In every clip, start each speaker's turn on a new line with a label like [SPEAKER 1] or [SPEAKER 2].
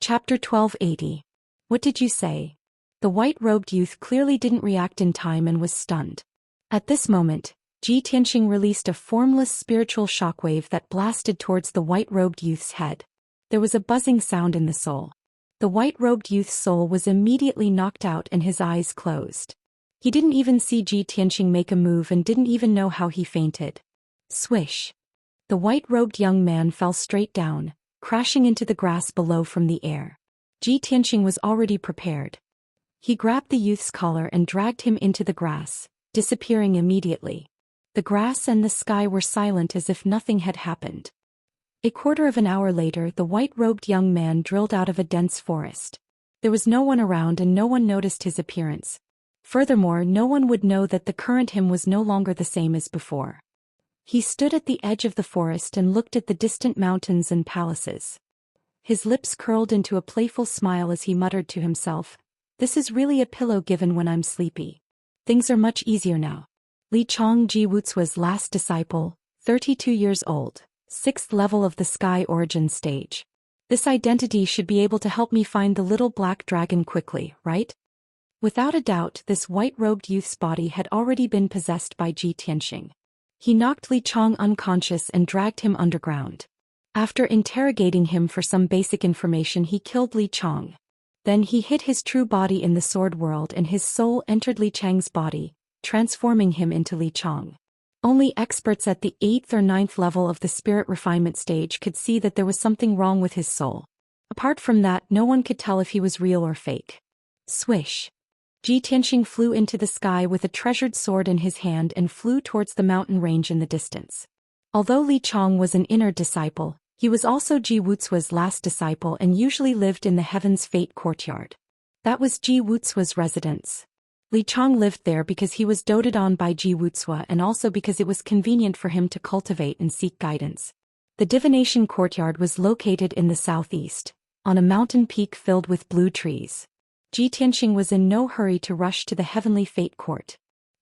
[SPEAKER 1] Chapter 1280. What did you say? The white-robed youth clearly didn't react in time and was stunned. At this moment, Ji Tianxing released a formless spiritual shockwave that blasted towards the white-robed youth's head. There was a buzzing sound in the soul. The white-robed youth's soul was immediately knocked out and his eyes closed. He didn't even see Ji Tianxing make a move and didn't even know how he fainted. Swish! The white-robed young man fell straight down, crashing into the grass below from the air. Ji Tianxing was already prepared. He grabbed the youth's collar and dragged him into the grass, disappearing immediately. The grass and the sky were silent as if nothing had happened. A quarter of an hour later, the white-robed young man drilled out of a dense forest. There was no one around and no one noticed his appearance. Furthermore, no one would know that the current him was no longer the same as before. He stood at the edge of the forest and looked at the distant mountains and palaces. His lips curled into a playful smile as he muttered to himself, "This is really a pillow given when I'm sleepy. Things are much easier now." Li Chong, Ji Wuxia's last disciple, 32 years old, 6th level of the Sky Origin stage. This identity should be able to help me find the little black dragon quickly, right? Without a doubt, this white-robed youth's body had already been possessed by Ji Tianxing. He knocked Li Chong unconscious and dragged him underground. After interrogating him for some basic information, he killed Li Chong. Then he hid his true body in the sword world and his soul entered Li Chang's body, transforming him into Li Chong. Only experts at the 8th or 9th level of the spirit refinement stage could see that there was something wrong with his soul. Apart from that, no one could tell if he was real or fake. Swish! Ji Tianxing flew into the sky with a treasured sword in his hand and flew towards the mountain range in the distance. Although Li Chong was an inner disciple, he was also Ji Wuxia's last disciple and usually lived in the Heaven's Fate courtyard. That was Ji Wuxia's residence. Li Chong lived there because he was doted on by Ji Wuxia and also because it was convenient for him to cultivate and seek guidance. The divination courtyard was located in the southeast, on a mountain peak filled with blue trees. Ji Tianxing was in no hurry to rush to the Heavenly Fate court.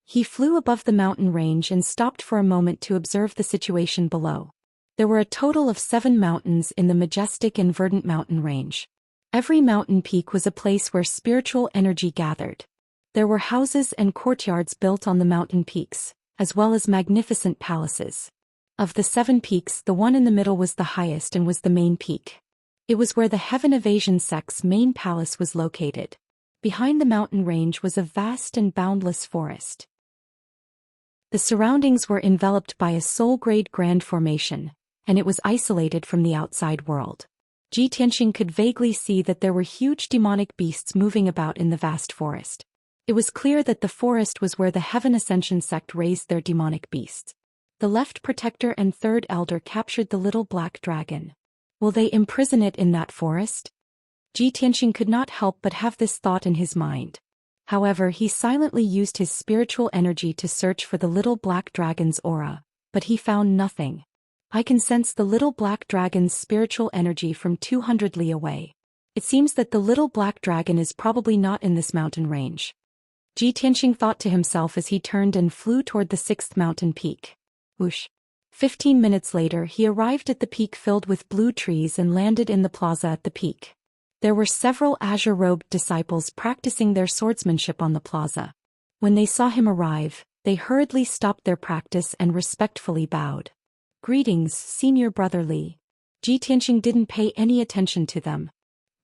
[SPEAKER 1] He flew above the mountain range and stopped for a moment to observe the situation below. There were a total of 7 mountains in the majestic and verdant mountain range. Every mountain peak was a place where spiritual energy gathered. There were houses and courtyards built on the mountain peaks, as well as magnificent palaces. Of the 7 peaks, the one in the middle was the highest and was the main peak. It was where the Heaven Evasion sect's main palace was located. Behind the mountain range was a vast and boundless forest. The surroundings were enveloped by a soul-grade grand formation, and it was isolated from the outside world. Ji Tianxing could vaguely see that there were huge demonic beasts moving about in the vast forest. It was clear that the forest was where the Heaven Ascension sect raised their demonic beasts. The left protector and 3rd elder captured the little black dragon. Will they imprison it in that forest? Ji Tianxing could not help but have this thought in his mind. However, he silently used his spiritual energy to search for the little black dragon's aura, but he found nothing. I can sense the little black dragon's spiritual energy from 200 li away. It seems that the little black dragon is probably not in this mountain range. Ji Tianxing thought to himself as he turned and flew toward the 6th mountain peak. Whoosh! 15 minutes later, he arrived at the peak filled with blue trees and landed in the plaza at the peak. There were several azure-robed disciples practicing their swordsmanship on the plaza. When they saw him arrive, they hurriedly stopped their practice and respectfully bowed. "Greetings, Senior Brother Li." Ji Tianxing didn't pay any attention to them.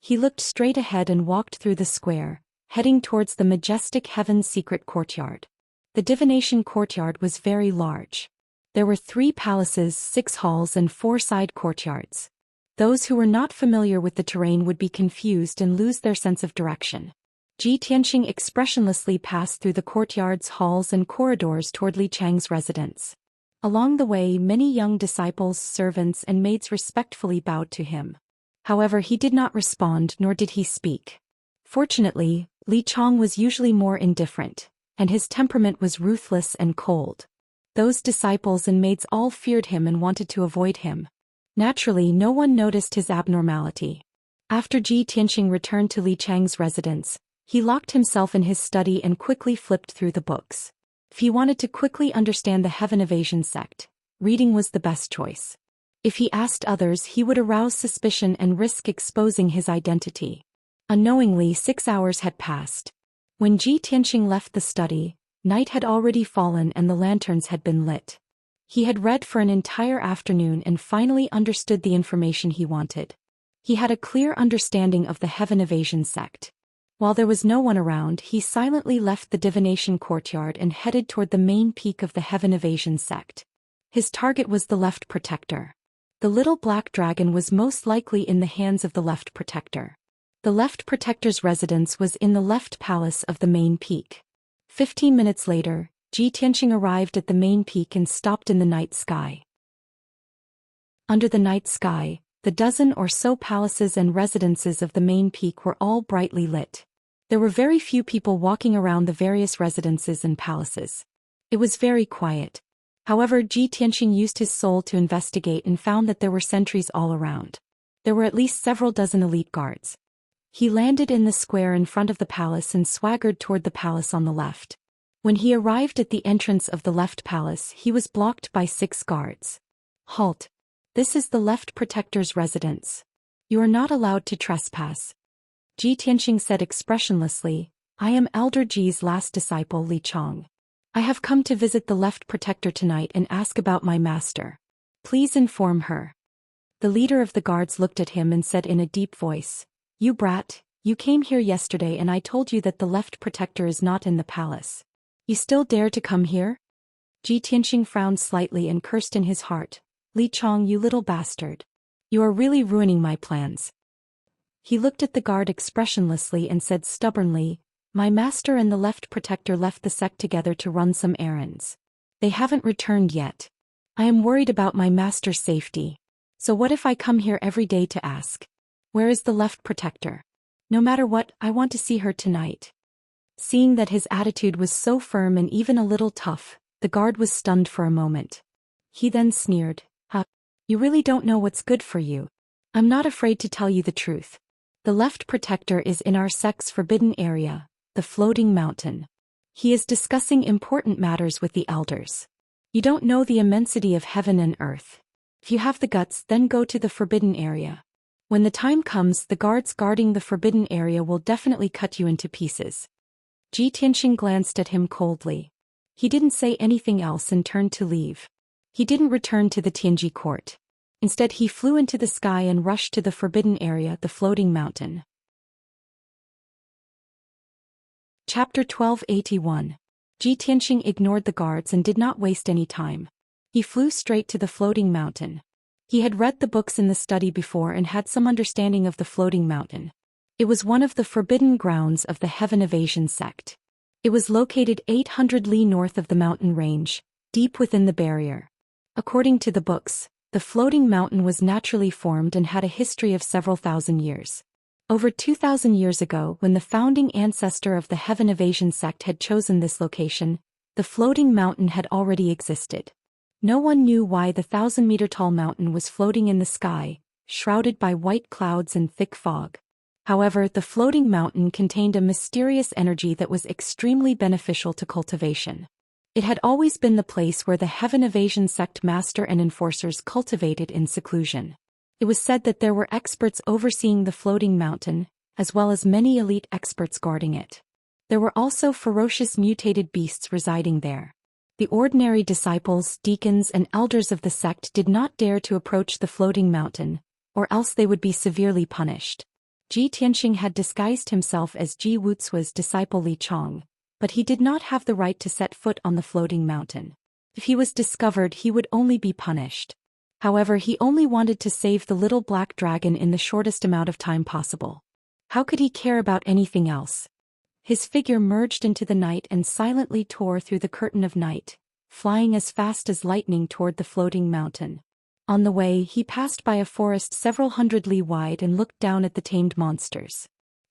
[SPEAKER 1] He looked straight ahead and walked through the square, heading towards the majestic Heaven's secret courtyard. The divination courtyard was very large. There were 3 palaces, 6 halls and 4 side courtyards. Those who were not familiar with the terrain would be confused and lose their sense of direction. Ji Tianxing expressionlessly passed through the courtyards, halls and corridors toward Li Chang's residence. Along the way, many young disciples, servants and maids respectfully bowed to him. However, he did not respond nor did he speak. Fortunately, Li Chang was usually more indifferent, and his temperament was ruthless and cold. Those disciples and maids all feared him and wanted to avoid him. Naturally, no one noticed his abnormality. After Ji Tianxing returned to Li Chang's residence, he locked himself in his study and quickly flipped through the books. If he wanted to quickly understand the Heaven Evasion sect, reading was the best choice. If he asked others, he would arouse suspicion and risk exposing his identity. Unknowingly, 6 hours had passed. When Ji Tianxing left the study, night had already fallen and the lanterns had been lit. He had read for an entire afternoon and finally understood the information he wanted. He had a clear understanding of the Heaven Evasion sect. While there was no one around, he silently left the divination courtyard and headed toward the main peak of the Heaven Evasion sect. His target was the Left Protector. The little black dragon was most likely in the hands of the Left Protector. The Left Protector's residence was in the Left Palace of the main peak. 15 minutes later, Ji Tianxing arrived at the main peak and stopped in the night sky. Under the night sky, the dozen or so palaces and residences of the main peak were all brightly lit. There were very few people walking around the various residences and palaces. It was very quiet. However, Ji Tianxing used his soul to investigate and found that there were sentries all around. There were at least several dozen elite guards. He landed in the square in front of the palace and swaggered toward the palace on the left. When he arrived at the entrance of the Left Palace, he was blocked by 6 guards. "Halt! This is the Left Protector's residence. You are not allowed to trespass." Ji Tianxing said expressionlessly, "I am Elder Ji's last disciple Li Chong. I have come to visit the Left Protector tonight and ask about my master. Please inform her." The leader of the guards looked at him and said in a deep voice, "You brat, you came here yesterday and I told you that the Left Protector is not in the palace. You still dare to come here?" Ji Tianxing frowned slightly and cursed in his heart, "Li Chong, you little bastard. You are really ruining my plans." He looked at the guard expressionlessly and said stubbornly, "My master and the Left Protector left the sect together to run some errands. They haven't returned yet. I am worried about my master's safety. So what if I come here every day to ask, 'Where is the Left Protector?' No matter what, I want to see her tonight." Seeing that his attitude was so firm and even a little tough, the guard was stunned for a moment. He then sneered, "Huh? You really don't know what's good for you. I'm not afraid to tell you the truth. The Left Protector is in our sect's forbidden area, the Floating Mountain. He is discussing important matters with the elders. You don't know the immensity of heaven and earth. If you have the guts, then go to the forbidden area. When the time comes, the guards guarding the forbidden area will definitely cut you into pieces." Ji Tianxing glanced at him coldly. He didn't say anything else and turned to leave. He didn't return to the Tianji court. Instead, he flew into the sky and rushed to the forbidden area, the Floating Mountain. Chapter 1281. Ji Tianxing ignored the guards and did not waste any time. He flew straight to the Floating Mountain. He had read the books in the study before and had some understanding of the Floating Mountain. It was one of the forbidden grounds of the Heaven Evasion sect. It was located 800 li north of the mountain range, deep within the barrier. According to the books, the Floating Mountain was naturally formed and had a history of several thousand years. Over 2,000 years ago, when the founding ancestor of the Heaven Evasion sect had chosen this location, the Floating Mountain had already existed. No one knew why the 1,000-meter-tall mountain was floating in the sky, shrouded by white clouds and thick fog. However, the Floating Mountain contained a mysterious energy that was extremely beneficial to cultivation. It had always been the place where the Heaven Evasion sect master and enforcers cultivated in seclusion. It was said that there were experts overseeing the Floating Mountain, as well as many elite experts guarding it. There were also ferocious mutated beasts residing there. The ordinary disciples, deacons, and elders of the sect did not dare to approach the Floating Mountain, or else they would be severely punished. Ji Tianxing had disguised himself as Ji Wuxua's disciple Li Chong, but he did not have the right to set foot on the Floating Mountain. If he was discovered, he would only be punished. However, he only wanted to save the little black dragon in the shortest amount of time possible. How could he care about anything else? His figure merged into the night and silently tore through the curtain of night, flying as fast as lightning toward the Floating Mountain. On the way, he passed by a forest several hundred li wide and looked down at the tamed monsters.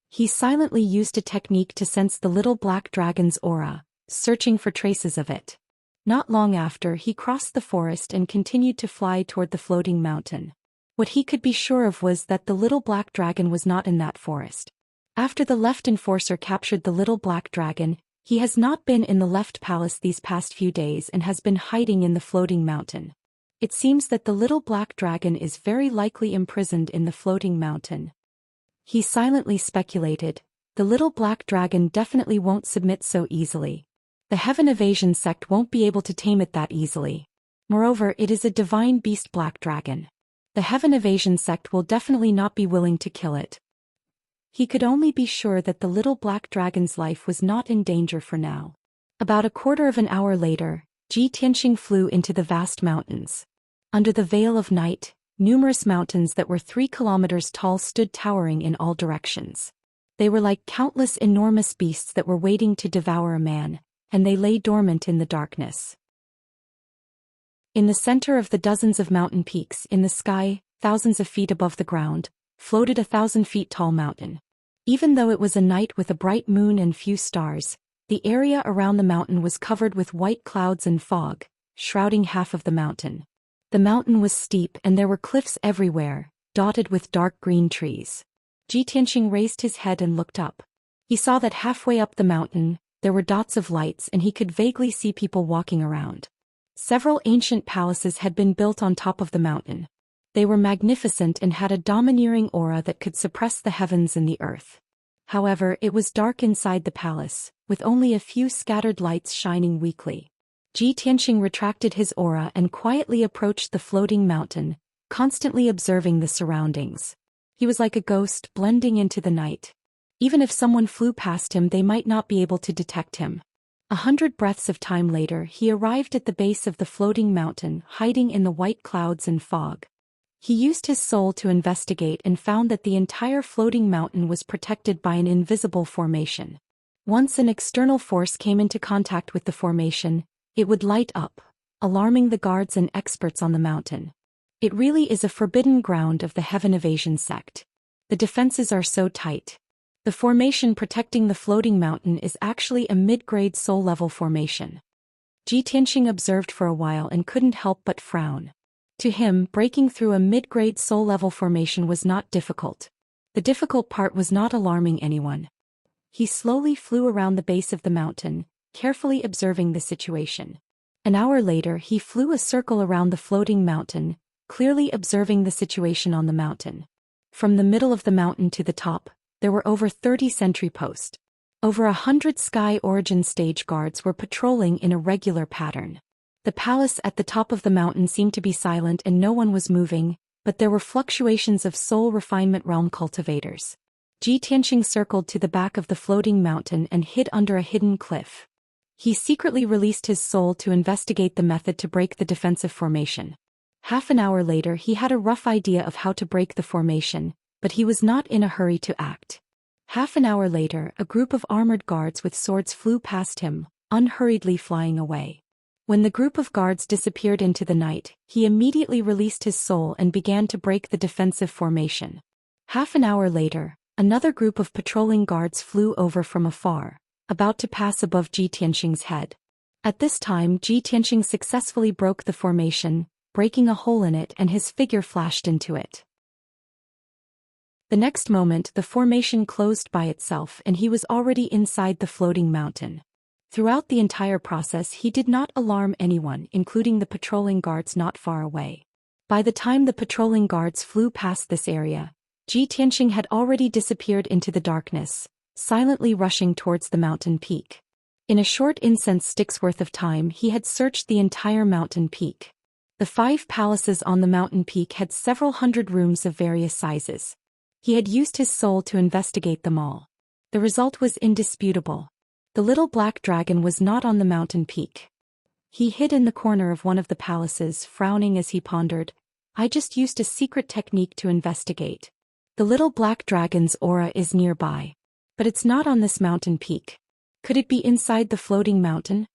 [SPEAKER 1] He silently used a technique to sense the little black dragon's aura, searching for traces of it. Not long after, he crossed the forest and continued to fly toward the Floating Mountain. What he could be sure of was that the little black dragon was not in that forest. After the Left Enforcer captured the little black dragon, he has not been in the Left Palace these past few days and has been hiding in the Floating Mountain. It seems that the little black dragon is very likely imprisoned in the floating mountain. He silently speculated, the little black dragon definitely won't submit so easily. The Heaven Evasion sect won't be able to tame it that easily. Moreover, it is a divine beast black dragon. The Heaven Evasion sect will definitely not be willing to kill it. He could only be sure that the little black dragon's life was not in danger for now. About a quarter of an hour later, Ji Tianxing flew into the vast mountains. Under the veil of night, numerous mountains that were 3 kilometers tall stood towering in all directions. They were like countless enormous beasts that were waiting to devour a man, and they lay dormant in the darkness. In the center of the dozens of mountain peaks in the sky, thousands of feet above the ground, floated a 1,000-feet-tall mountain. Even though it was a night with a bright moon and few stars, the area around the mountain was covered with white clouds and fog, shrouding half of the mountain. The mountain was steep and there were cliffs everywhere, dotted with dark green trees. Ji Tianxing raised his head and looked up. He saw that halfway up the mountain, there were dots of lights and he could vaguely see people walking around. Several ancient palaces had been built on top of the mountain. They were magnificent and had a domineering aura that could suppress the heavens and the earth. However, it was dark inside the palace, with only a few scattered lights shining weakly. Ji Tianxing retracted his aura and quietly approached the floating mountain, constantly observing the surroundings. He was like a ghost blending into the night. Even if someone flew past him, they might not be able to detect him. 100 breaths of time later, he arrived at the base of the floating mountain, hiding in the white clouds and fog. He used his soul to investigate and found that the entire floating mountain was protected by an invisible formation. Once an external force came into contact with the formation, it would light up, alarming the guards and experts on the mountain. It really is a forbidden ground of the Heaven Evasion sect. The defenses are so tight. The formation protecting the floating mountain is actually a mid-grade soul-level formation. Ji Tianxing observed for a while and couldn't help but frown. To him, breaking through a mid-grade soul-level formation was not difficult. The difficult part was not alarming anyone. He slowly flew around the base of the mountain, carefully observing the situation. An hour later, he flew a circle around the floating mountain, clearly observing the situation on the mountain. From the middle of the mountain to the top, there were over 30 sentry posts. Over 100 Sky Origin stage guards were patrolling in a regular pattern. The palace at the top of the mountain seemed to be silent and no one was moving, but there were fluctuations of soul refinement realm cultivators. Ji Tianxing circled to the back of the floating mountain and hid under a hidden cliff. He secretly released his soul to investigate the method to break the defensive formation. Half an hour later, he had a rough idea of how to break the formation, but he was not in a hurry to act. Half an hour later, a group of armored guards with swords flew past him, unhurriedly flying away. When the group of guards disappeared into the night, he immediately released his soul and began to break the defensive formation. Half an hour later, another group of patrolling guards flew over from afar, about to pass above Ji Tianxing's head. At this time, Ji Tianxing successfully broke the formation, breaking a hole in it, and his figure flashed into it. The next moment, the formation closed by itself and he was already inside the floating mountain. Throughout the entire process, he did not alarm anyone, including the patrolling guards not far away. By the time the patrolling guards flew past this area, Ji Tianxing had already disappeared into the darkness, silently rushing towards the mountain peak. In a short incense stick's worth of time, he had searched the entire mountain peak. The 5 palaces on the mountain peak had several hundred rooms of various sizes. He had used his soul to investigate them all. The result was indisputable. The little black dragon was not on the mountain peak. He hid in the corner of one of the palaces, frowning as he pondered, "I just used a secret technique to investigate. The little black dragon's aura is nearby. But it's not on this mountain peak. Could it be inside the floating mountain?"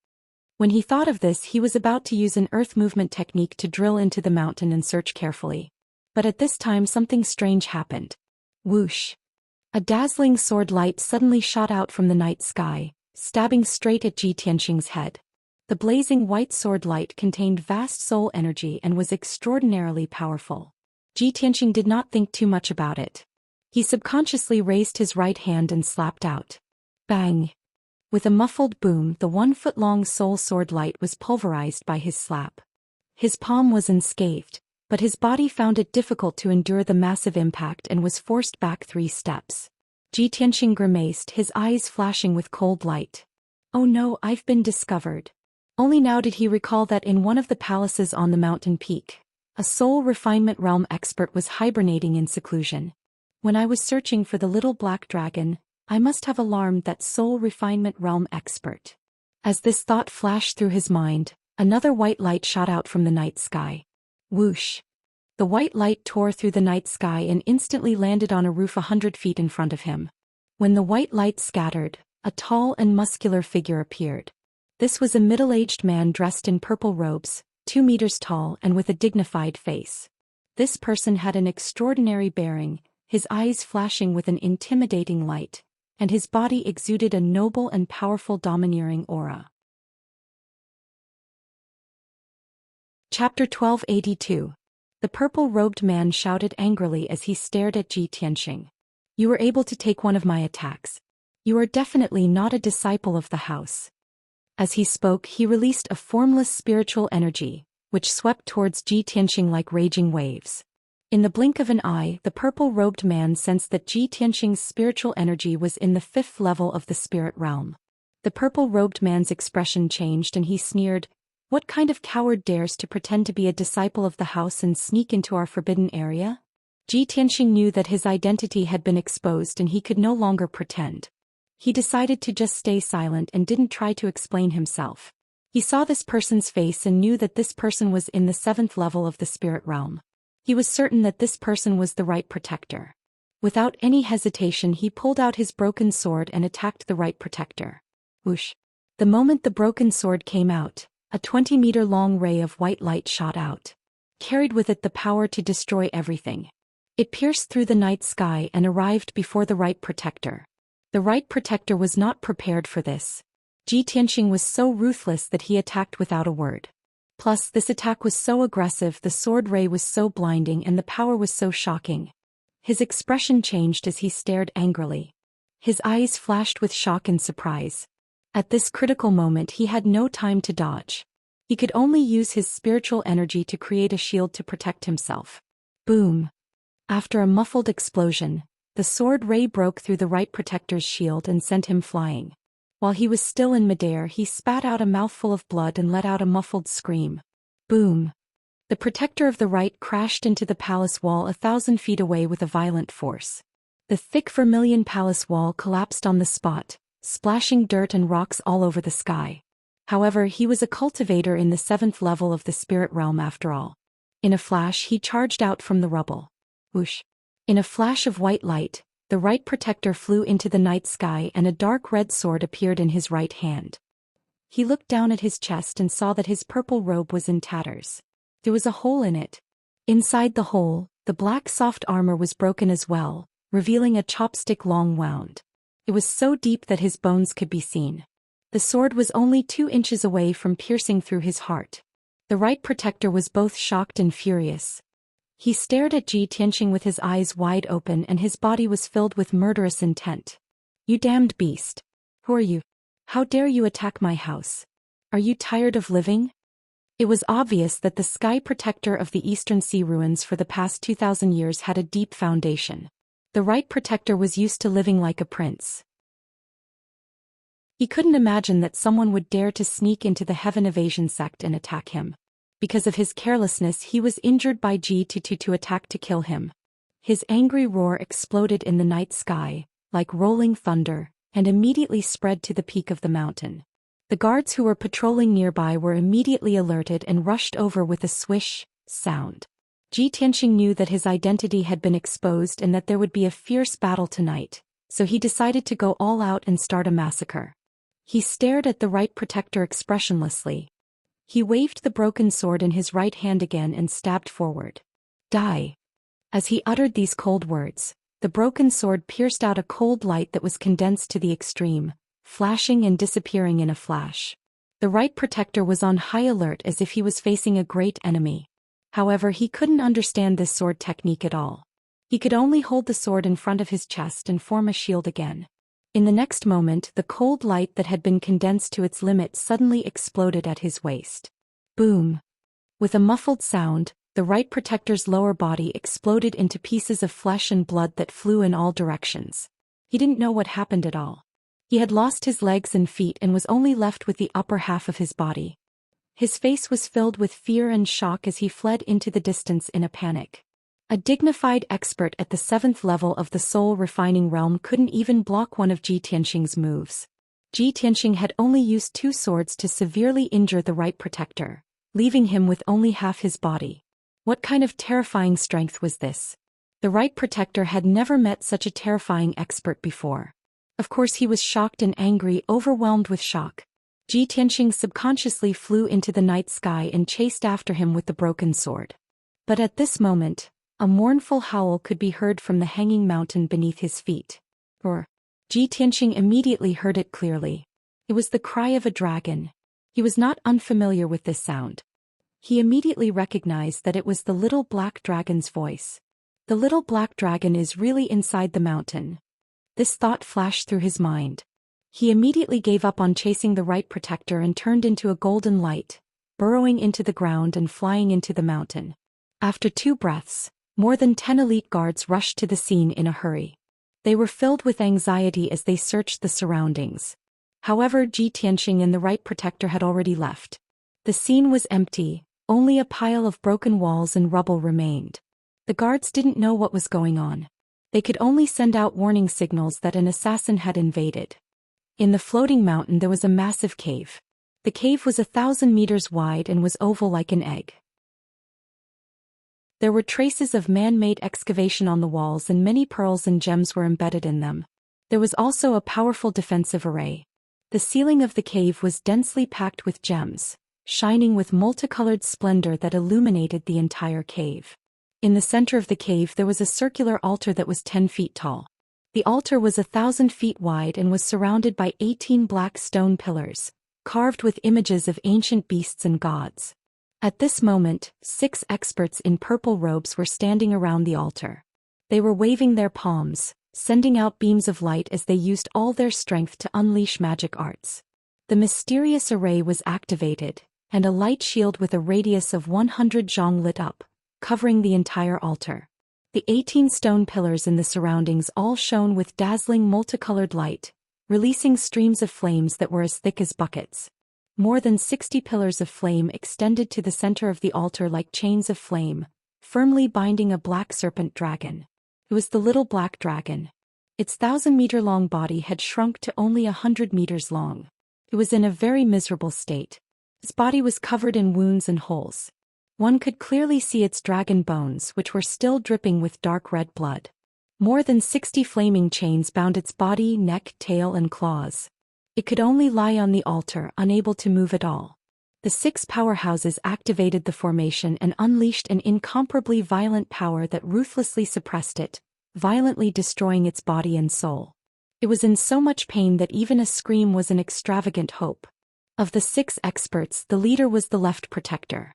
[SPEAKER 1] When he thought of this, he was about to use an earth movement technique to drill into the mountain and search carefully. But at this time something strange happened. Whoosh! A dazzling sword light suddenly shot out from the night sky, stabbing straight at Ji Tianxing's head. The blazing white sword light contained vast soul energy and was extraordinarily powerful. Ji Tianxing did not think too much about it. He subconsciously raised his right hand and slapped out. Bang! With a muffled boom, the 1-foot-long soul sword light was pulverized by his slap. His palm was unscathed, but his body found it difficult to endure the massive impact and was forced back 3 steps. Ji Tianxing grimaced, his eyes flashing with cold light. Oh no, I've been discovered. Only now did he recall that in one of the palaces on the mountain peak, a soul refinement realm expert was hibernating in seclusion. When I was searching for the little black dragon, I must have alarmed that soul refinement realm expert. As this thought flashed through his mind, another white light shot out from the night sky. Whoosh! The white light tore through the night sky and instantly landed on a roof 100 feet in front of him. When the white light scattered, a tall and muscular figure appeared. This was a middle-aged man dressed in purple robes, 2 meters tall and with a dignified face. This person had an extraordinary bearing, his eyes flashing with an intimidating light, and his body exuded a noble and powerful domineering aura. Chapter 1282. The purple-robed man shouted angrily as he stared at Ji Tianxing. You were able to take one of my attacks. You are definitely not a disciple of the house. As he spoke, he released a formless spiritual energy, which swept towards Ji Tianxing like raging waves. In the blink of an eye, the purple-robed man sensed that Ji Tianxing's spiritual energy was in the 5th level of the spirit realm. The purple-robed man's expression changed and he sneered, "What kind of coward dares to pretend to be a disciple of the house and sneak into our forbidden area?" Ji Tianxing knew that his identity had been exposed and he could no longer pretend. He decided to just stay silent and didn't try to explain himself. He saw this person's face and knew that this person was in the 7th level of the spirit realm. He was certain that this person was the right protector. Without any hesitation, he pulled out his broken sword and attacked the right protector. Whoosh! The moment the broken sword came out, a 20-meter-long ray of white light shot out. Carried with it the power to destroy everything. It pierced through the night sky and arrived before the right protector. The right protector was not prepared for this. Ji Tianxing was so ruthless that he attacked without a word. Plus, this attack was so aggressive, the sword ray was so blinding and the power was so shocking. His expression changed as he stared angrily. His eyes flashed with shock and surprise. At this critical moment he had no time to dodge. He could only use his spiritual energy to create a shield to protect himself. Boom! After a muffled explosion, the sword ray broke through the right protector's shield and sent him flying. While he was still in midair, he spat out a mouthful of blood and let out a muffled scream. Boom! The protector of the right crashed into the palace wall 1,000 feet away with a violent force. The thick vermilion palace wall collapsed on the spot, splashing dirt and rocks all over the sky. However, he was a cultivator in the 7th level of the spirit realm after all. In a flash, he charged out from the rubble. Whoosh! In a flash of white light, the right protector flew into the night sky and a dark red sword appeared in his right hand. He looked down at his chest and saw that his purple robe was in tatters. There was a hole in it. Inside the hole, the black soft armor was broken as well, revealing a chopstick long wound. It was so deep that his bones could be seen. The sword was only 2 inches away from piercing through his heart. The right protector was both shocked and furious. He stared at Ji Tianxing with his eyes wide open and his body was filled with murderous intent. You damned beast! Who are you? How dare you attack my house? Are you tired of living? It was obvious that the sky protector of the Eastern Sea ruins for the past 2,000 years had a deep foundation. The right protector was used to living like a prince. He couldn't imagine that someone would dare to sneak into the Heaven Evasion sect and attack him. Because of his carelessness, he was injured by Ji to attack to kill him. His angry roar exploded in the night sky, like rolling thunder, and immediately spread to the peak of the mountain. The guards who were patrolling nearby were immediately alerted and rushed over with a swish sound. Ji Tianxing knew that his identity had been exposed and that there would be a fierce battle tonight, so he decided to go all out and start a massacre. He stared at the right protector expressionlessly. He waved the broken sword in his right hand again and stabbed forward. Die! As he uttered these cold words, the broken sword pierced out a cold light that was condensed to the extreme, flashing and disappearing in a flash. The right protector was on high alert as if he was facing a great enemy. However, he couldn't understand this sword technique at all. He could only hold the sword in front of his chest and form a shield again. In the next moment, the cold light that had been condensed to its limit suddenly exploded at his waist. Boom! With a muffled sound, the right protector's lower body exploded into pieces of flesh and blood that flew in all directions. He didn't know what happened at all. He had lost his legs and feet and was only left with the upper half of his body. His face was filled with fear and shock as he fled into the distance in a panic. A dignified expert at the 7th level of the soul-refining realm couldn't even block one of Ji Tianxing's moves. Ji Tianxing had only used 2 swords to severely injure the right protector, leaving him with only half his body. What kind of terrifying strength was this? The right protector had never met such a terrifying expert before. Of course he was shocked and angry, overwhelmed with shock. Ji Tianxing subconsciously flew into the night sky and chased after him with the broken sword. But at this moment, a mournful howl could be heard from the hanging mountain beneath his feet. Ji Tianxing immediately heard it clearly. It was the cry of a dragon. He was not unfamiliar with this sound. He immediately recognized that it was the little black dragon's voice. The little black dragon is really inside the mountain. This thought flashed through his mind. He immediately gave up on chasing the right protector and turned into a golden light, burrowing into the ground and flying into the mountain. After 2 breaths, more than 10 elite guards rushed to the scene in a hurry. They were filled with anxiety as they searched the surroundings. However, Ji Tianxing and the right protector had already left. The scene was empty, only a pile of broken walls and rubble remained. The guards didn't know what was going on. They could only send out warning signals that an assassin had invaded. In the floating mountain there was a massive cave. The cave was 1,000 meters wide and was oval like an egg. There were traces of man-made excavation on the walls and many pearls and gems were embedded in them. There was also a powerful defensive array. The ceiling of the cave was densely packed with gems, shining with multicolored splendor that illuminated the entire cave. In the center of the cave there was a circular altar that was 10 feet tall. The altar was 1,000 feet wide and was surrounded by 18 black stone pillars, carved with images of ancient beasts and gods. At this moment, 6 experts in purple robes were standing around the altar. They were waving their palms, sending out beams of light as they used all their strength to unleash magic arts. The mysterious array was activated, and a light shield with a radius of 100 zhang lit up, covering the entire altar. The 18 stone pillars in the surroundings all shone with dazzling multicolored light, releasing streams of flames that were as thick as buckets. More than 60 pillars of flame extended to the center of the altar like chains of flame, firmly binding a black serpent dragon. It was the little black dragon. Its 1,000-meter-long body had shrunk to only 100 meters long. It was in a very miserable state. Its body was covered in wounds and holes. One could clearly see its dragon bones, which were still dripping with dark red blood. More than 60 flaming chains bound its body, neck, tail, and claws. It could only lie on the altar, unable to move at all. The 6 powerhouses activated the formation and unleashed an incomparably violent power that ruthlessly suppressed it, violently destroying its body and soul. It was in so much pain that even a scream was an extravagant hope. Of the 6 experts, the leader was the left protector.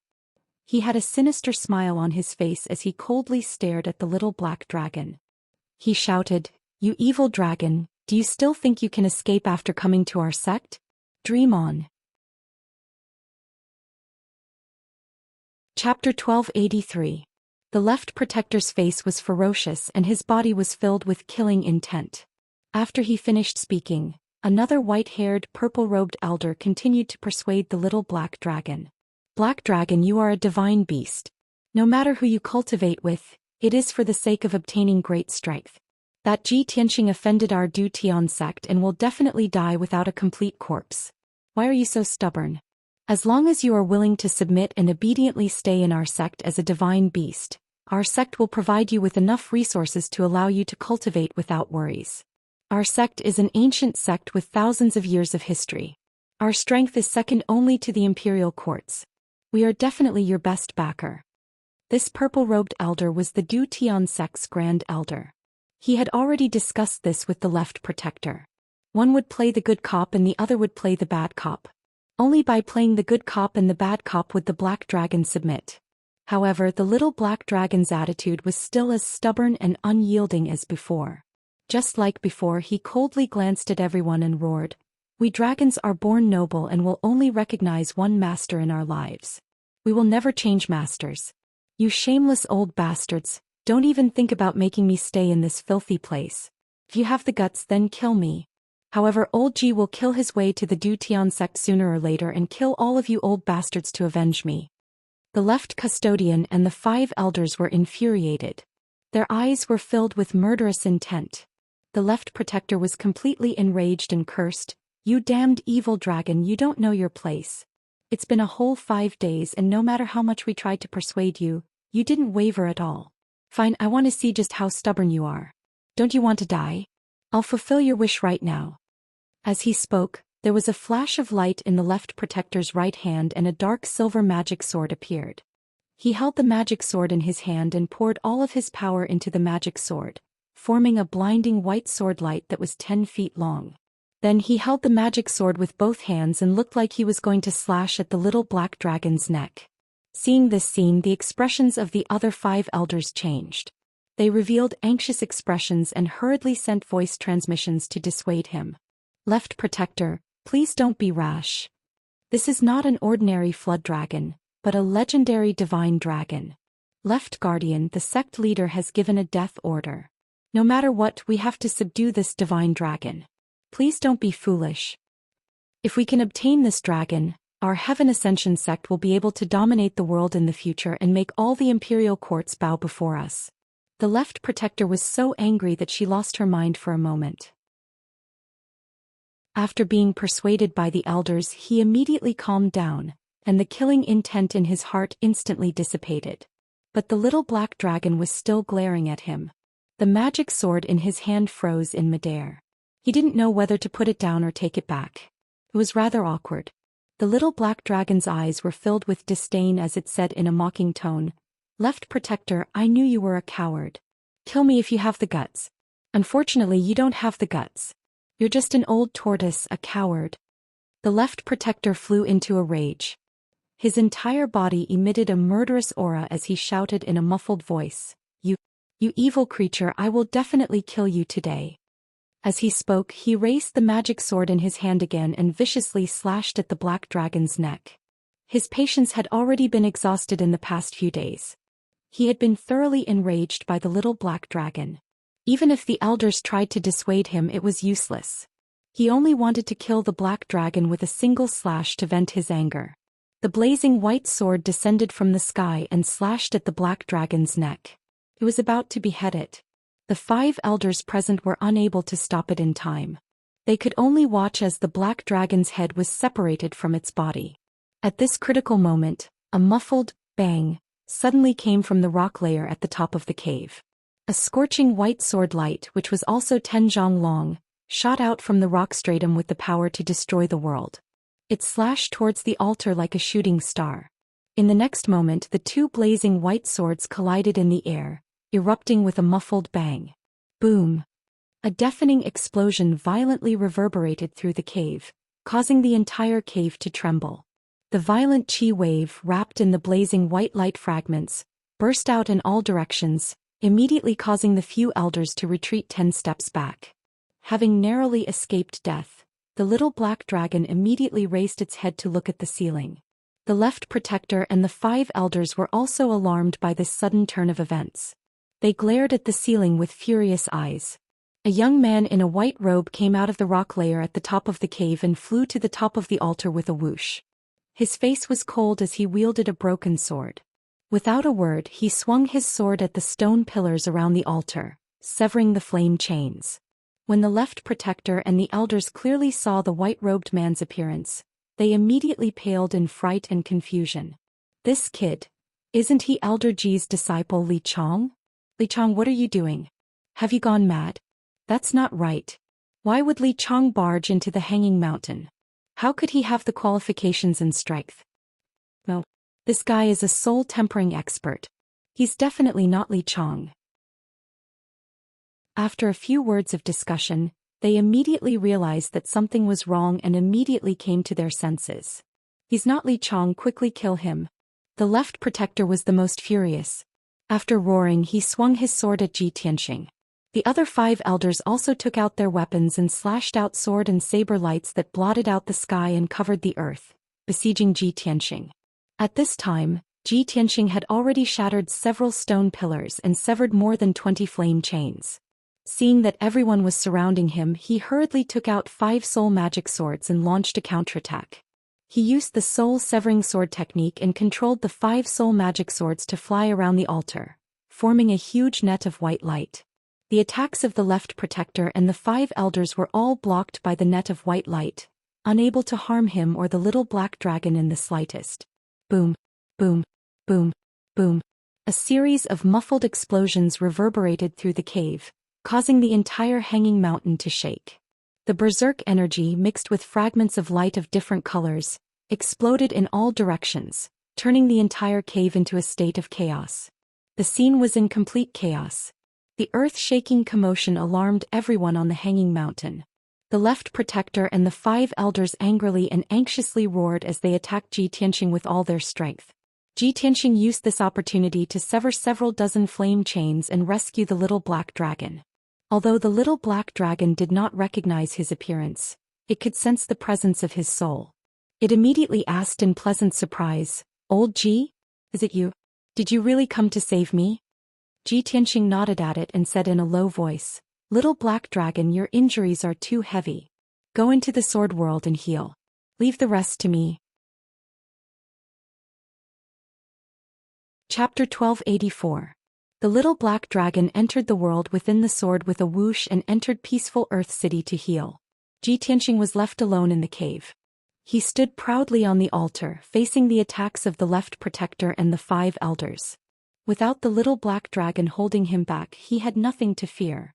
[SPEAKER 1] He had a sinister smile on his face as he coldly stared at the little black dragon. He shouted, "You evil dragon, do you still think you can escape after coming to our sect? Dream on." Chapter 1283. The left protector's face was ferocious and his body was filled with killing intent. After he finished speaking, another white-haired, purple-robed elder continued to persuade the little black dragon. "Black dragon, you are a divine beast. No matter who you cultivate with, it is for the sake of obtaining great strength. That Ji Tianxing offended our Du Tian sect and will definitely die without a complete corpse. Why are you so stubborn? As long as you are willing to submit and obediently stay in our sect as a divine beast, our sect will provide you with enough resources to allow you to cultivate without worries. Our sect is an ancient sect with thousands of years of history. Our strength is second only to the imperial courts. We are definitely your best backer." This purple-robed elder was the Du Tian sect's grand elder. He had already discussed this with the left protector. One would play the good cop and the other would play the bad cop. Only by playing the good cop and the bad cop would the black dragon submit. However, the little black dragon's attitude was still as stubborn and unyielding as before. Just like before, he coldly glanced at everyone and roared, "We dragons are born noble and will only recognize one master in our lives. We will never change masters. You shameless old bastards, don't even think about making me stay in this filthy place. If you have the guts, then kill me. However, old Ji will kill his way to the Du Tian sect sooner or later and kill all of you old bastards to avenge me. The left custodian and the 5 elders were infuriated. Their eyes were filled with murderous intent. The left protector was completely enraged and cursed. You damned evil dragon, you don't know your place. It's been a whole 5 days and no matter how much we tried to persuade you, you didn't waver at all. Fine, I want to see just how stubborn you are. Don't you want to die? I'll fulfill your wish right now. As he spoke, there was a flash of light in the left protector's right hand and a dark silver magic sword appeared. He held the magic sword in his hand and poured all of his power into the magic sword, forming a blinding white sword light that was 10 feet long. Then he held the magic sword with both hands and looked like he was going to slash at the little black dragon's neck. Seeing this scene, the expressions of the other 5 elders changed. They revealed anxious expressions and hurriedly sent voice transmissions to dissuade him. Left protector, please don't be rash. This is not an ordinary flood dragon, but a legendary divine dragon. Left guardian, the sect leader has given a death order. No matter what, we have to subdue this divine dragon. Please don't be foolish. If we can obtain this dragon, our Heaven Ascension sect will be able to dominate the world in the future and make all the imperial courts bow before us. The left protector was so angry that she lost her mind for a moment. After being persuaded by the elders, he immediately calmed down, and the killing intent in his heart instantly dissipated. But the little black dragon was still glaring at him. The magic sword in his hand froze in midair. He didn't know whether to put it down or take it back. It was rather awkward. The little black dragon's eyes were filled with disdain as it said in a mocking tone, "Left protector, I knew you were a coward. Kill me if you have the guts. Unfortunately, you don't have the guts. You're just an old tortoise, a coward." The left protector flew into a rage. His entire body emitted a murderous aura as he shouted in a muffled voice, You evil creature, I will definitely kill you today." As he spoke, he raised the magic sword in his hand again and viciously slashed at the black dragon's neck. His patience had already been exhausted in the past few days. He had been thoroughly enraged by the little black dragon. Even if the elders tried to dissuade him, it was useless. He only wanted to kill the black dragon with a single slash to vent his anger. The blazing white sword descended from the sky and slashed at the black dragon's neck. It was about to behead it. The 5 elders present were unable to stop it in time. They could only watch as the black dragon's head was separated from its body. At this critical moment, a muffled bang suddenly came from the rock layer at the top of the cave. A scorching white sword light, which was also 10 zhang long, shot out from the rock stratum with the power to destroy the world. It slashed towards the altar like a shooting star. In the next moment, the 2 blazing white swords collided in the air, erupting with a muffled bang. Boom! A deafening explosion violently reverberated through the cave, causing the entire cave to tremble. The violent chi wave, wrapped in the blazing white light fragments, burst out in all directions, immediately causing the few elders to retreat 10 steps back. Having narrowly escaped death, the little black dragon immediately raised its head to look at the ceiling. The left protector and the 5 elders were also alarmed by this sudden turn of events. They glared at the ceiling with furious eyes. A young man in a white robe came out of the rock layer at the top of the cave and flew to the top of the altar with a whoosh. His face was cold as he wielded a broken sword. Without a word, he swung his sword at the stone pillars around the altar, severing the flame chains. When the left protector and the elders clearly saw the white-robed man's appearance, they immediately paled in fright and confusion. "This kid, isn't he Elder Ji's disciple Li Chong? Li Chong, what are you doing? Have you gone mad? That's not right. Why would Li Chong barge into the Hanging Mountain? How could he have the qualifications and strength? No, this guy is a soul-tempering expert. He's definitely not Li Chong." After a few words of discussion, they immediately realized that something was wrong and immediately came to their senses. "He's not Li Chong, quickly kill him." The left protector was the most furious. After roaring, he swung his sword at Ji Tianxing. The other 5 elders also took out their weapons and slashed out sword and saber lights that blotted out the sky and covered the earth, besieging Ji Tianxing. At this time, Ji Tianxing had already shattered several stone pillars and severed more than 20 flame chains. Seeing that everyone was surrounding him, he hurriedly took out 5 soul magic swords and launched a counterattack. He used the soul-severing sword technique and controlled the 5 soul magic swords to fly around the altar, forming a huge net of white light. The attacks of the left protector and the 5 elders were all blocked by the net of white light, unable to harm him or the little black dragon in the slightest. Boom, boom, boom, boom. A series of muffled explosions reverberated through the cave, causing the entire hanging mountain to shake. The berserk energy mixed with fragments of light of different colors, exploded in all directions, turning the entire cave into a state of chaos. The scene was in complete chaos. The earth-shaking commotion alarmed everyone on the hanging mountain. The left protector and the 5 elders angrily and anxiously roared as they attacked Ji Tianxing with all their strength. Ji Tianxing used this opportunity to sever several dozen flame chains and rescue the little black dragon. Although the little black dragon did not recognize his appearance, it could sense the presence of his soul. It immediately asked in pleasant surprise, "Old Ji? Is it you? Did you really come to save me?" Ji Tianxing nodded at it and said in a low voice, "Little black dragon, your injuries are too heavy. Go into the sword world and heal. Leave the rest to me." Chapter 1284. The little black dragon entered the world within the sword with a whoosh and entered peaceful Earth City to heal. Ji Tianxing was left alone in the cave. He stood proudly on the altar, facing the attacks of the left protector and the 5 elders. Without the little black dragon holding him back, he had nothing to fear.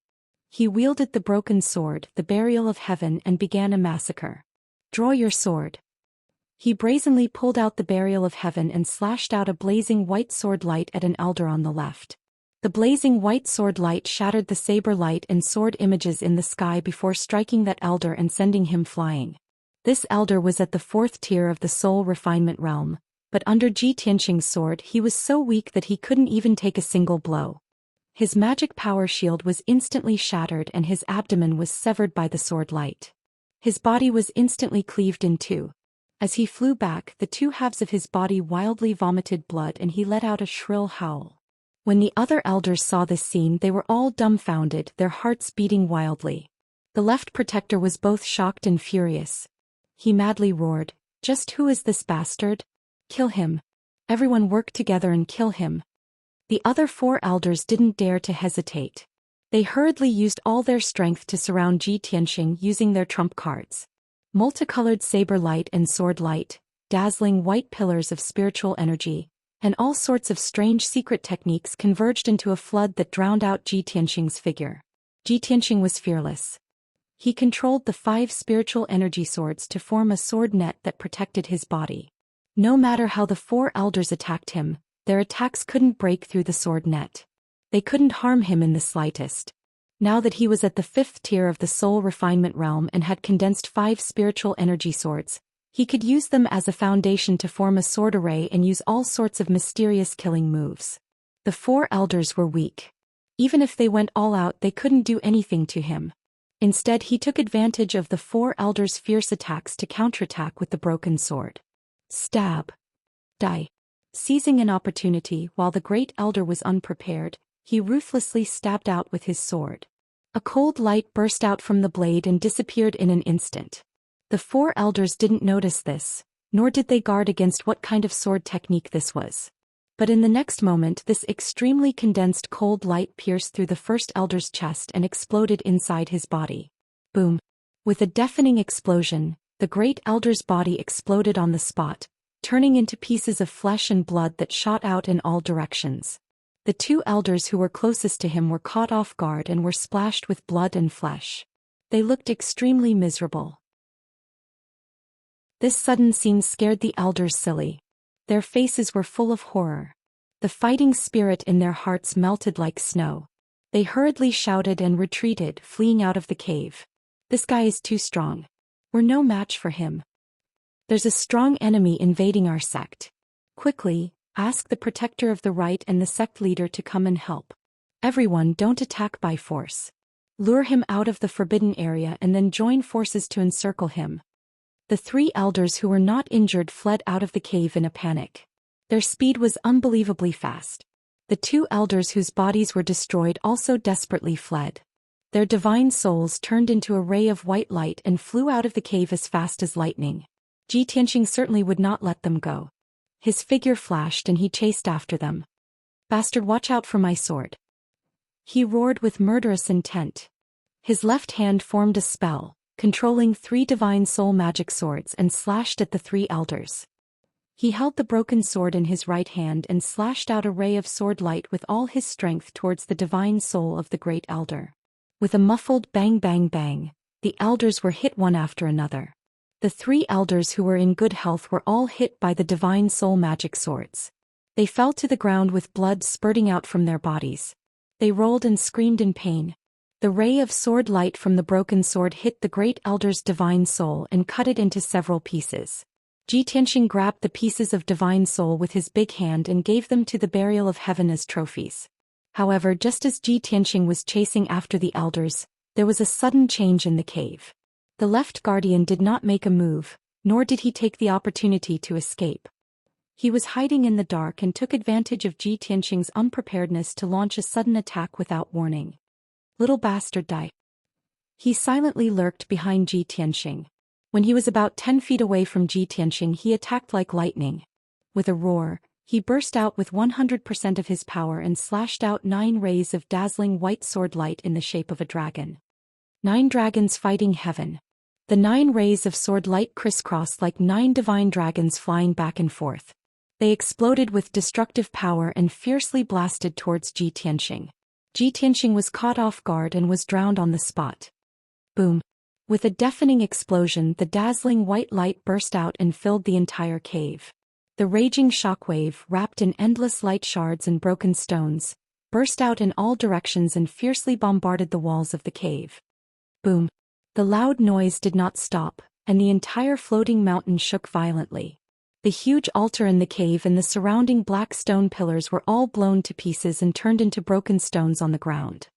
[SPEAKER 1] He wielded the broken sword, the burial of heaven, and began a massacre. "Draw your sword." He brazenly pulled out the burial of heaven and slashed out a blazing white sword light at an elder on the left. The blazing white sword light shattered the saber light and sword images in the sky before striking that elder and sending him flying. This elder was at the 4th tier of the soul refinement realm, but under Ji Tianxing's sword he was so weak that he couldn't even take a single blow. His magic power shield was instantly shattered and his abdomen was severed by the sword light. His body was instantly cleaved in 2. As he flew back, the 2 halves of his body wildly vomited blood and he let out a shrill howl. When the other elders saw this scene, they were all dumbfounded, their hearts beating wildly. The left protector was both shocked and furious. He madly roared, "Just who is this bastard? Kill him. Everyone work together and kill him." The other 4 elders didn't dare to hesitate. They hurriedly used all their strength to surround Ji Tianxing using their trump cards. Multicolored saber light and sword light, dazzling white pillars of spiritual energy, and all sorts of strange secret techniques converged into a flood that drowned out Ji Tianxing's figure. Ji Tianxing was fearless. He controlled the 5 spiritual energy swords to form a sword net that protected his body. No matter how the 4 elders attacked him, their attacks couldn't break through the sword net. They couldn't harm him in the slightest. Now that he was at the 5th tier of the soul refinement realm and had condensed 5 spiritual energy swords, he could use them as a foundation to form a sword array and use all sorts of mysterious killing moves. The 4 elders were weak. Even if they went all out, they couldn't do anything to him. Instead, he took advantage of the 4 elders' fierce attacks to counterattack with the broken sword. Stab. Die. Seizing an opportunity while the great elder was unprepared, he ruthlessly stabbed out with his sword. A cold light burst out from the blade and disappeared in an instant. The 4 elders didn't notice this, nor did they guard against what kind of sword technique this was. But in the next moment, this extremely condensed cold light pierced through the first elder's chest and exploded inside his body. Boom! With a deafening explosion, the great elder's body exploded on the spot, turning into pieces of flesh and blood that shot out in all directions. The 2 elders who were closest to him were caught off guard and were splashed with blood and flesh. They looked extremely miserable. This sudden scene scared the elders silly. Their faces were full of horror. The fighting spirit in their hearts melted like snow. They hurriedly shouted and retreated, fleeing out of the cave. "This guy is too strong. We're no match for him. There's a strong enemy invading our sect. Quickly, ask the protector of the right and the sect leader to come and help. Everyone, don't attack by force. Lure him out of the forbidden area and then join forces to encircle him." The 3 elders who were not injured fled out of the cave in a panic. Their speed was unbelievably fast. The two elders whose bodies were destroyed also desperately fled. Their divine souls turned into a ray of white light and flew out of the cave as fast as lightning. Ji Tianxing certainly would not let them go. His figure flashed and he chased after them. "Bastard, watch out for my sword!" he roared with murderous intent. His left hand formed a spell, controlling 3 divine soul magic swords, and slashed at the 3 elders. He held the broken sword in his right hand and slashed out a ray of sword light with all his strength towards the divine soul of the great elder. With a muffled bang bang bang, the elders were hit one after another. The 3 elders who were in good health were all hit by the divine soul magic swords. They fell to the ground with blood spurting out from their bodies. They rolled and screamed in pain. The ray of sword light from the broken sword hit the great elder's divine soul and cut it into several pieces. Ji Tianxing grabbed the pieces of divine soul with his big hand and gave them to the burial of heaven as trophies. However, just as Ji Tianxing was chasing after the elders, there was a sudden change in the cave. The left guardian did not make a move, nor did he take the opportunity to escape. He was hiding in the dark and took advantage of Ji Tianxing's unpreparedness to launch a sudden attack without warning. "Little bastard, die!" He silently lurked behind Ji Tianxing. When he was about 10 feet away from Ji Tianxing, he attacked like lightning. With a roar, he burst out with 100% of his power and slashed out 9 rays of dazzling white sword light in the shape of a dragon. 9 dragons fighting heaven. The 9 rays of sword light crisscrossed like 9 divine dragons flying back and forth. They exploded with destructive power and fiercely blasted towards Ji Tianxing. Ji Tianxing was caught off guard and was drowned on the spot. Boom! With a deafening explosion, the dazzling white light burst out and filled the entire cave. The raging shockwave, wrapped in endless light shards and broken stones, burst out in all directions and fiercely bombarded the walls of the cave. Boom! The loud noise did not stop, and the entire floating mountain shook violently. The huge altar in the cave and the surrounding black stone pillars were all blown to pieces and turned into broken stones on the ground.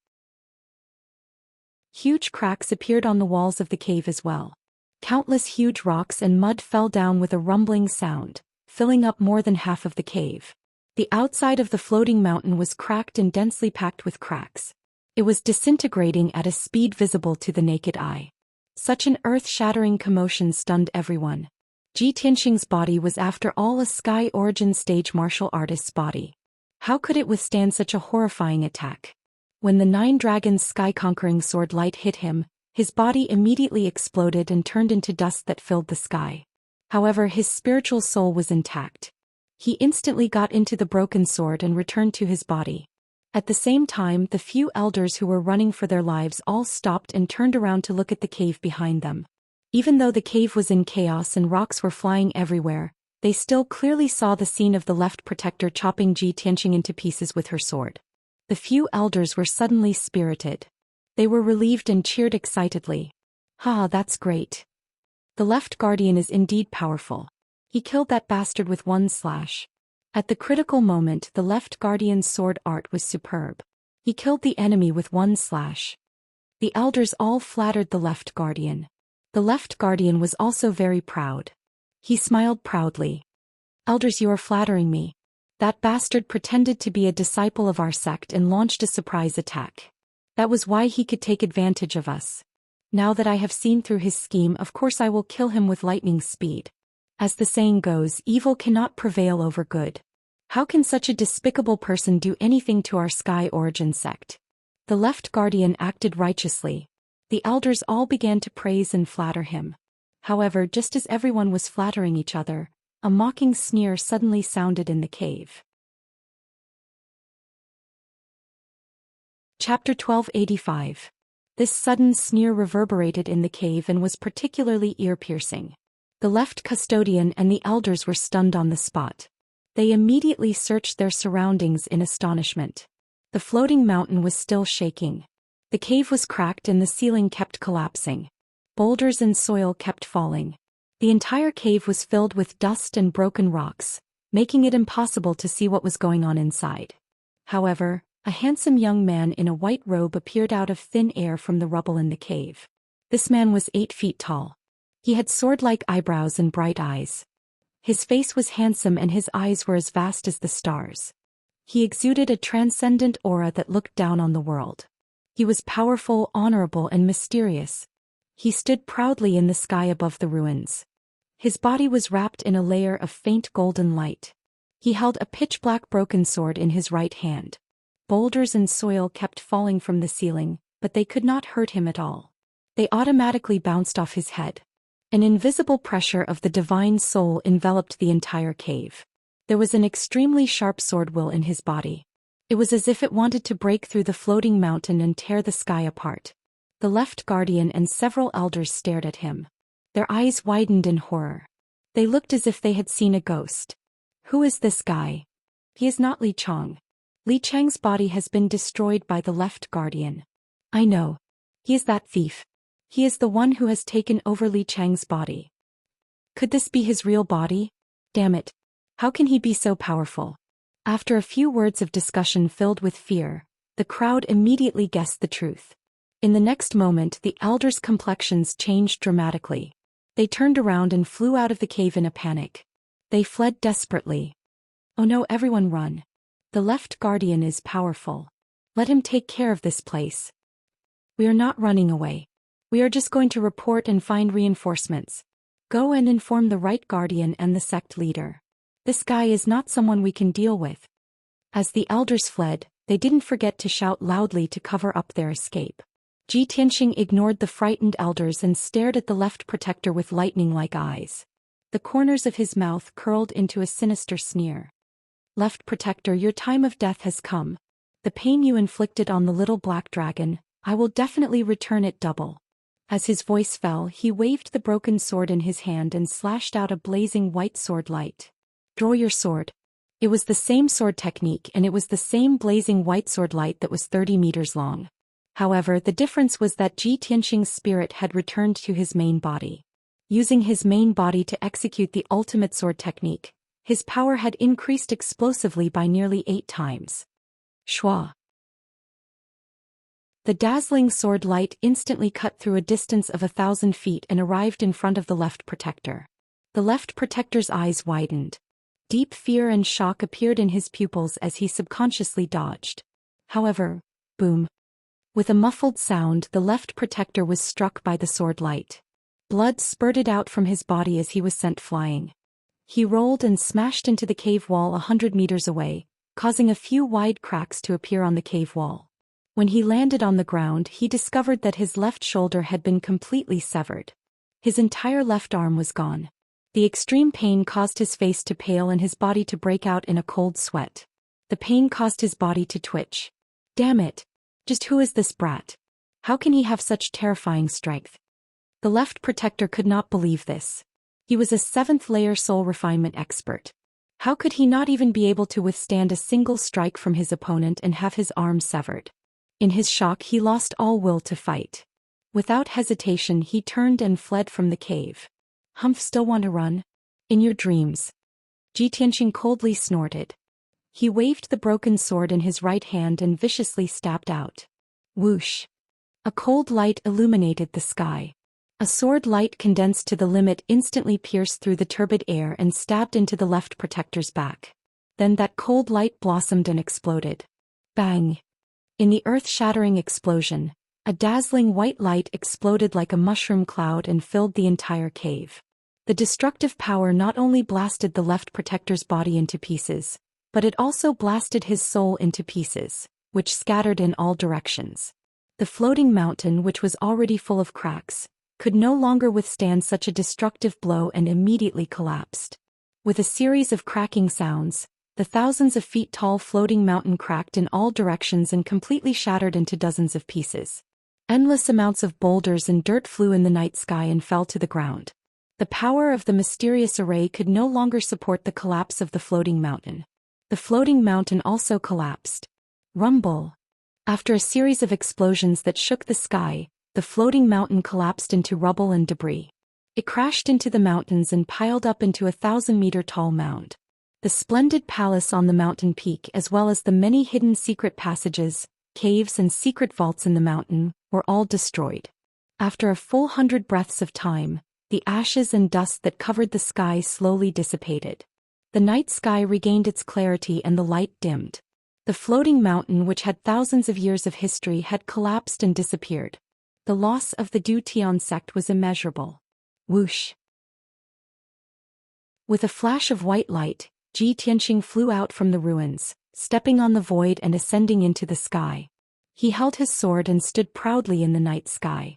[SPEAKER 1] Huge cracks appeared on the walls of the cave as well. Countless huge rocks and mud fell down with a rumbling sound, filling up more than half of the cave. The outside of the floating mountain was cracked and densely packed with cracks. It was disintegrating at a speed visible to the naked eye. Such an earth-shattering commotion stunned everyone. Ji Tianxing's body was after all a Sky Origin stage martial artist's body. How could it withstand such a horrifying attack? When the 9 dragons' sky-conquering sword light hit him, his body immediately exploded and turned into dust that filled the sky. However, his spiritual soul was intact. He instantly got into the broken sword and returned to his body. At the same time, the few elders who were running for their lives all stopped and turned around to look at the cave behind them. Even though the cave was in chaos and rocks were flying everywhere, they still clearly saw the scene of the left protector chopping Ji Tianxing into pieces with her sword. The few elders were suddenly spirited. They were relieved and cheered excitedly. "Ha, that's great. The left guardian is indeed powerful. He killed that bastard with 1 slash." At the critical moment, the left guardian's sword art was superb. He killed the enemy with 1 slash. The elders all flattered the left guardian. The left guardian was also very proud. He smiled proudly. "Elders, you are flattering me. That bastard pretended to be a disciple of our sect and launched a surprise attack. That was why he could take advantage of us. Now that I have seen through his scheme, of course I will kill him with lightning speed. As the saying goes, evil cannot prevail over good. How can such a despicable person do anything to our Sky Origin sect?" The left guardian acted righteously. The elders all began to praise and flatter him. However, just as everyone was flattering each other, a mocking sneer suddenly sounded in the cave. Chapter 1285. This sudden sneer reverberated in the cave and was particularly ear-piercing. The left custodian and the elders were stunned on the spot. They immediately searched their surroundings in astonishment. The floating mountain was still shaking. The cave was cracked and the ceiling kept collapsing. Boulders and soil kept falling. The entire cave was filled with dust and broken rocks, making it impossible to see what was going on inside. However, a handsome young man in a white robe appeared out of thin air from the rubble in the cave. This man was 8 feet tall. He had sword-like eyebrows and bright eyes. His face was handsome and his eyes were as vast as the stars. He exuded a transcendent aura that looked down on the world. He was powerful, honorable, and mysterious. He stood proudly in the sky above the ruins. His body was wrapped in a layer of faint golden light. He held a pitch-black broken sword in his right hand. Boulders and soil kept falling from the ceiling, but they could not hurt him at all. They automatically bounced off his head. An invisible pressure of the divine soul enveloped the entire cave. There was an extremely sharp sword will in his body. It was as if it wanted to break through the floating mountain and tear the sky apart. The left guardian and several elders stared at him. Their eyes widened in horror. They looked as if they had seen a ghost. Who is this guy? He is not Li Chang. Li Chang's body has been destroyed by the left guardian. I know. He is that thief. He is the one who has taken over Li Chang's body. Could this be his real body? Damn it. How can he be so powerful? After a few words of discussion filled with fear, the crowd immediately guessed the truth. In the next moment, the elders' complexions changed dramatically. They turned around and flew out of the cave in a panic. They fled desperately. Oh no, everyone run. The left guardian is powerful. Let him take care of this place. We are not running away. We are just going to report and find reinforcements. Go and inform the right guardian and the sect leader. This guy is not someone we can deal with. As the elders fled, they didn't forget to shout loudly to cover up their escape. Ji Tianxing ignored the frightened elders and stared at the left protector with lightning-like eyes. The corners of his mouth curled into a sinister sneer. Left protector, your time of death has come. The pain you inflicted on the little black dragon, I will definitely return it double. As his voice fell, he waved the broken sword in his hand and slashed out a blazing white sword light. Draw your sword. It was the same sword technique and it was the same blazing white sword light that was 30 meters long. However, the difference was that Ji Tianxing's spirit had returned to his main body. Using his main body to execute the ultimate sword technique, his power had increased explosively by nearly 8 times. Shua. The dazzling sword light instantly cut through a distance of 1,000 feet and arrived in front of the left protector. The left protector's eyes widened. Deep fear and shock appeared in his pupils as he subconsciously dodged. However, boom. With a muffled sound, the left protector was struck by the sword light. Blood spurted out from his body as he was sent flying. He rolled and smashed into the cave wall 100 meters away, causing a few wide cracks to appear on the cave wall. When he landed on the ground, he discovered that his left shoulder had been completely severed. His entire left arm was gone. The extreme pain caused his face to pale and his body to break out in a cold sweat. The pain caused his body to twitch. Damn it! Just who is this brat? How can he have such terrifying strength? The left protector could not believe this. He was a 7th-layer soul refinement expert. How could he not even be able to withstand a single strike from his opponent and have his arm severed? In his shock, he lost all will to fight. Without hesitation, he turned and fled from the cave. Humph, still want to run? In your dreams. Ji Tianxing coldly snorted. He waved the broken sword in his right hand and viciously stabbed out. Whoosh. A cold light illuminated the sky. A sword light condensed to the limit instantly pierced through the turbid air and stabbed into the left protector's back. Then that cold light blossomed and exploded. Bang! In the earth-shattering explosion, a dazzling white light exploded like a mushroom cloud and filled the entire cave. The destructive power not only blasted the left protector's body into pieces, but it also blasted his soul into pieces, which scattered in all directions. The floating mountain, which was already full of cracks, could no longer withstand such a destructive blow and immediately collapsed. With a series of cracking sounds, the thousands of feet tall floating mountain cracked in all directions and completely shattered into dozens of pieces. Endless amounts of boulders and dirt flew in the night sky and fell to the ground. The power of the mysterious array could no longer support the collapse of the floating mountain. The floating mountain also collapsed. Rumble. After a series of explosions that shook the sky, the floating mountain collapsed into rubble and debris. It crashed into the mountains and piled up into a 1,000-meter-tall mound. The splendid palace on the mountain peak, as well as the many hidden secret passages, caves and secret vaults in the mountain, were all destroyed. After a full 100 breaths of time, The ashes and dust that covered the sky slowly dissipated. The night sky regained its clarity and the light dimmed. The floating mountain, which had thousands of years of history, had collapsed and disappeared. The loss of the Du Tian sect was immeasurable. Whoosh! With a flash of white light, Ji Tianxing flew out from the ruins, stepping on the void and ascending into the sky. He held his sword and stood proudly in the night sky.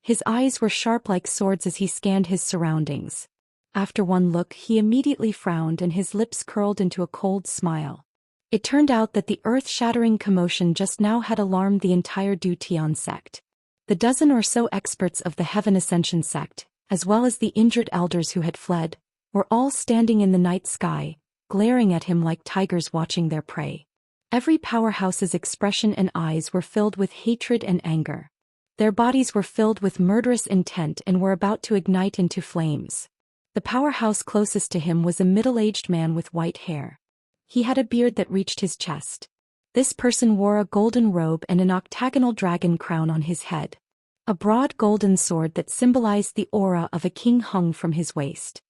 [SPEAKER 1] His eyes were sharp like swords as he scanned his surroundings. After one look, he immediately frowned and his lips curled into a cold smile. It turned out that the earth-shattering commotion just now had alarmed the entire Du Tian sect. The dozen or so experts of the Heaven Ascension sect, as well as the injured elders who had fled, were all standing in the night sky, glaring at him like tigers watching their prey. Every powerhouse's expression and eyes were filled with hatred and anger. Their bodies were filled with murderous intent and were about to ignite into flames. The powerhouse closest to him was a middle-aged man with white hair. He had a beard that reached his chest. This person wore a golden robe and an octagonal dragon crown on his head. A broad golden sword that symbolized the aura of a king hung from his waist.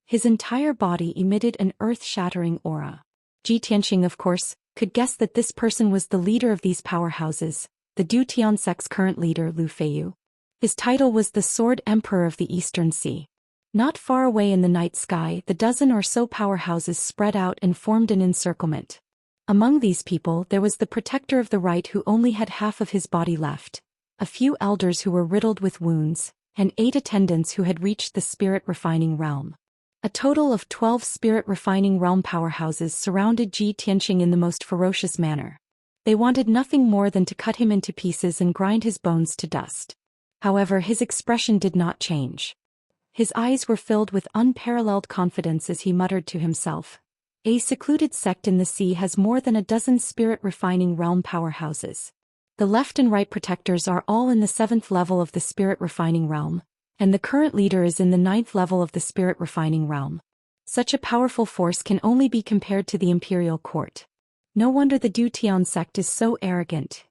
[SPEAKER 1] His entire body emitted an earth-shattering aura. Ji Tianxing, of course, could guess that this person was the leader of these powerhouses, the Du Tian sect's current leader, Lu Feiyu. His title was the Sword Emperor of the Eastern Sea. Not far away in the night sky, the dozen or so powerhouses spread out and formed an encirclement. Among these people there was the protector of the right who only had half of his body left, a few elders who were riddled with wounds, and 8 attendants who had reached the spirit refining realm. A total of 12 spirit refining realm powerhouses surrounded Ji Tianxing in the most ferocious manner. They wanted nothing more than to cut him into pieces and grind his bones to dust. However, his expression did not change. His eyes were filled with unparalleled confidence as he muttered to himself. A secluded sect in the sea has more than a dozen spirit refining realm powerhouses. The left and right protectors are all in the 7th level of the spirit refining realm, and the current leader is in the 9th level of the spirit refining realm. Such a powerful force can only be compared to the imperial court. No wonder the Du Tian sect is so arrogant.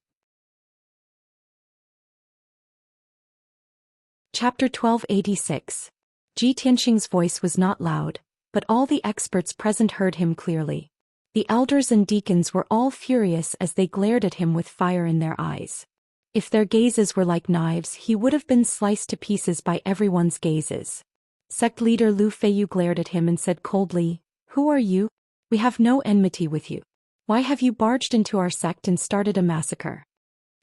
[SPEAKER 1] Chapter 1286. Ji Tianxing's voice was not loud, but all the experts present heard him clearly. The elders and deacons were all furious as they glared at him with fire in their eyes. If their gazes were like knives, he would have been sliced to pieces by everyone's gazes. Sect leader Lu Feiyu glared at him and said coldly, "Who are you? We have no enmity with you. Why have you barged into our sect and started a massacre?"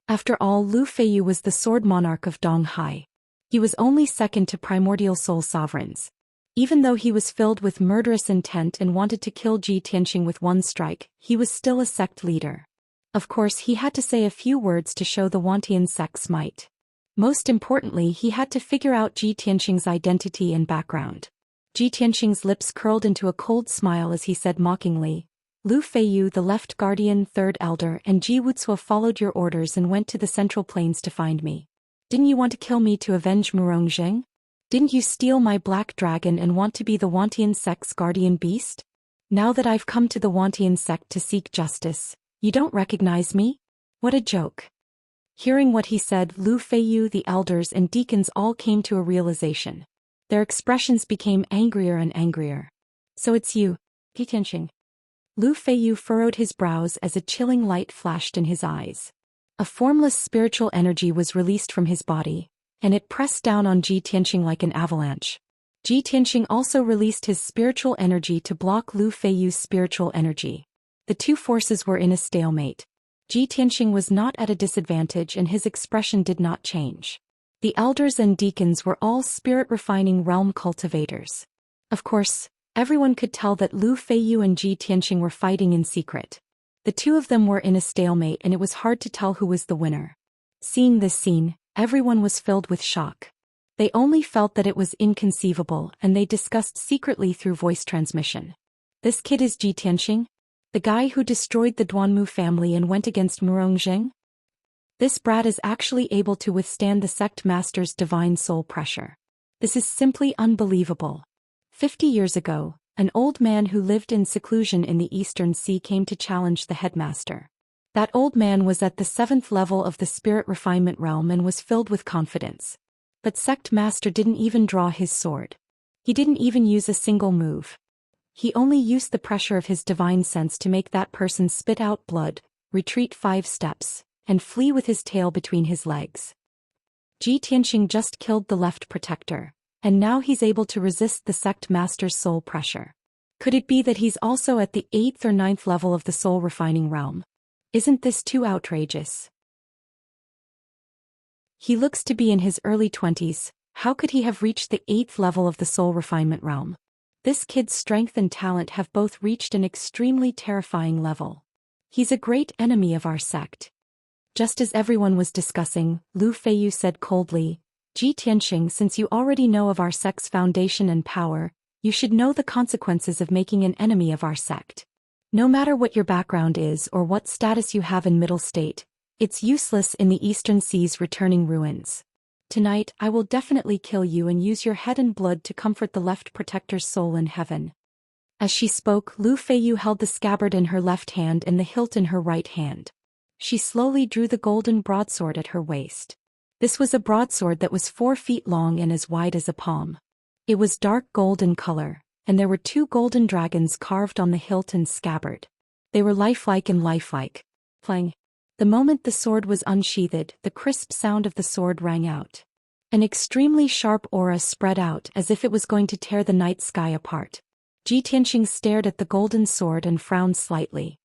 [SPEAKER 1] After all, Lu Feiyu was the sword monarch of Donghai. He was only second to primordial soul sovereigns. Even though he was filled with murderous intent and wanted to kill Ji Tianxing with one strike, he was still a sect leader. Of course, he had to say a few words to show the Wantian sect's might. Most importantly, he had to figure out Ji Tianxing's identity and background. Ji Tianxing's lips curled into a cold smile as he said mockingly, "Lu Feiyu, the left guardian, 3rd elder, and Ji Wuxia followed your orders and went to the Central Plains to find me. Didn't you want to kill me to avenge Murongzheng? Didn't you steal my black dragon and want to be the Wantian sect's guardian beast? Now that I've come to the Wantian sect to seek justice, you don't recognize me? What a joke." Hearing what he said, Lu Feiyu, the elders and deacons all came to a realization. Their expressions became angrier and angrier. "So it's you, Ji Tianxing." Lu Feiyu furrowed his brows as a chilling light flashed in his eyes. A formless spiritual energy was released from his body, and it pressed down on Ji Tianxing like an avalanche. Ji Tianxing also released his spiritual energy to block Lu Feiyu's spiritual energy. The two forces were in a stalemate. Ji Tianxing was not at a disadvantage and his expression did not change. The elders and deacons were all spirit-refining realm cultivators. Of course, everyone could tell that Lu Feiyu and Ji Tianxing were fighting in secret. The two of them were in a stalemate and it was hard to tell who was the winner. Seeing this scene, everyone was filled with shock. They only felt that it was inconceivable and they discussed secretly through voice transmission. "This kid is Ji Tianxing? The guy who destroyed the Duanmu family and went against Murongzheng? This brat is actually able to withstand the sect master's divine soul pressure. This is simply unbelievable." 50 years ago, an old man who lived in seclusion in the Eastern Sea came to challenge the headmaster. That old man was at the 7th level of the spirit refinement realm and was filled with confidence. But Sect Master didn't even draw his sword. He didn't even use a single move. He only used the pressure of his divine sense to make that person spit out blood, retreat 5 steps, and flee with his tail between his legs. Ji Tianxing just killed the left protector, and now he's able to resist the Sect Master's soul pressure. Could it be that he's also at the 8th or 9th level of the soul refining realm? Isn't this too outrageous? He looks to be in his early 20s, how could he have reached the 8th level of the soul refinement realm? This kid's strength and talent have both reached an extremely terrifying level. He's a great enemy of our sect. Just as everyone was discussing, Lu Feiyu said coldly, Ji Tianxing, since you already know of our sect's foundation and power, you should know the consequences of making an enemy of our sect. No matter what your background is or what status you have in Middle State, it's useless in the Eastern Sea's returning ruins. Tonight I will definitely kill you and use your head and blood to comfort the left protector's soul in heaven. As she spoke, Lu Feiyu held the scabbard in her left hand and the hilt in her right hand. She slowly drew the golden broadsword at her waist. This was a broadsword that was 4 feet long and as wide as a palm. It was dark gold in color, and there were 2 golden dragons carved on the hilt and scabbard. They were lifelike and lifelike. Clang. The moment the sword was unsheathed, the crisp sound of the sword rang out. An extremely sharp aura spread out as if it was going to tear the night sky apart. Ji Tianxing stared at the golden sword and frowned slightly.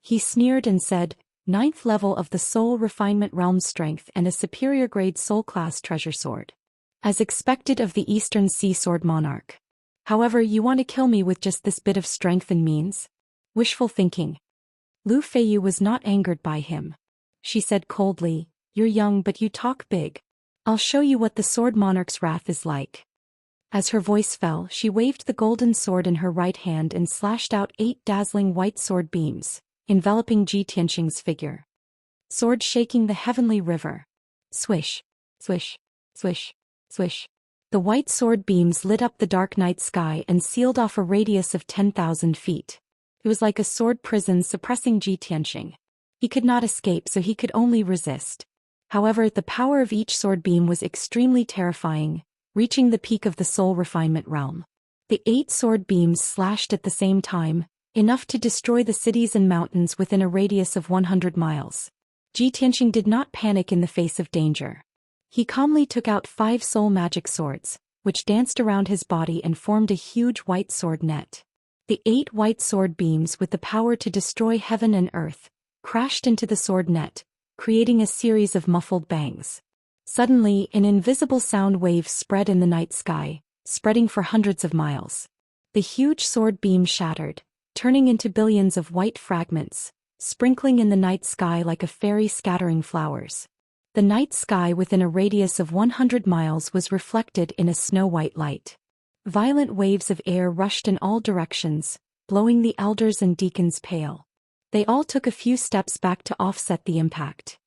[SPEAKER 1] He sneered and said, 9th level of the soul refinement realm strength and a superior grade soul class treasure sword. As expected of the Eastern Sea Sword Monarch. However, you want to kill me with just this bit of strength and means? Wishful thinking. Lu Feiyu was not angered by him. She said coldly, you're young but you talk big. I'll show you what the Sword Monarch's wrath is like. As her voice fell, she waved the golden sword in her right hand and slashed out 8 dazzling white sword beams, enveloping Ji Tianxing's figure. Sword shaking the heavenly river. Swish, swish, swish, swish. The white sword beams lit up the dark night sky and sealed off a radius of 10,000 feet. It was like a sword prison suppressing Ji Tianxing. He could not escape, so he could only resist. However, the power of each sword beam was extremely terrifying, reaching the peak of the soul refinement realm. The 8 sword beams slashed at the same time, enough to destroy the cities and mountains within a radius of 100 miles. Ji Tianxing did not panic in the face of danger. He calmly took out 5 soul magic swords, which danced around his body and formed a huge white sword net. The 8 white sword beams with the power to destroy heaven and earth crashed into the sword net, creating a series of muffled bangs. Suddenly, an invisible sound wave spread in the night sky, spreading for hundreds of miles. The huge sword beam shattered, turning into billions of white fragments, sprinkling in the night sky like a fairy scattering flowers. The night sky within a radius of 100 miles was reflected in a snow-white light. Violent waves of air rushed in all directions, blowing the elders and deacons pale. They all took a few steps back to offset the impact.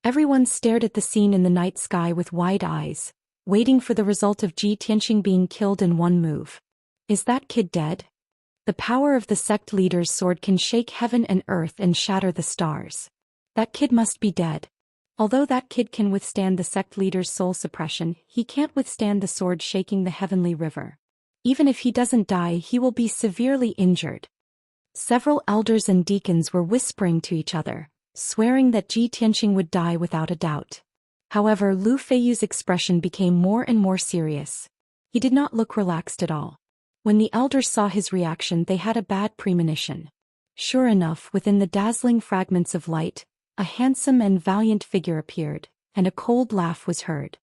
[SPEAKER 1] Everyone stared at the scene in the night sky with wide eyes, waiting for the result of Ji Tianxing being killed in one move. Is that kid dead? The power of the sect leader's sword can shake heaven and earth and shatter the stars. That kid must be dead. Although that kid can withstand the sect leader's soul suppression, he can't withstand the sword shaking the heavenly river. Even if he doesn't die, he will be severely injured. Several elders and deacons were whispering to each other, swearing that Ji Tianxing would die without a doubt. However, Lu Feiyu's expression became more and more serious. He did not look relaxed at all. When the elders saw his reaction, they had a bad premonition. Sure enough, within the dazzling fragments of light, a handsome and valiant figure appeared, and a cold laugh was heard.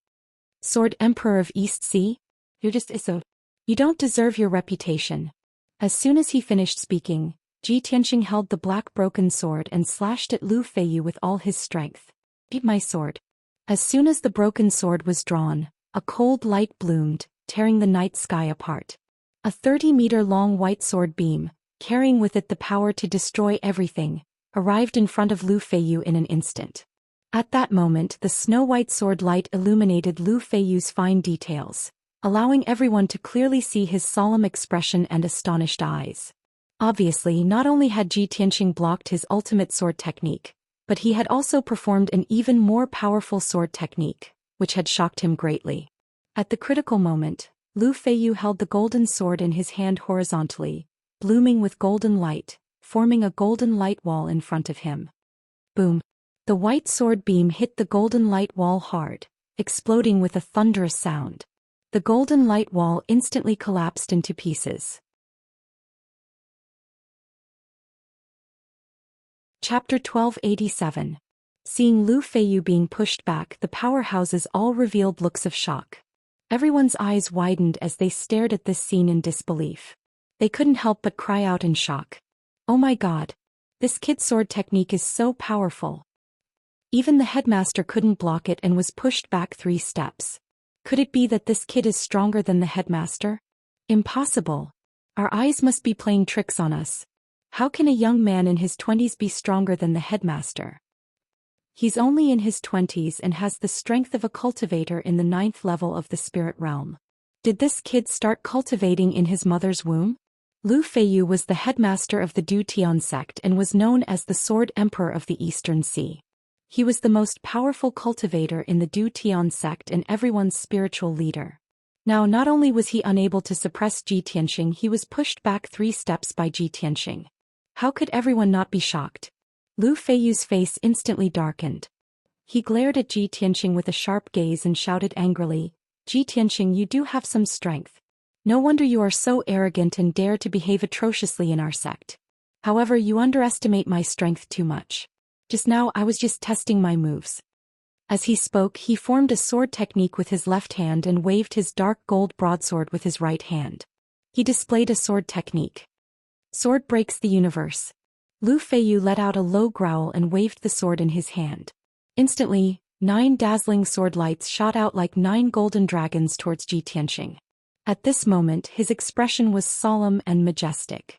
[SPEAKER 1] Sword Emperor of East Sea? You're just so. You don't deserve your reputation. As soon as he finished speaking, Ji Tianxing held the black broken sword and slashed at Lu Feiyu with all his strength. Beat my sword. As soon as the broken sword was drawn, a cold light bloomed, tearing the night sky apart. A 30-meter-long white sword beam, carrying with it the power to destroy everything, arrived in front of Lu Feiyu in an instant. At that moment, the snow-white sword light illuminated Lu Feiyu's fine details, allowing everyone to clearly see his solemn expression and astonished eyes. Obviously, not only had Ji Tianxing blocked his ultimate sword technique, but he had also performed an even more powerful sword technique, which had shocked him greatly. At the critical moment, Lu Feiyu held the golden sword in his hand horizontally, blooming with golden light, forming a golden light wall in front of him. Boom! The white sword beam hit the golden light wall hard, exploding with a thunderous sound. The golden light wall instantly collapsed into pieces. Chapter 1287. Seeing Lu Feiyu being pushed back, the powerhouses all revealed looks of shock. Everyone's eyes widened as they stared at this scene in disbelief. They couldn't help but cry out in shock. Oh my god! This kid's sword technique is so powerful. Even the headmaster couldn't block it and was pushed back 3 steps. Could it be that this kid is stronger than the headmaster? Impossible. Our eyes must be playing tricks on us. How can a young man in his 20s be stronger than the headmaster? He's only in his 20s and has the strength of a cultivator in the 9th level of the spirit realm. Did this kid start cultivating in his mother's womb? Lu Feiyu was the headmaster of the Du Tian sect and was known as the Sword Emperor of the Eastern Sea. He was the most powerful cultivator in the Du Tian sect and everyone's spiritual leader. Now not only was he unable to suppress Ji Tianxing, he was pushed back 3 steps by Ji Tianxing. How could everyone not be shocked? Lu Feiyu's face instantly darkened. He glared at Ji Tianxing with a sharp gaze and shouted angrily, "Ji Tianxing, you do have some strength. No wonder you are so arrogant and dare to behave atrociously in our sect. However, you underestimate my strength too much. Just now I was just testing my moves." As he spoke, he formed a sword technique with his left hand and waved his dark gold broadsword with his right hand. He displayed a sword technique. Sword breaks the universe. Lu Feiyu let out a low growl and waved the sword in his hand. Instantly, 9 dazzling sword lights shot out like 9 golden dragons towards Ji Tianxing. At this moment, his expression was solemn and majestic.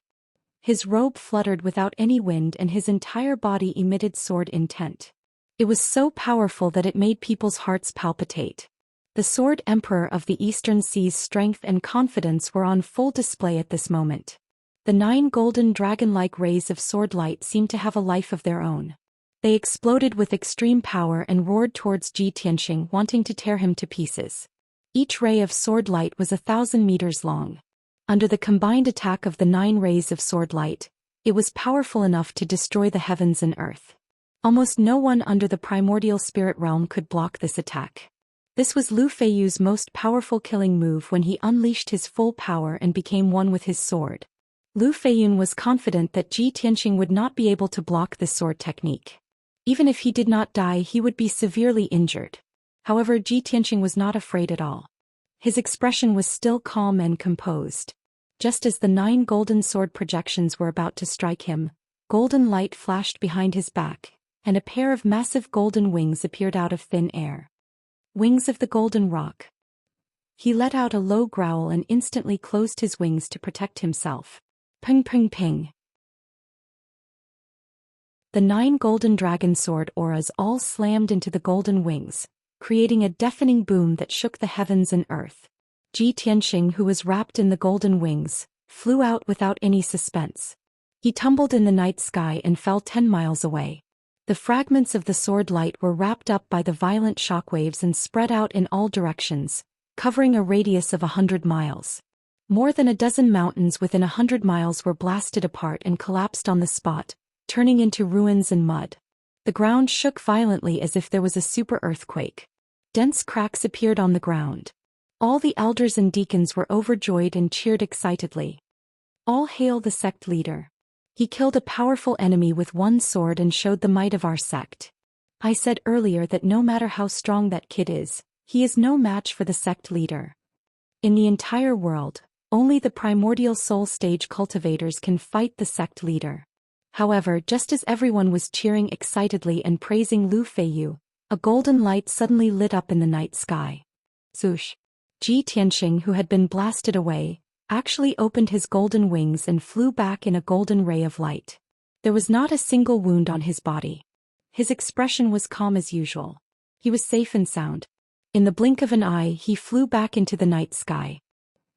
[SPEAKER 1] His robe fluttered without any wind and his entire body emitted sword intent. It was so powerful that it made people's hearts palpitate. The Sword Emperor of the Eastern Sea's strength and confidence were on full display at this moment. The 9 golden dragon-like rays of sword light seemed to have a life of their own. They exploded with extreme power and roared towards Ji Tianxing, wanting to tear him to pieces. Each ray of sword light was 1,000 meters long. Under the combined attack of the 9 rays of sword light, it was powerful enough to destroy the heavens and earth. Almost no one under the primordial spirit realm could block this attack. This was Lu Feiyu's most powerful killing move when he unleashed his full power and became one with his sword. Lu Feiyu was confident that Ji Tianxing would not be able to block this sword technique. Even if he did not die, he would be severely injured. However, Ji Tianxing was not afraid at all. His expression was still calm and composed. Just as the 9 golden sword projections were about to strike him, golden light flashed behind his back, and a pair of massive golden wings appeared out of thin air. Wings of the Golden Rock. He let out a low growl and instantly closed his wings to protect himself. Ping ping ping. The 9 golden dragon sword auras all slammed into the golden wings, creating a deafening boom that shook the heavens and earth. Ji Tianxing, who was wrapped in the golden wings, flew out without any suspense. He tumbled in the night sky and fell 10 miles away. The fragments of the sword light were wrapped up by the violent shockwaves and spread out in all directions, covering a radius of 100 miles. More than a dozen mountains within 100 miles were blasted apart and collapsed on the spot, turning into ruins and mud. The ground shook violently as if there was a super earthquake. Dense cracks appeared on the ground. All the elders and deacons were overjoyed and cheered excitedly. All hail the sect leader. He killed a powerful enemy with 1 sword and showed the might of our sect. I said earlier that no matter how strong that kid is, he is no match for the sect leader. In the entire world, only the primordial soul stage cultivators can fight the sect leader. However, just as everyone was cheering excitedly and praising Lu Feiyu, a golden light suddenly lit up in the night sky. Zhoosh! Ji Tianxing, who had been blasted away, actually opened his golden wings and flew back in a golden ray of light. There was not a single wound on his body. His expression was calm as usual. He was safe and sound. In the blink of an eye, he flew back into the night sky.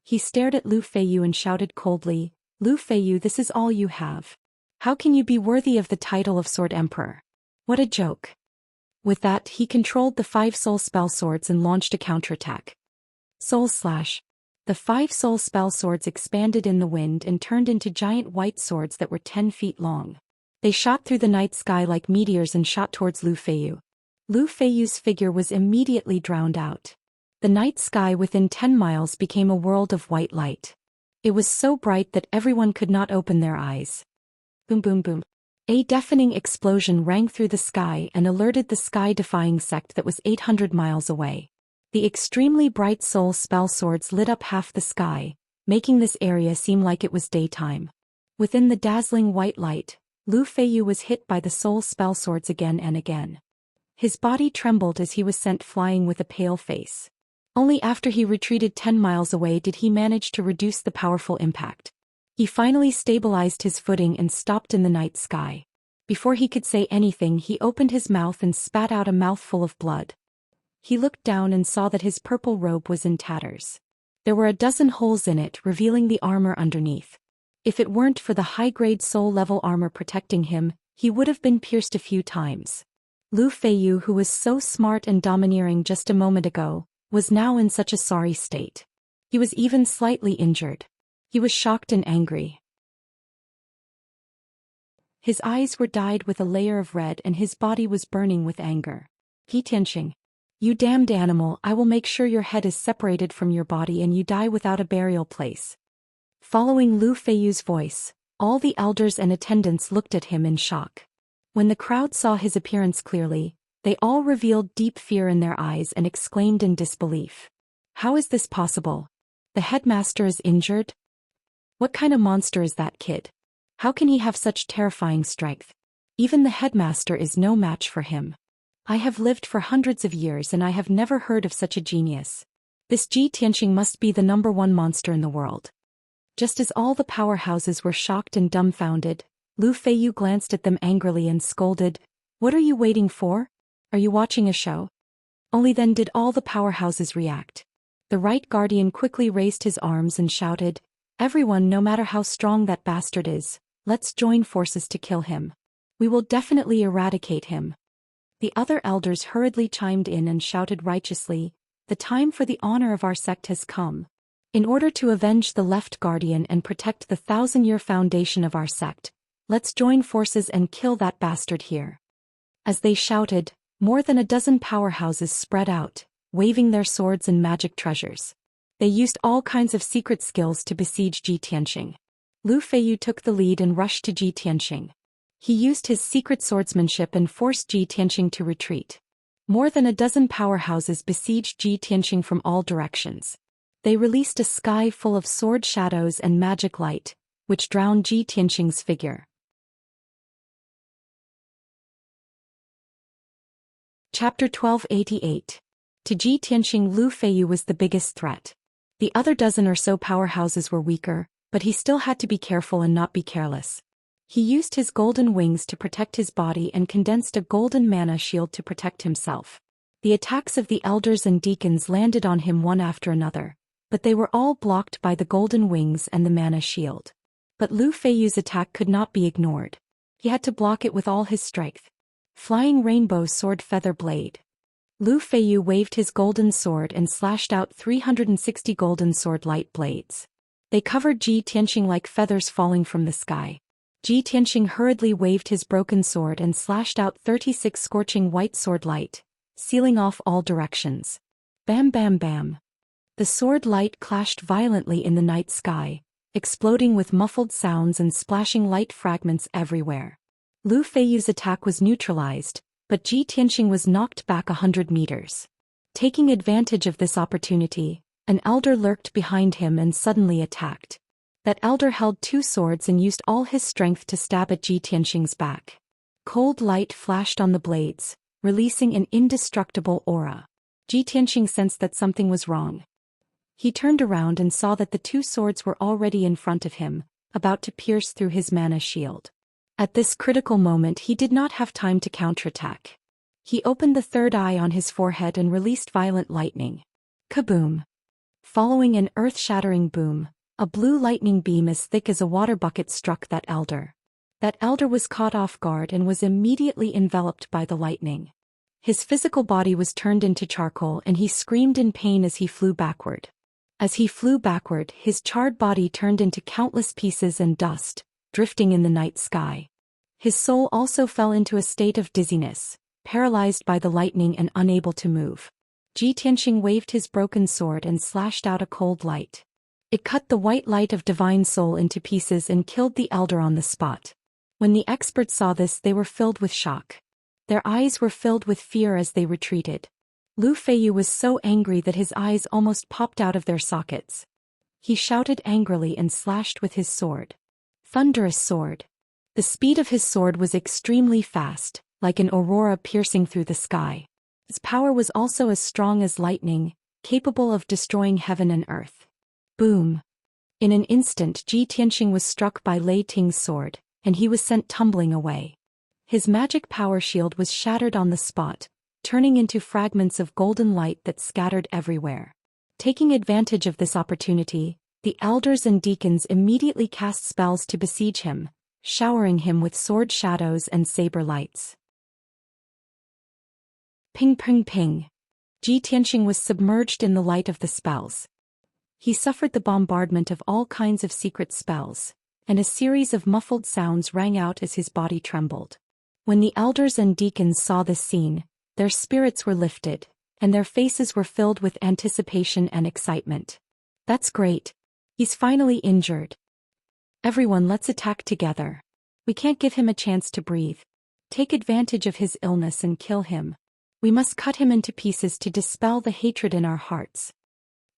[SPEAKER 1] He stared at Lu Feiyu and shouted coldly, "Lu Feiyu, this is all you have. How can you be worthy of the title of Sword Emperor? What a joke." With that, he controlled the 5 soul spell swords and launched a counterattack. Soul Slash. The 5 soul spell swords expanded in the wind and turned into giant white swords that were 10 feet long. They shot through the night sky like meteors and shot towards Lu Feiyu. Lu Feiyu's figure was immediately drowned out. The night sky within 10 miles became a world of white light. It was so bright that everyone could not open their eyes. Boom boom boom. A deafening explosion rang through the sky and alerted the sky-defying sect that was 800 miles away. The extremely bright soul spell swords lit up half the sky, making this area seem like it was daytime. Within the dazzling white light, Lu Feiyu was hit by the soul spell swords again and again. His body trembled as he was sent flying with a pale face. Only after he retreated 10 miles away did he manage to reduce the powerful impact. He finally stabilized his footing and stopped in the night sky. Before he could say anything, he opened his mouth and spat out a mouthful of blood. He looked down and saw that his purple robe was in tatters. There were a dozen holes in it, revealing the armor underneath. If it weren't for the high-grade soul-level armor protecting him, he would have been pierced a few times. Lu Feiyu, who was so smart and domineering just a moment ago, was now in such a sorry state. He was even slightly injured. He was shocked and angry. His eyes were dyed with a layer of red and his body was burning with anger. Tianxing. You damned animal, I will make sure your head is separated from your body and you die without a burial place. Following Lu Feiyu's voice, all the elders and attendants looked at him in shock. When the crowd saw his appearance clearly, they all revealed deep fear in their eyes and exclaimed in disbelief. How is this possible? The headmaster is injured? What kind of monster is that kid? How can he have such terrifying strength? Even the headmaster is no match for him. I have lived for hundreds of years and I have never heard of such a genius. This Tianxing must be the #1 monster in the world. Just as all the powerhouses were shocked and dumbfounded, Lu Feiyu glanced at them angrily and scolded, "What are you waiting for? Are you watching a show?" Only then did all the powerhouses react. The right guardian quickly raised his arms and shouted, "Everyone, no matter how strong that bastard is, let's join forces to kill him. We will definitely eradicate him." The other elders hurriedly chimed in and shouted righteously, "The time for the honor of our sect has come. In order to avenge the left guardian and protect the 1,000-year foundation of our sect, let's join forces and kill that bastard here." As they shouted, more than a dozen powerhouses spread out, waving their swords and magic treasures. They used all kinds of secret skills to besiege Tianxing. Lu Feiyu took the lead and rushed to Tianxing. He used his secret swordsmanship and forced Tianxing to retreat. More than a dozen powerhouses besieged Tianxing from all directions. They released a sky full of sword shadows and magic light, which drowned Tianxing's figure. Chapter 1288. To Tianxing, Lu Feiyu was the biggest threat. The other dozen or so powerhouses were weaker, but he still had to be careful and not be careless. He used his golden wings to protect his body and condensed a golden mana shield to protect himself. The attacks of the elders and deacons landed on him one after another, but they were all blocked by the golden wings and the mana shield. But Lu Feiyu's attack could not be ignored. He had to block it with all his strength. Flying Rainbow Sword Feather Blade. Lu Feiyu waved his golden sword and slashed out 360 golden sword light blades. They covered Tianxing like feathers falling from the sky. Tianxing hurriedly waved his broken sword and slashed out 36 scorching white sword light, sealing off all directions. Bam bam bam. The sword light clashed violently in the night sky, exploding with muffled sounds and splashing light fragments everywhere. Lu Feiyu's attack was neutralized, but Tianxing was knocked back 100 meters. Taking advantage of this opportunity, an elder lurked behind him and suddenly attacked. That elder held 2 swords and used all his strength to stab at Tianxing's back. Cold light flashed on the blades, releasing an indestructible aura. Tianxing sensed that something was wrong. He turned around and saw that the 2 swords were already in front of him, about to pierce through his mana shield. At this critical moment he did not have time to counterattack. He opened the third eye on his forehead and released violent lightning. Kaboom! Following an earth-shattering boom, a blue lightning beam as thick as a water bucket struck that elder. That elder was caught off guard and was immediately enveloped by the lightning. His physical body was turned into charcoal and he screamed in pain as he flew backward. As he flew backward, his charred body turned into countless pieces and dust, drifting in the night sky. His soul also fell into a state of dizziness, paralyzed by the lightning and unable to move. Ji Tianxing waved his broken sword and slashed out a cold light. It cut the white light of divine soul into pieces and killed the elder on the spot. When the experts saw this, they were filled with shock. Their eyes were filled with fear as they retreated. Lu Feiyu was so angry that his eyes almost popped out of their sockets. He shouted angrily and slashed with his sword. Thunderous sword. The speed of his sword was extremely fast, like an aurora piercing through the sky. Its power was also as strong as lightning, capable of destroying heaven and earth. Boom! In an instant, Ji Tianxing was struck by Lei Ting's sword, and he was sent tumbling away. His magic power shield was shattered on the spot, turning into fragments of golden light that scattered everywhere. Taking advantage of this opportunity, the elders and deacons immediately cast spells to besiege him, showering him with sword shadows and saber lights. Ping ping ping. Ji Tianxing was submerged in the light of the spells. He suffered the bombardment of all kinds of secret spells, and a series of muffled sounds rang out as his body trembled. When the elders and deacons saw this scene, their spirits were lifted, and their faces were filled with anticipation and excitement. That's great. He's finally injured. Everyone, let's attack together. We can't give him a chance to breathe. Take advantage of his illness and kill him. We must cut him into pieces to dispel the hatred in our hearts.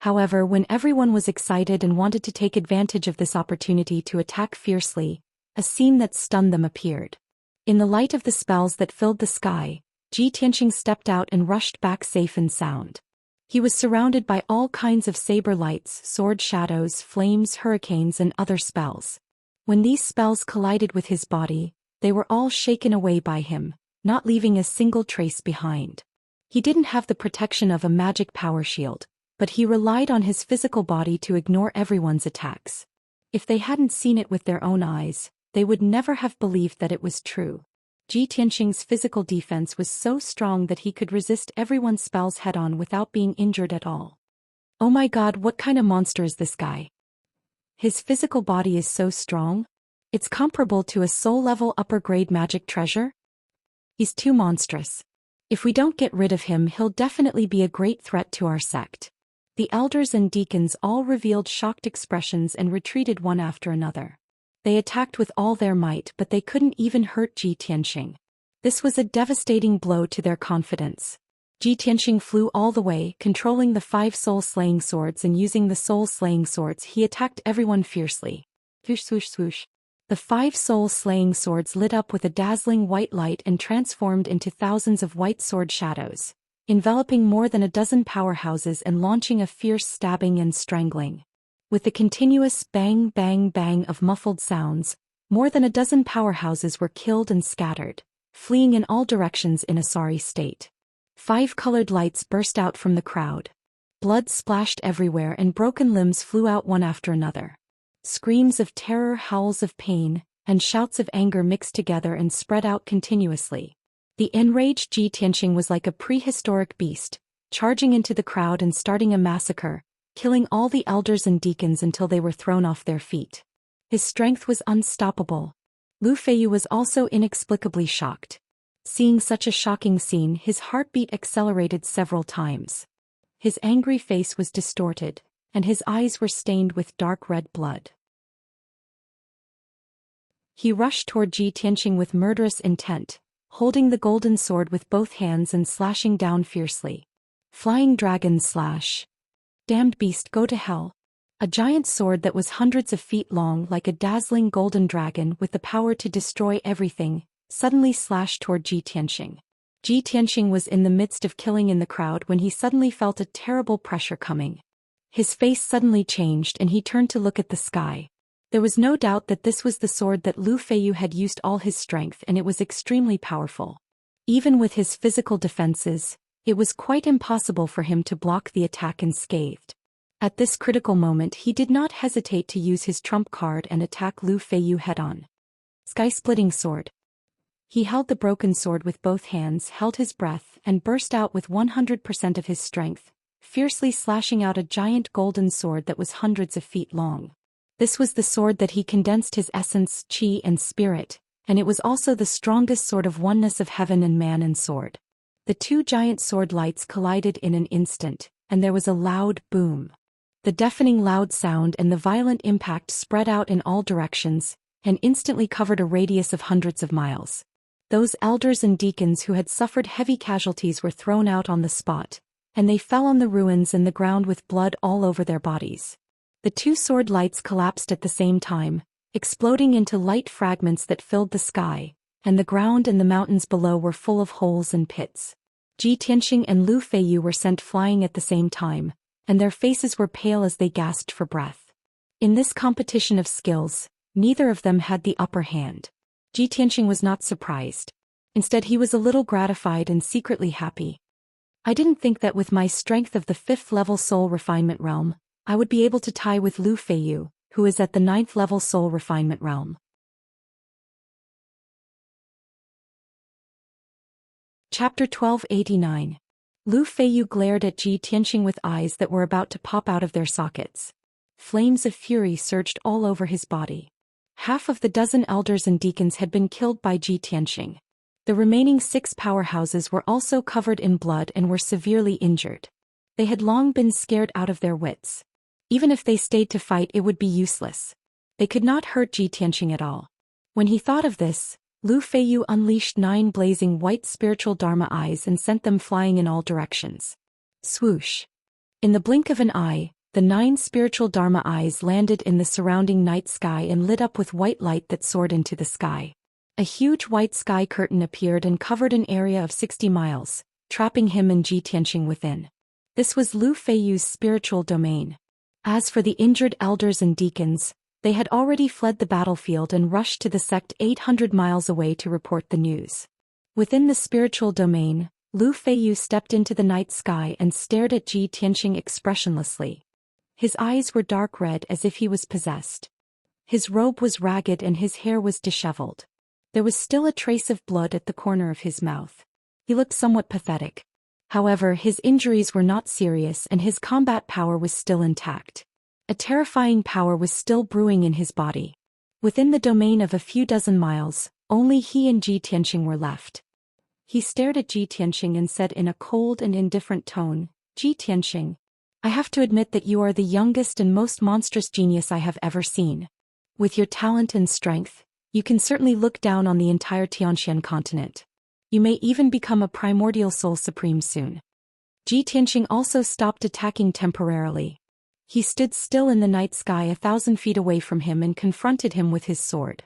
[SPEAKER 1] However, when everyone was excited and wanted to take advantage of this opportunity to attack fiercely, a scene that stunned them appeared. In the light of the spells that filled the sky, Ji Tianxing stepped out and rushed back safe and sound. He was surrounded by all kinds of saber lights, sword shadows, flames, hurricanes, and other spells. When these spells collided with his body, they were all shaken away by him, not leaving a single trace behind. He didn't have the protection of a magic power shield, but he relied on his physical body to ignore everyone's attacks. If they hadn't seen it with their own eyes, they would never have believed that it was true. Ji Tianxing's physical defense was so strong that he could resist everyone's spells head-on without being injured at all. Oh my god, what kind of monster is this guy? His physical body is so strong? It's comparable to a soul-level upper-grade magic treasure? He's too monstrous. If we don't get rid of him, he'll definitely be a great threat to our sect. The elders and deacons all revealed shocked expressions and retreated one after another. They attacked with all their might, but they couldn't even hurt Ji Tianxing. This was a devastating blow to their confidence. Ji Tianxing flew all the way, controlling the 5 soul-slaying swords, and using the soul-slaying swords he attacked everyone fiercely. Swoosh swoosh swoosh. The 5 soul-slaying swords lit up with a dazzling white light and transformed into thousands of white sword shadows, enveloping more than a dozen powerhouses and launching a fierce stabbing and strangling. With the continuous bang bang bang of muffled sounds, more than a dozen powerhouses were killed and scattered, fleeing in all directions in a sorry state. 5 colored lights burst out from the crowd. Blood splashed everywhere and broken limbs flew out one after another. Screams of terror, howls of pain, and shouts of anger mixed together and spread out continuously. The enraged Ji Tianxing was like a prehistoric beast, charging into the crowd and starting a massacre, killing all the elders and deacons until they were thrown off their feet. His strength was unstoppable. Lu Feiyu was also inexplicably shocked. Seeing such a shocking scene, his heartbeat accelerated several times. His angry face was distorted, and his eyes were stained with dark red blood. He rushed toward Ji Tianxing with murderous intent, holding the golden sword with both hands and slashing down fiercely. Flying dragon slash. Damned beast, go to hell. A giant sword that was hundreds of feet long, like a dazzling golden dragon with the power to destroy everything, suddenly slashed toward Ji Tianxing. Ji Tianxing was in the midst of killing in the crowd when he suddenly felt a terrible pressure coming. His face suddenly changed and he turned to look at the sky. There was no doubt that this was the sword that Lu Feiyu had used all his strength, and it was extremely powerful. Even with his physical defenses, it was quite impossible for him to block the attack unscathed. At this critical moment, he did not hesitate to use his trump card and attack Lu Feiyu head-on. Sky-splitting sword. He held the broken sword with both hands, held his breath, and burst out with 100% of his strength, fiercely slashing out a giant golden sword that was hundreds of feet long. This was the sword that he condensed his essence, chi and spirit, and it was also the strongest sword of oneness of heaven and man and sword. The two giant sword lights collided in an instant, and there was a loud boom. The deafening loud sound and the violent impact spread out in all directions, and instantly covered a radius of hundreds of miles. Those elders and deacons who had suffered heavy casualties were thrown out on the spot, and they fell on the ruins and the ground with blood all over their bodies. The two sword lights collapsed at the same time, exploding into light fragments that filled the sky, and the ground and the mountains below were full of holes and pits. Ji Tianxing and Lu Feiyu were sent flying at the same time, and their faces were pale as they gasped for breath. In this competition of skills, neither of them had the upper hand. Ji Tianxing was not surprised. Instead, he was a little gratified and secretly happy. I didn't think that with my strength of the 5th level soul refinement realm, I would be able to tie with Lu Feiyu, who is at the 9th level soul refinement realm. Chapter 1289. Lu Feiyu glared at Ji Tianxing with eyes that were about to pop out of their sockets. Flames of fury surged all over his body. Half of the dozen elders and deacons had been killed by Ji Tianxing. The remaining 6 powerhouses were also covered in blood and were severely injured. They had long been scared out of their wits. Even if they stayed to fight, it would be useless. They could not hurt Ji Tianxing at all. When he thought of this, Lu Feiyu unleashed 9 blazing white spiritual dharma eyes and sent them flying in all directions. Swoosh! In the blink of an eye, the 9 spiritual dharma eyes landed in the surrounding night sky and lit up with white light that soared into the sky. A huge white sky curtain appeared and covered an area of 60 miles, trapping him and Ji Tianxing within. This was Lu Feiyu's spiritual domain. As for the injured elders and deacons, they had already fled the battlefield and rushed to the sect 800 miles away to report the news. Within the spiritual domain, Lu Feiyu stepped into the night sky and stared at Ji Tianxing expressionlessly. His eyes were dark red as if he was possessed. His robe was ragged and his hair was disheveled. There was still a trace of blood at the corner of his mouth. He looked somewhat pathetic. However, his injuries were not serious and his combat power was still intact. A terrifying power was still brewing in his body. Within the domain of a few dozen miles, only he and Ji Tianxing were left. He stared at Ji Tianxing and said in a cold and indifferent tone, "Ji Tianxing, I have to admit that you are the youngest and most monstrous genius I have ever seen. With your talent and strength, you can certainly look down on the entire Xianxia continent. You may even become a primordial soul supreme soon." Ji Tianxing also stopped attacking temporarily. He stood still in the night sky 1,000 feet away from him and confronted him with his sword.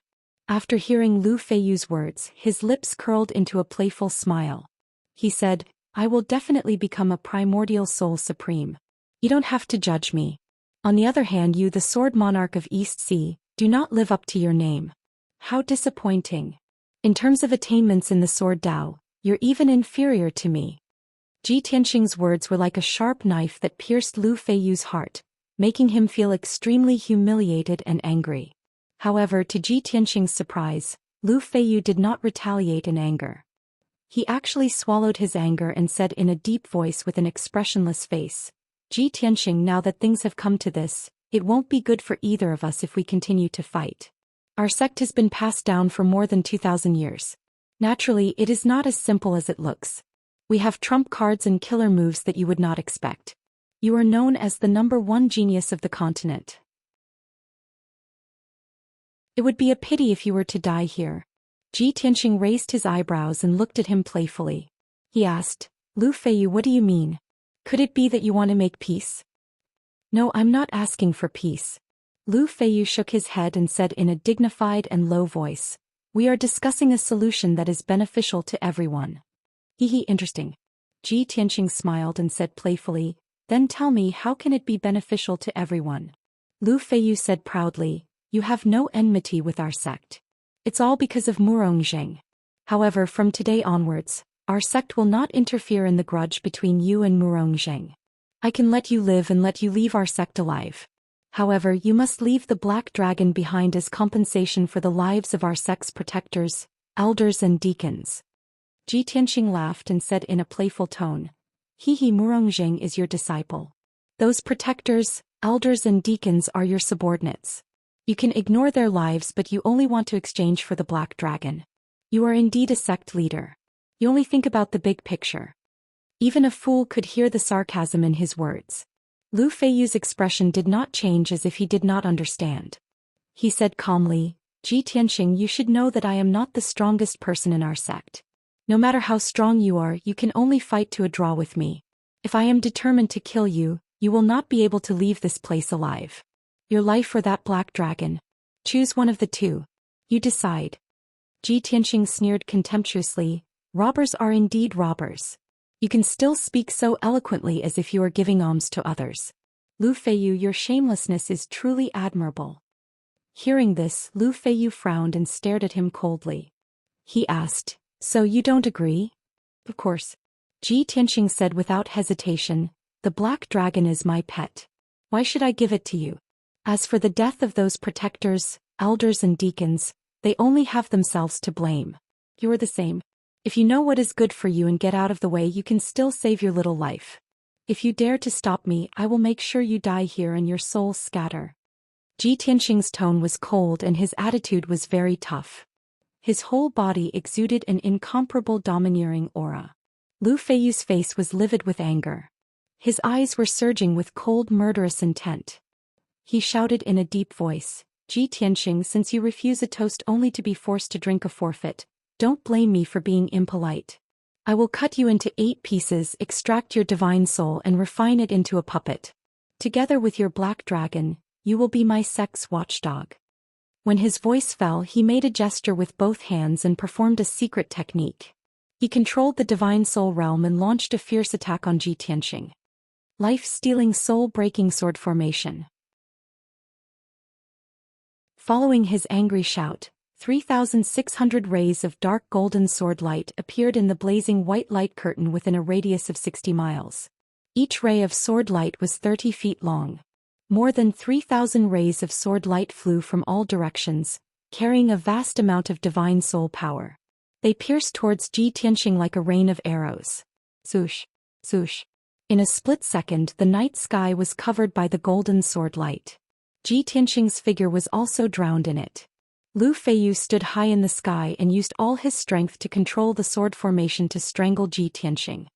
[SPEAKER 1] After hearing Lu Feiyu's words, his lips curled into a playful smile. He said, "I will definitely become a primordial soul supreme. You don't have to judge me. On the other hand, you, the sword monarch of East Sea, do not live up to your name. How disappointing. In terms of attainments in the sword Dao, you're even inferior to me." Ji Tianxing's words were like a sharp knife that pierced Lu Feiyu's heart, making him feel extremely humiliated and angry. However, to Ji Tianxing's surprise, Lu Feiyu did not retaliate in anger. He actually swallowed his anger and said in a deep voice with an expressionless face, "Ji Tianxing, now that things have come to this, it won't be good for either of us if we continue to fight. Our sect has been passed down for more than 2,000 years. Naturally, it is not as simple as it looks. We have trump cards and killer moves that you would not expect. You are known as the #1 genius of the continent. It would be a pity if you were to die here." Ji Tianxing raised his eyebrows and looked at him playfully. He asked, "Lu Feiyu, what do you mean? Could it be that you want to make peace?" "No, I'm not asking for peace." Lu Feiyu shook his head and said in a dignified and low voice, "We are discussing a solution that is beneficial to everyone." Interesting." Ji Tianxing smiled and said playfully, "Then tell me, how can it be beneficial to everyone?" Lu Feiyu said proudly, "You have no enmity with our sect. It's all because of Murongzheng. However, from today onwards, our sect will not interfere in the grudge between you and Murongzheng. I can let you live and let you leave our sect alive. However, you must leave the Black Dragon behind as compensation for the lives of our sect's protectors, elders and deacons. Ji Tianxing laughed and said in a playful tone, He Murongjing is your disciple. Those protectors, elders and deacons are your subordinates. You can ignore their lives but you only want to exchange for the black dragon. You are indeed a sect leader. You only think about the big picture. Even a fool could hear the sarcasm in his words. Lu Feiyu's expression did not change as if he did not understand. He said calmly, Ji Tianxing, you should know that I am not the strongest person in our sect. No matter how strong you are, you can only fight to a draw with me. If I am determined to kill you, you will not be able to leave this place alive. Your life or that black dragon. Choose one of the two. You decide. Ji Tianxing sneered contemptuously, robbers are indeed robbers. You can still speak so eloquently as if you are giving alms to others. Lu Feiyu, your shamelessness is truly admirable. Hearing this, Lu Feiyu frowned and stared at him coldly. He asked, So you don't agree? Of course. Ji Tianxing said without hesitation, The black dragon is my pet. Why should I give it to you? As for the death of those protectors, elders and deacons, they only have themselves to blame. You are the same. If you know what is good for you and get out of the way, you can still save your little life. If you dare to stop me, I will make sure you die here and your soul scatter. Ji Tianxing's tone was cold and his attitude was very tough. His whole body exuded an incomparable domineering aura. Lu Feiyu's face was livid with anger. His eyes were surging with cold murderous intent. He shouted in a deep voice, Ji Tianxing, since you refuse a toast only to be forced to drink a forfeit, don't blame me for being impolite. I will cut you into 8 pieces, extract your divine soul and refine it into a puppet. Together with your black dragon, you will be my sect's watchdog. When his voice fell, he made a gesture with both hands and performed a secret technique. He controlled the divine soul realm and launched a fierce attack on Ji Tianxing. Life-stealing soul-breaking sword formation. Following his angry shout, 3,600 rays of dark golden sword light appeared in the blazing white light curtain within a radius of 60 miles. Each ray of sword light was 30 feet long. More than 3,000 rays of sword light flew from all directions, carrying a vast amount of divine soul power. They pierced towards Ji Tianxing like a rain of arrows. Swoosh, swoosh. In a split second, the night sky was covered by the golden sword light. Ji Tianxing's figure was also drowned in it. Lu Feiyu stood high in the sky and used all his strength to control the sword formation to strangle Ji Tianxing.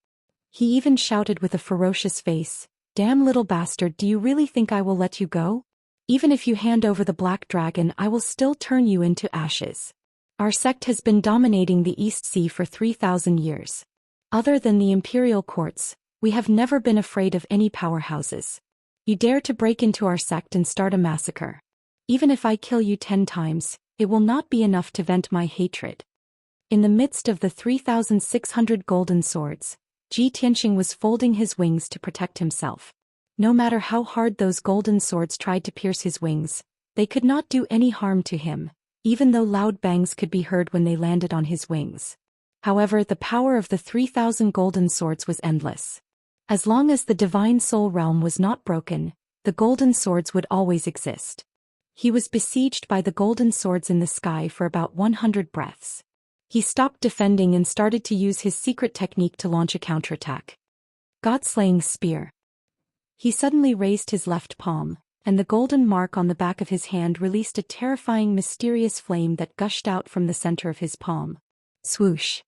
[SPEAKER 1] He even shouted with a ferocious face, Damn little bastard, do you really think I will let you go? Even if you hand over the black dragon, I will still turn you into ashes. Our sect has been dominating the East Sea for 3,000 years. Other than the imperial courts, we have never been afraid of any powerhouses. You dare to break into our sect and start a massacre. Even if I kill you 10 times, it will not be enough to vent my hatred. In the midst of the 3,600 golden swords, Ji Tianxing was folding his wings to protect himself. No matter how hard those golden swords tried to pierce his wings, they could not do any harm to him, even though loud bangs could be heard when they landed on his wings. However, the power of the 3,000 golden swords was endless. As long as the divine soul realm was not broken, the golden swords would always exist. He was besieged by the golden swords in the sky for about 100 breaths. He stopped defending and started to use his secret technique to launch a counterattack. God-slaying spear. He suddenly raised his left palm, and the golden mark on the back of his hand released a terrifying mysterious flame that gushed out from the center of his palm. Swoosh.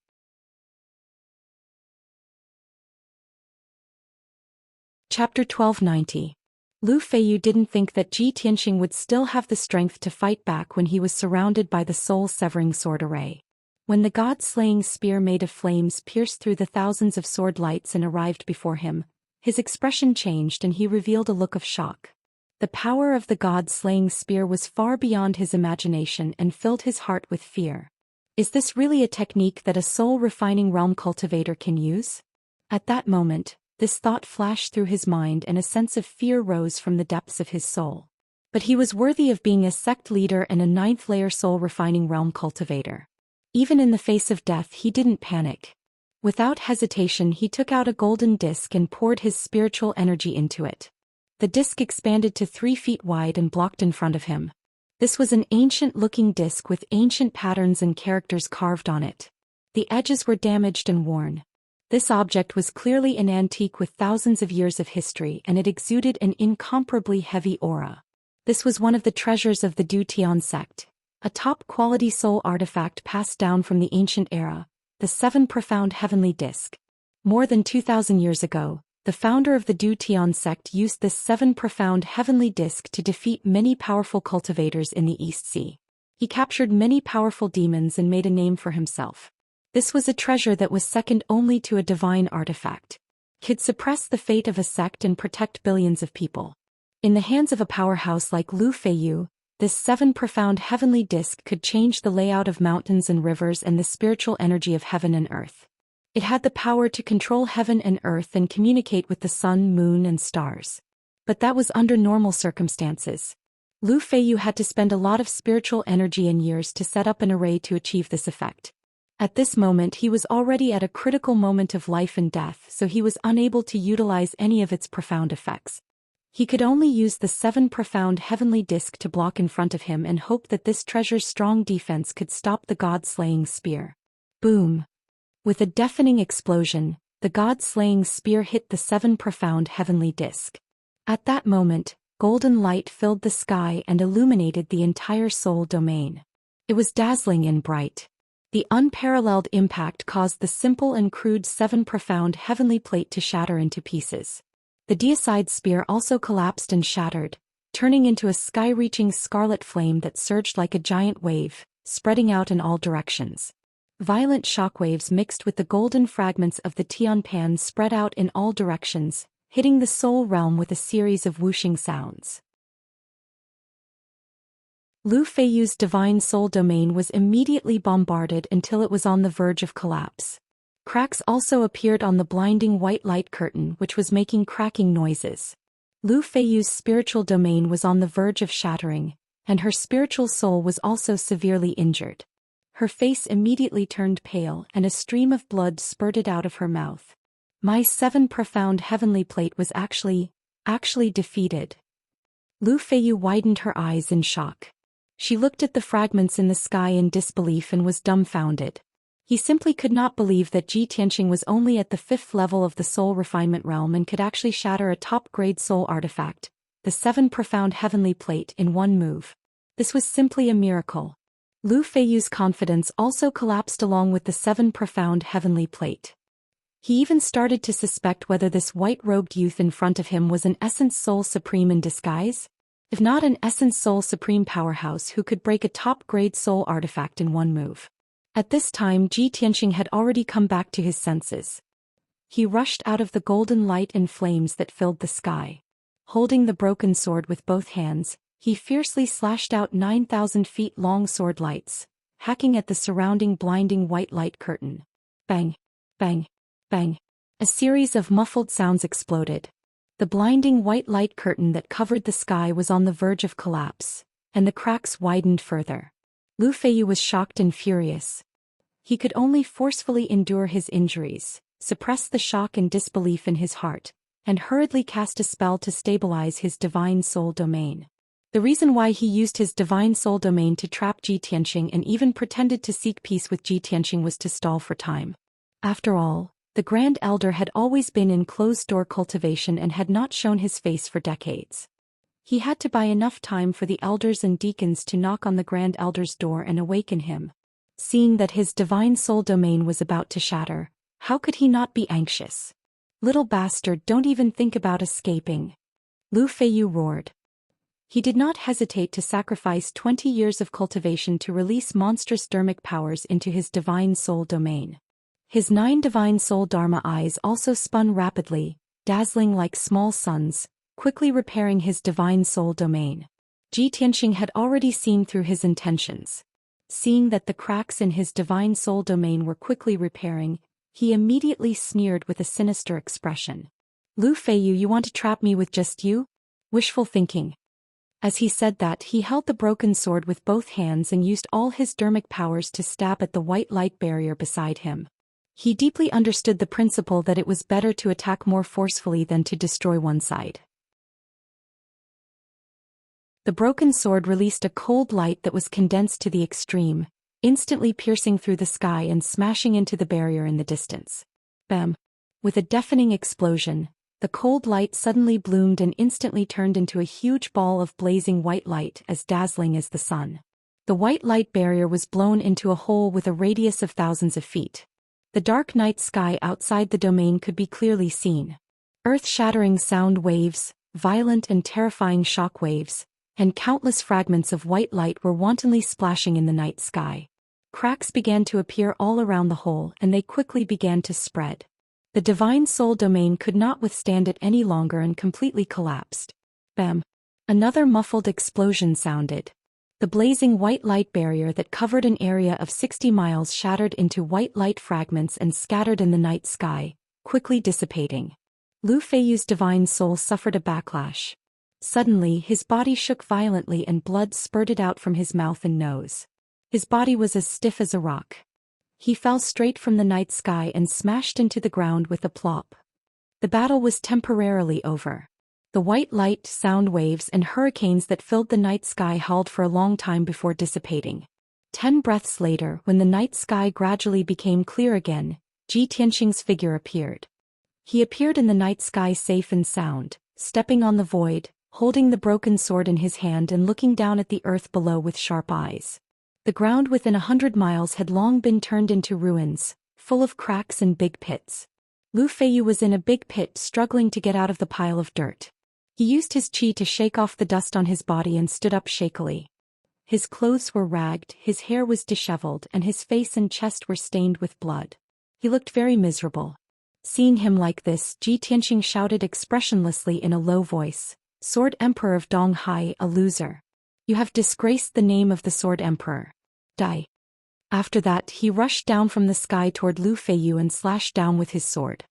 [SPEAKER 1] Chapter 1290. Lu Feiyu didn't think that Ji Tianxing would still have the strength to fight back when he was surrounded by the soul-severing sword array. When the god-slaying spear made of flames pierced through the thousands of sword lights and arrived before him, his expression changed and he revealed a look of shock. The power of the god-slaying spear was far beyond his imagination and filled his heart with fear. Is this really a technique that a soul-refining realm cultivator can use? At that moment, this thought flashed through his mind and a sense of fear rose from the depths of his soul. But he was worthy of being a sect leader and a 9th-layer soul-refining realm cultivator. Even in the face of death, he didn't panic. Without hesitation, he took out a golden disc and poured his spiritual energy into it. The disc expanded to 3 feet wide and blocked in front of him. This was an ancient-looking disc with ancient patterns and characters carved on it. The edges were damaged and worn. This object was clearly an antique with thousands of years of history, and it exuded an incomparably heavy aura. This was one of the treasures of the Zhou Xian sect, a top-quality soul artifact passed down from the ancient era, the Seven Profound Heavenly Disc. More than 2,000 years ago, the founder of the Zhou Xian sect used this Seven Profound Heavenly Disc to defeat many powerful cultivators in the East Sea. He captured many powerful demons and made a name for himself. This was a treasure that was second only to a divine artifact. Could suppress the fate of a sect and protect billions of people. In the hands of a powerhouse like Lu Feiyu, this Seven Profound Heavenly Disc could change the layout of mountains and rivers and the spiritual energy of heaven and earth. It had the power to control heaven and earth and communicate with the sun, moon, and stars. But that was under normal circumstances. Lu Feiyu had to spend a lot of spiritual energy and years to set up an array to achieve this effect. At this moment he was already at a critical moment of life and death, so he was unable to utilize any of its profound effects. He could only use the Seven Profound Heavenly Disc to block in front of him and hope that this treasure's strong defense could stop the god-slaying spear. Boom! With a deafening explosion, the god-slaying spear hit the Seven Profound Heavenly Disc. At that moment, golden light filled the sky and illuminated the entire soul domain. It was dazzling and bright. The unparalleled impact caused the simple and crude Seven Profound Heavenly Plate to shatter into pieces. The deicide spear also collapsed and shattered, turning into a sky-reaching scarlet flame that surged like a giant wave, spreading out in all directions. Violent shockwaves mixed with the golden fragments of the Tianpan spread out in all directions, hitting the soul realm with a series of whooshing sounds. Lu Feiyu's divine soul domain was immediately bombarded until it was on the verge of collapse. Cracks also appeared on the blinding white light curtain, which was making cracking noises. Lu Feiyu's spiritual domain was on the verge of shattering, and her spiritual soul was also severely injured. Her face immediately turned pale and a stream of blood spurted out of her mouth. My Seven Profound Heavenly Plate was actually defeated. Lu Feiyu widened her eyes in shock. She looked at the fragments in the sky in disbelief and was dumbfounded. He simply could not believe that Ji Tianqing was only at the 5th level of the soul refinement realm and could actually shatter a top-grade soul artifact, the Seven Profound Heavenly Plate, in one move. This was simply a miracle. Lu Feiyu's confidence also collapsed along with the Seven Profound Heavenly Plate. He even started to suspect whether this white-robed youth in front of him was an Essence Soul Supreme in disguise. If not an Essence Soul Supreme powerhouse who could break a top-grade soul artifact in one move. At this time Ji Tianqing had already come back to his senses. He rushed out of the golden light and flames that filled the sky. Holding the broken sword with both hands, he fiercely slashed out 9,000 feet long sword lights, hacking at the surrounding blinding white light curtain. Bang! Bang! Bang! A series of muffled sounds exploded. The blinding white light curtain that covered the sky was on the verge of collapse, and the cracks widened further. Lu Feiyu was shocked and furious. He could only forcefully endure his injuries, suppress the shock and disbelief in his heart, and hurriedly cast a spell to stabilize his divine soul domain. The reason why he used his divine soul domain to trap Ji Tianqing and even pretended to seek peace with Ji Tianqing was to stall for time. After all, the Grand Elder had always been in closed-door cultivation and had not shown his face for decades. He had to buy enough time for the elders and deacons to knock on the Grand Elder's door and awaken him. Seeing that his divine soul domain was about to shatter, how could he not be anxious? Little bastard, don't even think about escaping. Lu Feiyu roared. He did not hesitate to sacrifice 20 years of cultivation to release monstrous dermic powers into his divine soul domain. His 9 divine soul dharma eyes also spun rapidly, dazzling like small suns, quickly repairing his divine soul domain. Ji Tianqing had already seen through his intentions. Seeing that the cracks in his divine soul domain were quickly repairing, he immediately sneered with a sinister expression. Lu Feiyu, you want to trap me with just you? Wishful thinking. As he said that, he held the broken sword with both hands and used all his dermic powers to stab at the white light barrier beside him. He deeply understood the principle that it was better to attack more forcefully than to destroy one side. The broken sword released a cold light that was condensed to the extreme, instantly piercing through the sky and smashing into the barrier in the distance. Bam! With a deafening explosion, the cold light suddenly bloomed and instantly turned into a huge ball of blazing white light as dazzling as the sun. The white light barrier was blown into a hole with a radius of thousands of feet. The dark night sky outside the domain could be clearly seen. Earth-shattering sound waves, violent and terrifying shock waves, and countless fragments of white light were wantonly splashing in the night sky. Cracks began to appear all around the hole and they quickly began to spread. The divine soul domain could not withstand it any longer and completely collapsed. Bam! Another muffled explosion sounded. The blazing white light barrier that covered an area of 60 miles shattered into white light fragments and scattered in the night sky, quickly dissipating. Lu Feiyu's divine soul suffered a backlash. Suddenly his body shook violently and blood spurted out from his mouth and nose. His body was as stiff as a rock. He fell straight from the night sky and smashed into the ground with a plop. The battle was temporarily over. The white light, sound waves and hurricanes that filled the night sky howled for a long time before dissipating. 10 breaths later, when the night sky gradually became clear again, Ji Tianxing's figure appeared. He appeared in the night sky safe and sound, stepping on the void, holding the broken sword in his hand and looking down at the earth below with sharp eyes. The ground within 100 miles had long been turned into ruins, full of cracks and big pits. Lu Feiyu was in a big pit struggling to get out of the pile of dirt. He used his qi to shake off the dust on his body and stood up shakily. His clothes were ragged, his hair was disheveled and his face and chest were stained with blood. He looked very miserable. Seeing him like this, Ji Tianxing shouted expressionlessly in a low voice, "Sword Emperor of Donghai, a loser. You have disgraced the name of the Sword Emperor. Die." After that he rushed down from the sky toward Lu Feiyu and slashed down with his sword.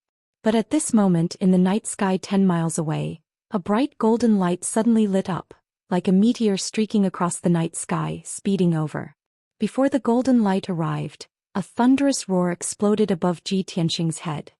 [SPEAKER 1] But at this moment in the night sky 10 miles away, a bright golden light suddenly lit up, like a meteor streaking across the night sky, speeding over. Before the golden light arrived, a thunderous roar exploded above Ji Tianxing's head.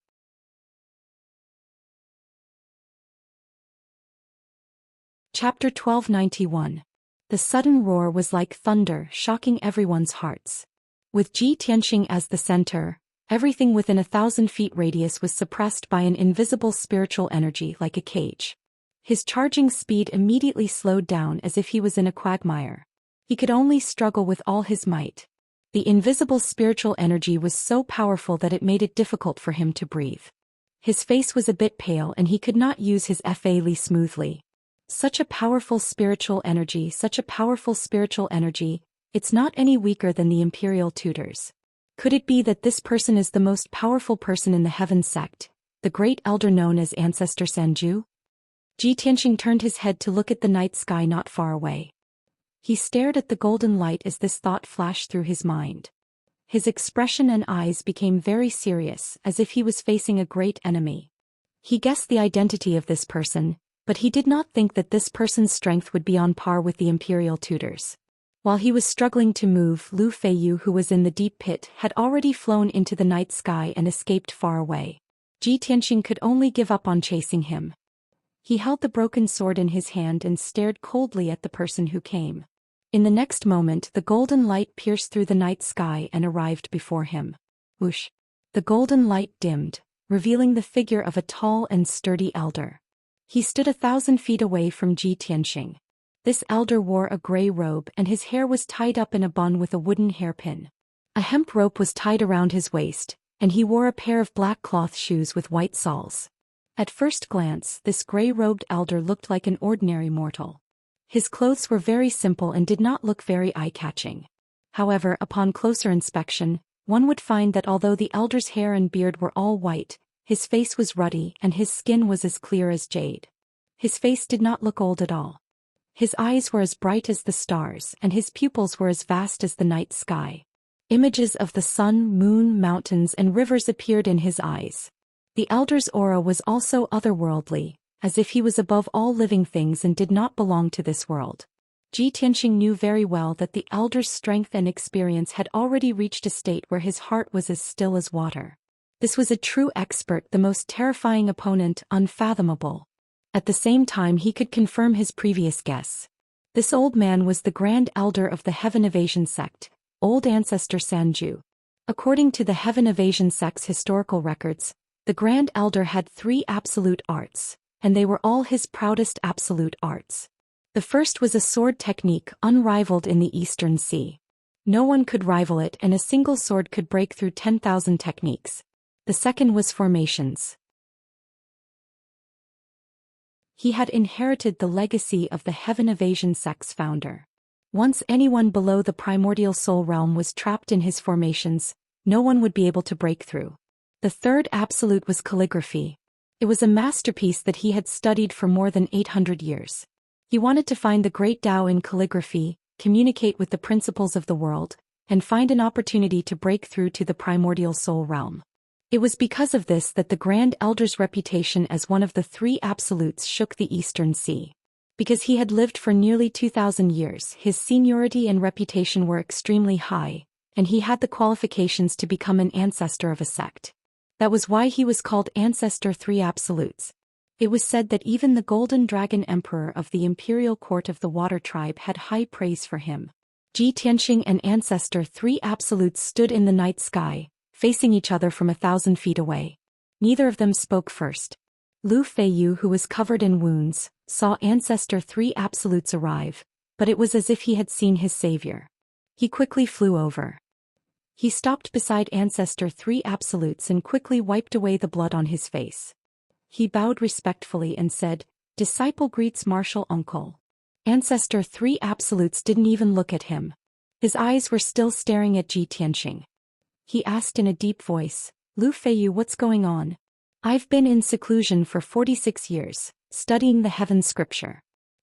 [SPEAKER 1] Chapter 1291. The sudden roar was like thunder, shocking everyone's hearts. With Ji Tianxing as the center, everything within 1,000 feet radius was suppressed by an invisible spiritual energy like a cage. His charging speed immediately slowed down as if he was in a quagmire. He could only struggle with all his might. The invisible spiritual energy was so powerful that it made it difficult for him to breathe. His face was a bit pale and he could not use his fa li smoothly. Such a powerful spiritual energy, it's not any weaker than the imperial tutors. Could it be that this person is the most powerful person in the Heaven sect, the great elder known as Ancestor Sanju? Ji Tianxing turned his head to look at the night sky not far away. He stared at the golden light as this thought flashed through his mind. His expression and eyes became very serious, as if he was facing a great enemy. He guessed the identity of this person, but he did not think that this person's strength would be on par with the imperial tutors. While he was struggling to move, Lu Feiyu, who was in the deep pit, had already flown into the night sky and escaped far away. Ji Tianxing could only give up on chasing him. He held the broken sword in his hand and stared coldly at the person who came. In the next moment, the golden light pierced through the night sky and arrived before him. Whoosh! The golden light dimmed, revealing the figure of a tall and sturdy elder. He stood 1,000 feet away from Ji Tianxing. This elder wore a gray robe and his hair was tied up in a bun with a wooden hairpin. A hemp rope was tied around his waist, and he wore a pair of black cloth shoes with white soles. At first glance, this gray-robed elder looked like an ordinary mortal. His clothes were very simple and did not look very eye-catching. However, upon closer inspection, one would find that although the elder's hair and beard were all white, his face was ruddy and his skin was as clear as jade. His face did not look old at all. His eyes were as bright as the stars and his pupils were as vast as the night sky. Images of the sun, moon, mountains and rivers appeared in his eyes. The elder's aura was also otherworldly, as if he was above all living things and did not belong to this world. Ji Tianxing knew very well that the elder's strength and experience had already reached a state where his heart was as still as water. This was a true expert, the most terrifying opponent, unfathomable. At the same time he could confirm his previous guess. This old man was the Grand Elder of the Heaven Evasion sect, Old Ancestor Sanju. According to the Heaven Evasion sect's historical records, the Grand Elder had 3 absolute arts, and they were all his proudest absolute arts. The first was a sword technique unrivaled in the Eastern Sea. No one could rival it, and a single sword could break through 10,000 techniques. The second was formations. He had inherited the legacy of the Heaven Evasion sect's founder. Once anyone below the primordial soul realm was trapped in his formations, no one would be able to break through. The third absolute was calligraphy. It was a masterpiece that he had studied for more than 800 years. He wanted to find the great Tao in calligraphy, communicate with the principles of the world, and find an opportunity to break through to the primordial soul realm. It was because of this that the Grand Elder's reputation as one of the 3 absolutes shook the Eastern Sea. Because he had lived for nearly 2,000 years, his seniority and reputation were extremely high, and he had the qualifications to become an ancestor of a sect. That was why he was called Ancestor 3 Absolutes. It was said that even the Golden Dragon Emperor of the Imperial Court of the Water Tribe had high praise for him. Ji Tianxing and Ancestor 3 Absolutes stood in the night sky, facing each other from 1,000 feet away. Neither of them spoke first. Lu Feiyu, who was covered in wounds, saw Ancestor 3 Absolutes arrive, but it was as if he had seen his savior. He quickly flew over. He stopped beside Ancestor 3 Absolutes and quickly wiped away the blood on his face. He bowed respectfully and said, "Disciple greets martial uncle." Ancestor 3 Absolutes didn't even look at him. His eyes were still staring at Ji Tianxing. He asked in a deep voice, "Lu Feiyu, what's going on?" "I've been in seclusion for 46 years, studying the heaven scripture.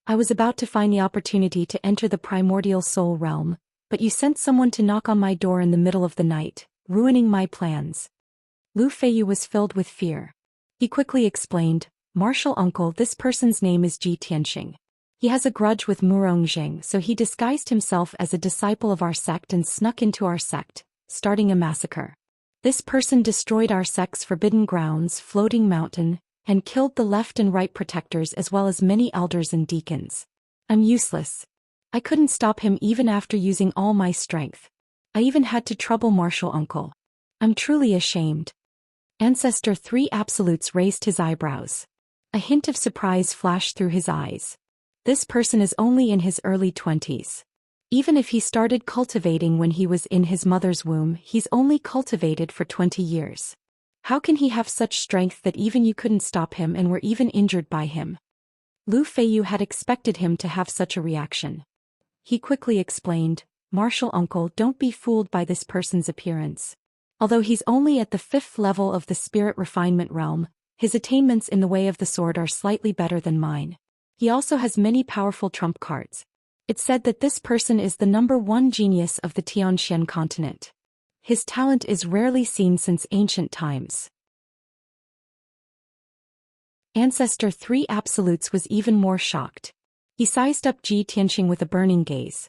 [SPEAKER 1] I was about to find the opportunity to enter the primordial soul realm, but you sent someone to knock on my door in the middle of the night, ruining my plans." Lu Feiyu was filled with fear. He quickly explained, "Martial uncle, this person's name is Ji Tianxing. He has a grudge with Murongzheng, so he disguised himself as a disciple of our sect and snuck into our sect, starting a massacre. This person destroyed our sect's forbidden grounds, floating mountain, and killed the left and right protectors as well as many elders and deacons. I'm useless. I couldn't stop him even after using all my strength. I even had to trouble martial uncle. I'm truly ashamed." Ancestor 3 Absolutes raised his eyebrows. A hint of surprise flashed through his eyes. This person is only in his early 20s. Even if he started cultivating when he was in his mother's womb, he's only cultivated for 20 years. How can he have such strength that even you couldn't stop him and were even injured by him? Lu Feiyu had expected him to have such a reaction. He quickly explained, "Martial uncle, don't be fooled by this person's appearance. Although he's only at the 5th level of the spirit refinement realm, his attainments in the way of the sword are slightly better than mine. He also has many powerful trump cards. It's said that this person is the #1 genius of the Tianxian continent. His talent is rarely seen since ancient times." Ancestor 3 Absolutes was even more shocked. He sized up Ji Tianxing with a burning gaze.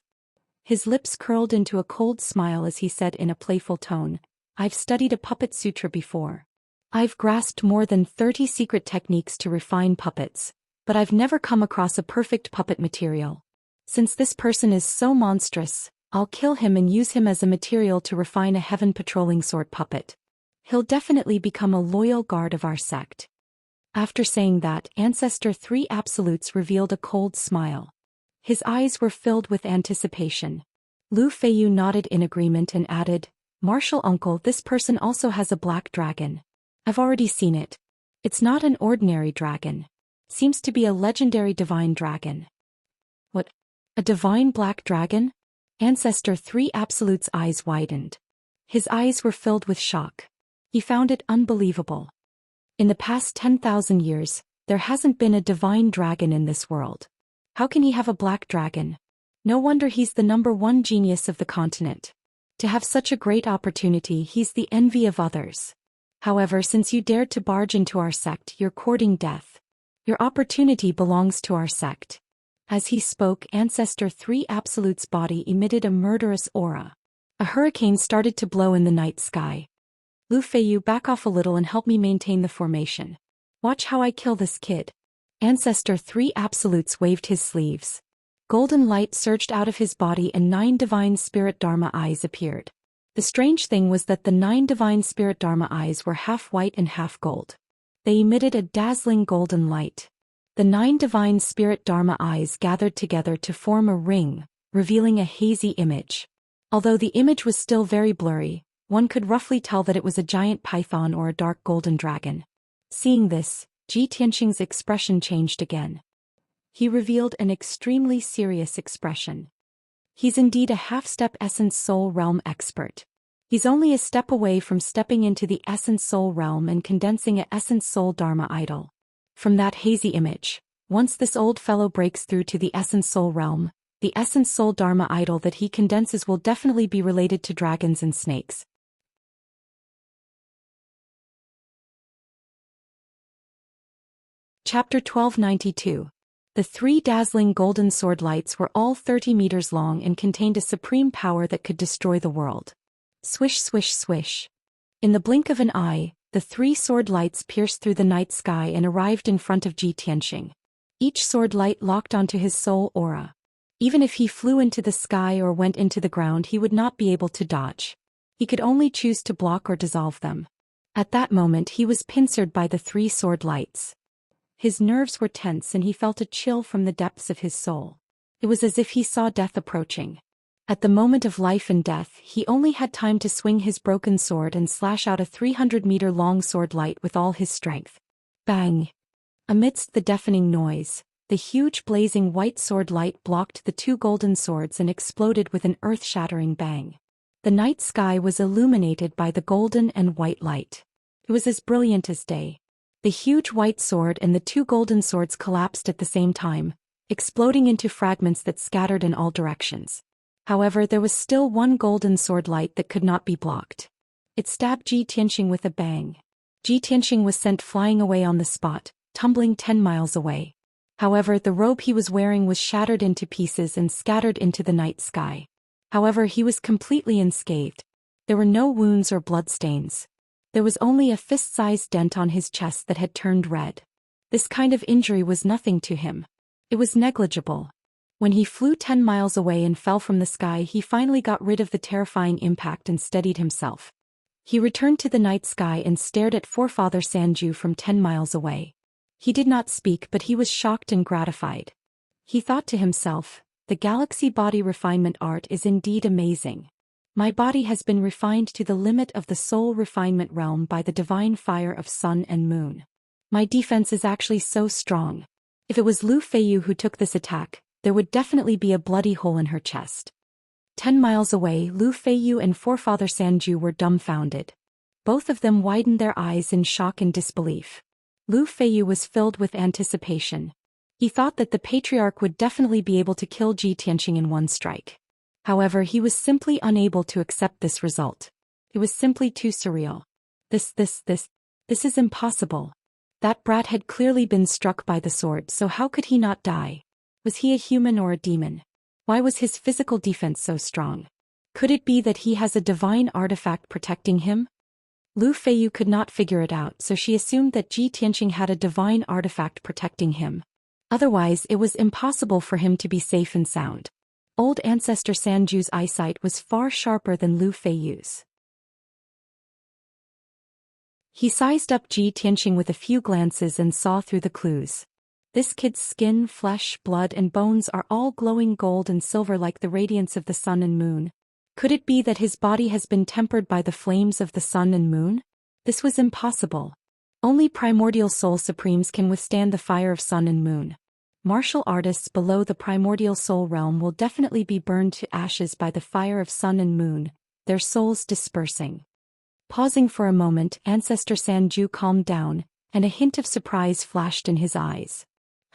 [SPEAKER 1] His lips curled into a cold smile as he said in a playful tone, "I've studied a puppet sutra before. I've grasped more than 30 secret techniques to refine puppets, but I've never come across a perfect puppet material. Since this person is so monstrous, I'll kill him and use him as a material to refine a heaven patrolling sword puppet. He'll definitely become a loyal guard of our sect." After saying that, Ancestor 3 Absolutes revealed a cold smile. His eyes were filled with anticipation. Lu Feiyu nodded in agreement and added, "Martial uncle, this person also has a black dragon. I've already seen it. It's not an ordinary dragon. Seems to be a legendary divine dragon." "What? A divine black dragon?" Ancestor 3 Absolute's eyes widened. His eyes were filled with shock. He found it unbelievable. In the past 10,000 years, there hasn't been a divine dragon in this world. How can he have a black dragon? No wonder he's the #1 genius of the continent. To have such a great opportunity, he's the envy of others. However, since you dared to barge into our sect, you're courting death. Your opportunity belongs to our sect." As he spoke, Ancestor 3 Absolute's body emitted a murderous aura. A hurricane started to blow in the night sky. "Lu Feiyu, back off a little and help me maintain the formation. Watch how I kill this kid." Ancestor 3 Absolutes waved his sleeves. Golden light surged out of his body and 9 divine spirit Dharma eyes appeared. The strange thing was that the 9 divine spirit Dharma eyes were half white and half gold. They emitted a dazzling golden light. The 9 divine spirit Dharma eyes gathered together to form a ring, revealing a hazy image. Although the image was still very blurry, one could roughly tell that it was a giant python or a dark golden dragon. Seeing this, Ji Tianqing's expression changed again. He revealed an extremely serious expression. He's indeed a half-step essence soul realm expert. He's only a step away from stepping into the essence soul realm and condensing a essence soul Dharma idol. From that hazy image, once this old fellow breaks through to the essence soul realm, the essence soul Dharma idol that he condenses will definitely be related to dragons and snakes. Chapter 1292. The 3 dazzling golden sword lights were all 30 meters long and contained a supreme power that could destroy the world. Swish swish swish. In the blink of an eye, the 3 sword lights pierced through the night sky and arrived in front of Ji Tianqing. Each sword light locked onto his soul aura. Even if he flew into the sky or went into the ground, he would not be able to dodge. He could only choose to block or dissolve them. At that moment he was pincered by the 3 sword lights. His nerves were tense and he felt a chill from the depths of his soul. It was as if he saw death approaching. At the moment of life and death, he only had time to swing his broken sword and slash out a 300-meter-long sword light with all his strength. Bang! Amidst the deafening noise, the huge blazing white sword light blocked the 2 golden swords and exploded with an earth-shattering bang. The night sky was illuminated by the golden and white light. It was as brilliant as day. The huge white sword and the 2 golden swords collapsed at the same time, exploding into fragments that scattered in all directions. However, there was still 1 golden sword light that could not be blocked. It stabbed Ji Tianqing with a bang. Ji Tianqing was sent flying away on the spot, tumbling 10 miles away. However, the robe he was wearing was shattered into pieces and scattered into the night sky. However, he was completely unscathed. There were no wounds or bloodstains. There was only a fist-sized dent on his chest that had turned red. This kind of injury was nothing to him. It was negligible. When he flew 10 miles away and fell from the sky, he finally got rid of the terrifying impact and steadied himself. He returned to the night sky and stared at Forefather Sanju from 10 miles away. He did not speak, but he was shocked and gratified. He thought to himself, the galaxy body refinement art is indeed amazing. My body has been refined to the limit of the soul refinement realm by the divine fire of sun and moon. My defense is actually so strong. If it was Lu Feiyu who took this attack, there would definitely be a bloody hole in her chest. 10 miles away, Lu Feiyu and Forefather Sanju were dumbfounded. Both of them widened their eyes in shock and disbelief. Lu Feiyu was filled with anticipation. He thought that the patriarch would definitely be able to kill Ji Tianqing in 1 strike. However, he was simply unable to accept this result. It was simply too surreal. This is impossible. That brat had clearly been struck by the sword, so how could he not die? Was he a human or a demon? Why was his physical defense so strong? Could it be that he has a divine artifact protecting him? Lu Feiyu could not figure it out, so she assumed that Ji Tianqing had a divine artifact protecting him. Otherwise, it was impossible for him to be safe and sound. Old ancestor Sanju's eyesight was far sharper than Lu Feiyu's. He sized up Ji Tianqing with a few glances and saw through the clues. This kid's skin, flesh, blood and bones are all glowing gold and silver like the radiance of the sun and moon. Could it be that his body has been tempered by the flames of the sun and moon? This was impossible. Only primordial soul supremes can withstand the fire of sun and moon. Martial artists below the primordial soul realm will definitely be burned to ashes by the fire of sun and moon, their souls dispersing. Pausing for a moment, Ancestor Sanju calmed down, and a hint of surprise flashed in his eyes.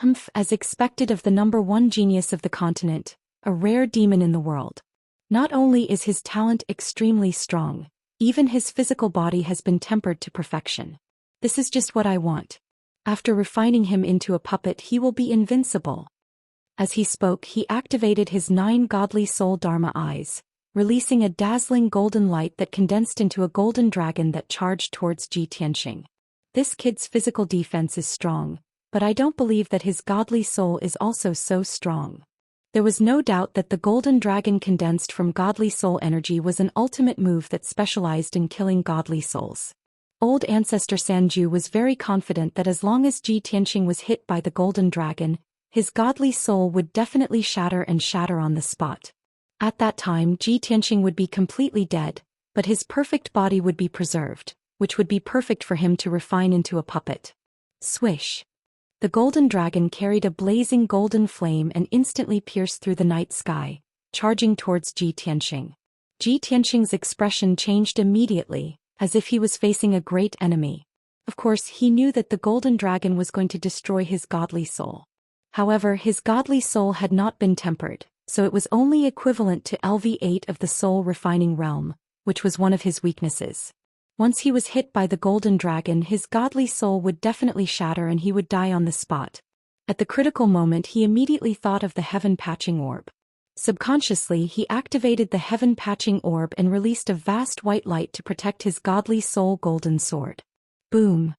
[SPEAKER 1] Humph, as expected of the #1 genius of the continent, a rare demon in the world. Not only is his talent extremely strong, even his physical body has been tempered to perfection. This is just what I want. After refining him into a puppet, he will be invincible. As he spoke, he activated his 9 godly soul Dharma eyes, releasing a dazzling golden light that condensed into a golden dragon that charged towards Ji Tianqing. This kid's physical defense is strong, but I don't believe that his godly soul is also so strong. There was no doubt that the golden dragon condensed from godly soul energy was an ultimate move that specialized in killing godly souls. Old Ancestor Sanju was very confident that as long as Ji Tianqing was hit by the golden dragon, his godly soul would definitely shatter on the spot. At that time Ji Tianqing would be completely dead, but his perfect body would be preserved, which would be perfect for him to refine into a puppet. Swish! The golden dragon carried a blazing golden flame and instantly pierced through the night sky, charging towards Ji Tianqing. Ji Tianqing's expression changed immediately, as if he was facing a great enemy. Of course, he knew that the golden dragon was going to destroy his godly soul. However, his godly soul had not been tempered, so it was only equivalent to LV8 of the soul refining realm, which was one of his weaknesses. Once he was hit by the golden dragon, his godly soul would definitely shatter and he would die on the spot. At the critical moment, he immediately thought of the heaven patching orb. Subconsciously, he activated the heaven patching orb and released a vast white light to protect his godly soul golden sword. Boom!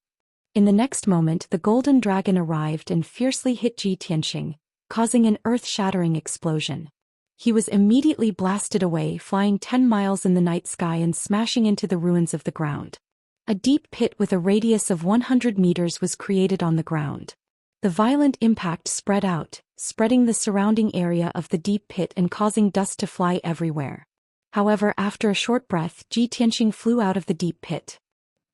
[SPEAKER 1] In the next moment, the golden dragon arrived and fiercely hit Ji Tianqing, causing an earth-shattering explosion. He was immediately blasted away, flying 10 miles in the night sky and smashing into the ruins of the ground. A deep pit with a radius of 100 meters was created on the ground. The violent impact spread out, spreading the surrounding area of the deep pit and causing dust to fly everywhere. However, after a short breath, Ji Tianqing flew out of the deep pit.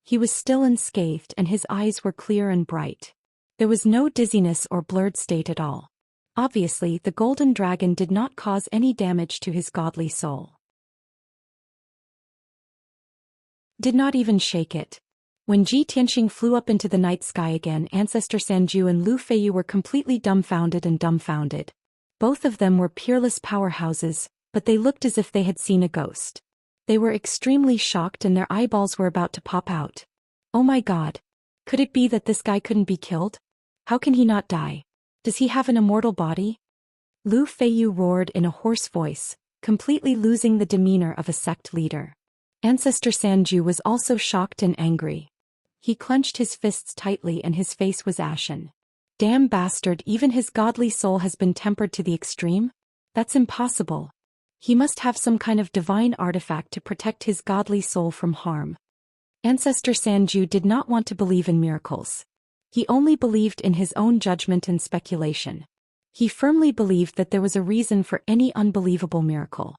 [SPEAKER 1] He was still unscathed and his eyes were clear and bright. There was no dizziness or blurred state at all. Obviously, the golden dragon did not cause any damage to his godly soul. Did not even shake it. When Ji Tianqing flew up into the night sky again, Ancestor Sanju and Lu Feiyu were completely dumbfounded. Both of them were peerless powerhouses, but they looked as if they had seen a ghost. They were extremely shocked and their eyeballs were about to pop out. Oh my god! Could it be that this guy couldn't be killed? How can he not die? Does he have an immortal body? Lu Feiyu roared in a hoarse voice, completely losing the demeanor of a sect leader. Ancestor Sanju was also shocked and angry. He clenched his fists tightly and his face was ashen. Damn bastard, even his godly soul has been tempered to the extreme? That's impossible. He must have some kind of divine artifact to protect his godly soul from harm. Ancestor Sanju did not want to believe in miracles. He only believed in his own judgment and speculation. He firmly believed that there was a reason for any unbelievable miracle.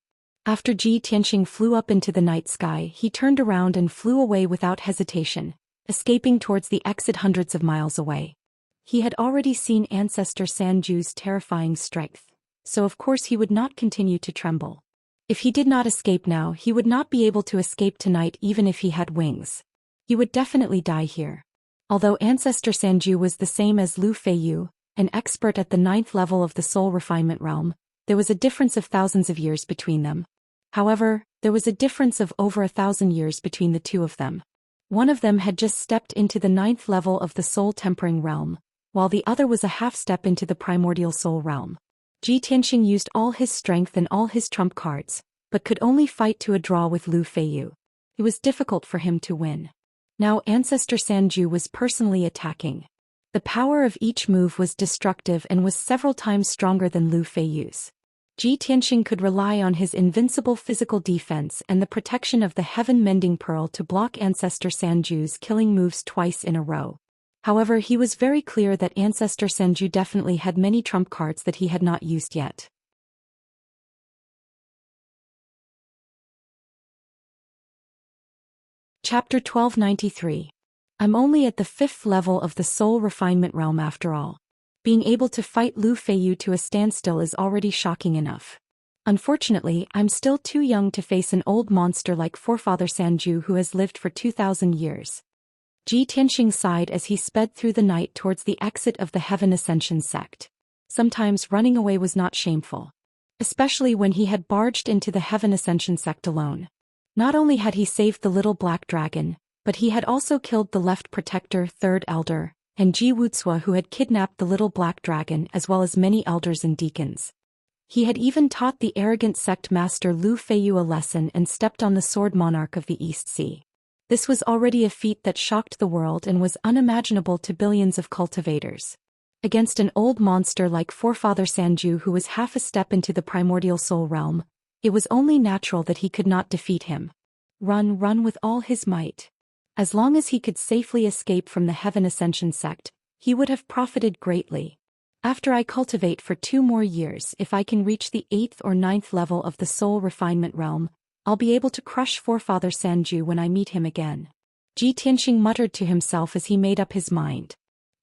[SPEAKER 1] After Ji Tianqing flew up into the night sky, he turned around and flew away without hesitation, escaping towards the exit hundreds of miles away. He had already seen Ancestor Sanju's terrifying strength, so of course he would not continue to tremble. If he did not escape now, he would not be able to escape tonight even if he had wings. He would definitely die here. Although Ancestor Sanju was the same as Lu Feiyu, an expert at the 9th level of the soul refinement realm, there was a difference of thousands of years between them. However, there was a difference of over 1,000 years between the two of them. One of them had just stepped into the 9th level of the soul tempering realm, while the other was a half step into the primordial soul realm. Ji Tianqing used all his strength and all his trump cards, but could only fight to a draw with Lu Feiyu. It was difficult for him to win. Now Ancestor Sanju was personally attacking. The power of each move was destructive and was several times stronger than Lu Feiyu's. Ji Tianqing could rely on his invincible physical defense and the protection of the Heaven Mending Pearl to block Ancestor Sanju's killing moves twice in a row. However, he was very clear that Ancestor Sanju definitely had many trump cards that he had not used yet. Chapter 1293. I'm only at the 5th level of the soul refinement realm after all. Being able to fight Lu Feiyu to a standstill is already shocking enough. Unfortunately, I'm still too young to face an old monster like Forefather Sanju who has lived for 2,000 years. Ji Tianqing sighed as he sped through the night towards the exit of the Heaven Ascension sect. Sometimes running away was not shameful. Especially when he had barged into the Heaven Ascension sect alone. Not only had he saved the little black dragon, but he had also killed the left protector, third elder, and Ji Wuxia who had kidnapped the little black dragon as well as many elders and deacons. He had even taught the arrogant sect master Lu Feiyu a lesson and stepped on the sword monarch of the East Sea. This was already a feat that shocked the world and was unimaginable to billions of cultivators. Against an old monster like Forefather Sanju who was half a step into the primordial soul realm, it was only natural that he could not defeat him. Run with all his might. As long as he could safely escape from the Heaven Ascension sect, he would have profited greatly. After I cultivate for 2 more years, if I can reach the 8th or 9th level of the soul refinement realm, I'll be able to crush Forefather Sanju when I meet him again. Ji Tianxing muttered to himself as he made up his mind.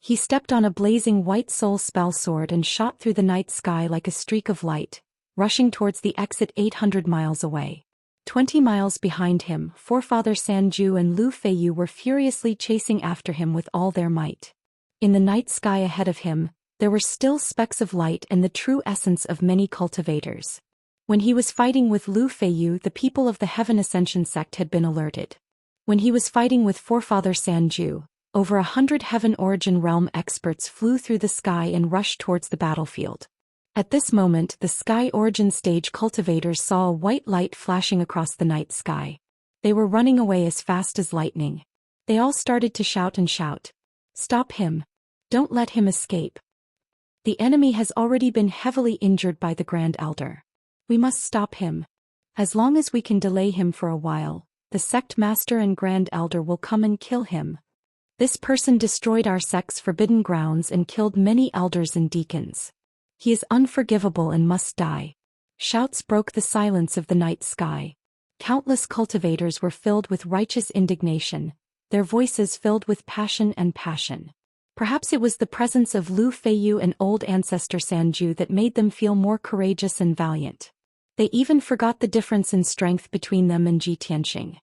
[SPEAKER 1] He stepped on a blazing white soul spell sword and shot through the night sky like a streak of light, rushing towards the exit 800 miles away. 20 miles behind him, Forefather Sanju and Lu Feiyu were furiously chasing after him with all their might. In the night sky ahead of him, there were still specks of light and the true essence of many cultivators. When he was fighting with Lu Feiyu, the people of the Heaven Ascension sect had been alerted. When he was fighting with Forefather Sanju, over 100 Heaven Origin Realm experts flew through the sky and rushed towards the battlefield. At this moment, the Sky Origin stage cultivators saw a white light flashing across the night sky. They were running away as fast as lightning. They all started to shout and shout. "Stop him! Don't let him escape! The enemy has already been heavily injured by the Grand Elder. We must stop him. As long as we can delay him for a while, the sect master and Grand Elder will come and kill him. This person destroyed our sect's forbidden grounds and killed many elders and deacons. He is unforgivable and must die." Shouts broke the silence of the night sky. Countless cultivators were filled with righteous indignation, their voices filled with passion and passion. Perhaps it was the presence of Lu Feiyu and old ancestor Sanju that made them feel more courageous and valiant. They even forgot the difference in strength between them and Ji Tianxing.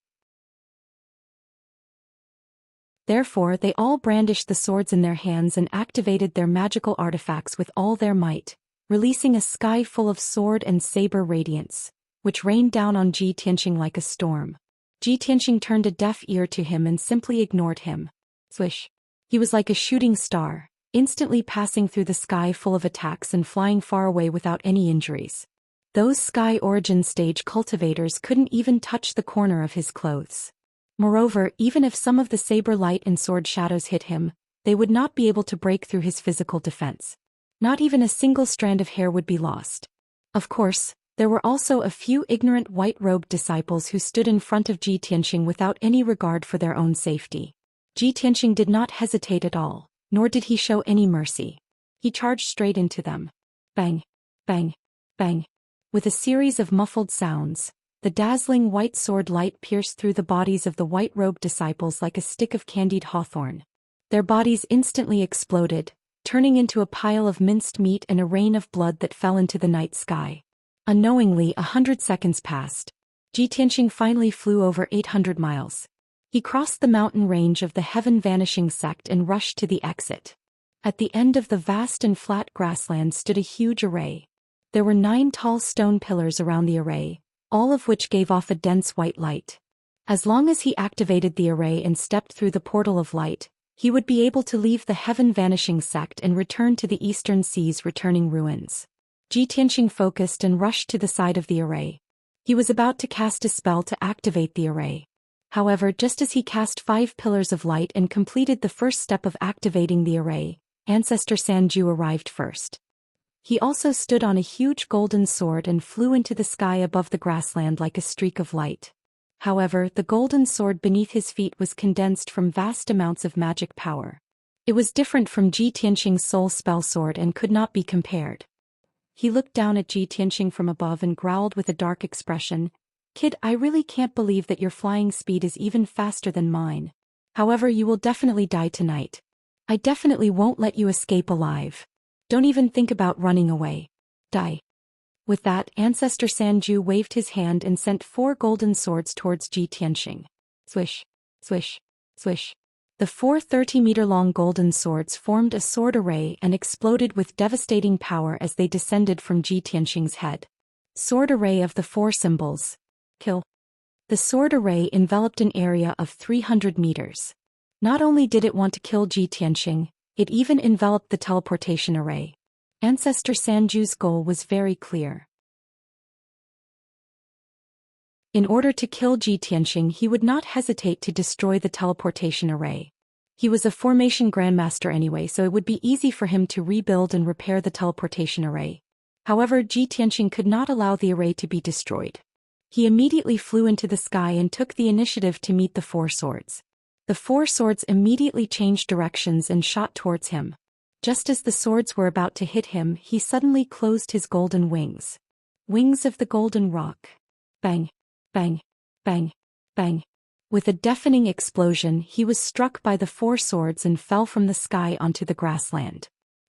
[SPEAKER 1] Therefore they all brandished the swords in their hands and activated their magical artifacts with all their might, releasing a sky full of sword and saber radiance, which rained down on Ji Tianxing like a storm. Ji Tianxing turned a deaf ear to him and simply ignored him. Swish. He was like a shooting star, instantly passing through the sky full of attacks and flying far away without any injuries. Those Sky Origin stage cultivators couldn't even touch the corner of his clothes. Moreover, even if some of the saber light and sword shadows hit him, they would not be able to break through his physical defense. Not even a single strand of hair would be lost. Of course, there were also a few ignorant white-robed disciples who stood in front of Ji Tianxing without any regard for their own safety. Ji Tianxing did not hesitate at all, nor did he show any mercy. He charged straight into them. Bang, bang, bang. With a series of muffled sounds, the dazzling white sword light pierced through the bodies of the white-robed disciples like a stick of candied hawthorn. Their bodies instantly exploded, turning into a pile of minced meat and a rain of blood that fell into the night sky. Unknowingly, 100 seconds passed. Ji Tianxing finally flew over 800 miles. He crossed the mountain range of the Heaven Vanishing sect and rushed to the exit. At the end of the vast and flat grassland stood a huge array. There were 9 tall stone pillars around the array, all of which gave off a dense white light. As long as he activated the array and stepped through the portal of light, he would be able to leave the Heaven Vanishing sect and return to the Eastern Sea's returning ruins. Ji Tianxing focused and rushed to the side of the array. He was about to cast a spell to activate the array. However, just as he cast 5 pillars of light and completed the first step of activating the array, Ancestor Sanju arrived first. He also stood on a huge golden sword and flew into the sky above the grassland like a streak of light. However, the golden sword beneath his feet was condensed from vast amounts of magic power. It was different from Ji Tianxing's soul spell sword and could not be compared. He looked down at Ji Tianxing from above and growled with a dark expression, "Kid, I really can't believe that your flying speed is even faster than mine. However, you will definitely die tonight. I definitely won't let you escape alive. Don't even think about running away. Die." With that, Ancestor Sanju waved his hand and sent 4 golden swords towards Ji Tianxing. Swish, swish, swish. The 4 30-meter-long golden swords formed a sword array and exploded with devastating power as they descended from Ji Tianxing's head. Sword array of the 4 symbols. Kill. The sword array enveloped an area of 300 meters. Not only did it want to kill Ji Tianxing, it even enveloped the teleportation array. Ancestor Sanju's goal was very clear. In order to kill Ji Tianxing, he would not hesitate to destroy the teleportation array. He was a formation grandmaster anyway, so it would be easy for him to rebuild and repair the teleportation array. However, Ji Tianxing could not allow the array to be destroyed. He immediately flew into the sky and took the initiative to meet the four swords. The four swords immediately changed directions and shot towards him. Just as the swords were about to hit him, he suddenly closed his golden wings. Wings of the golden rock. Bang, bang, bang, bang. With a deafening explosion, he was struck by the four swords and fell from the sky onto the grassland.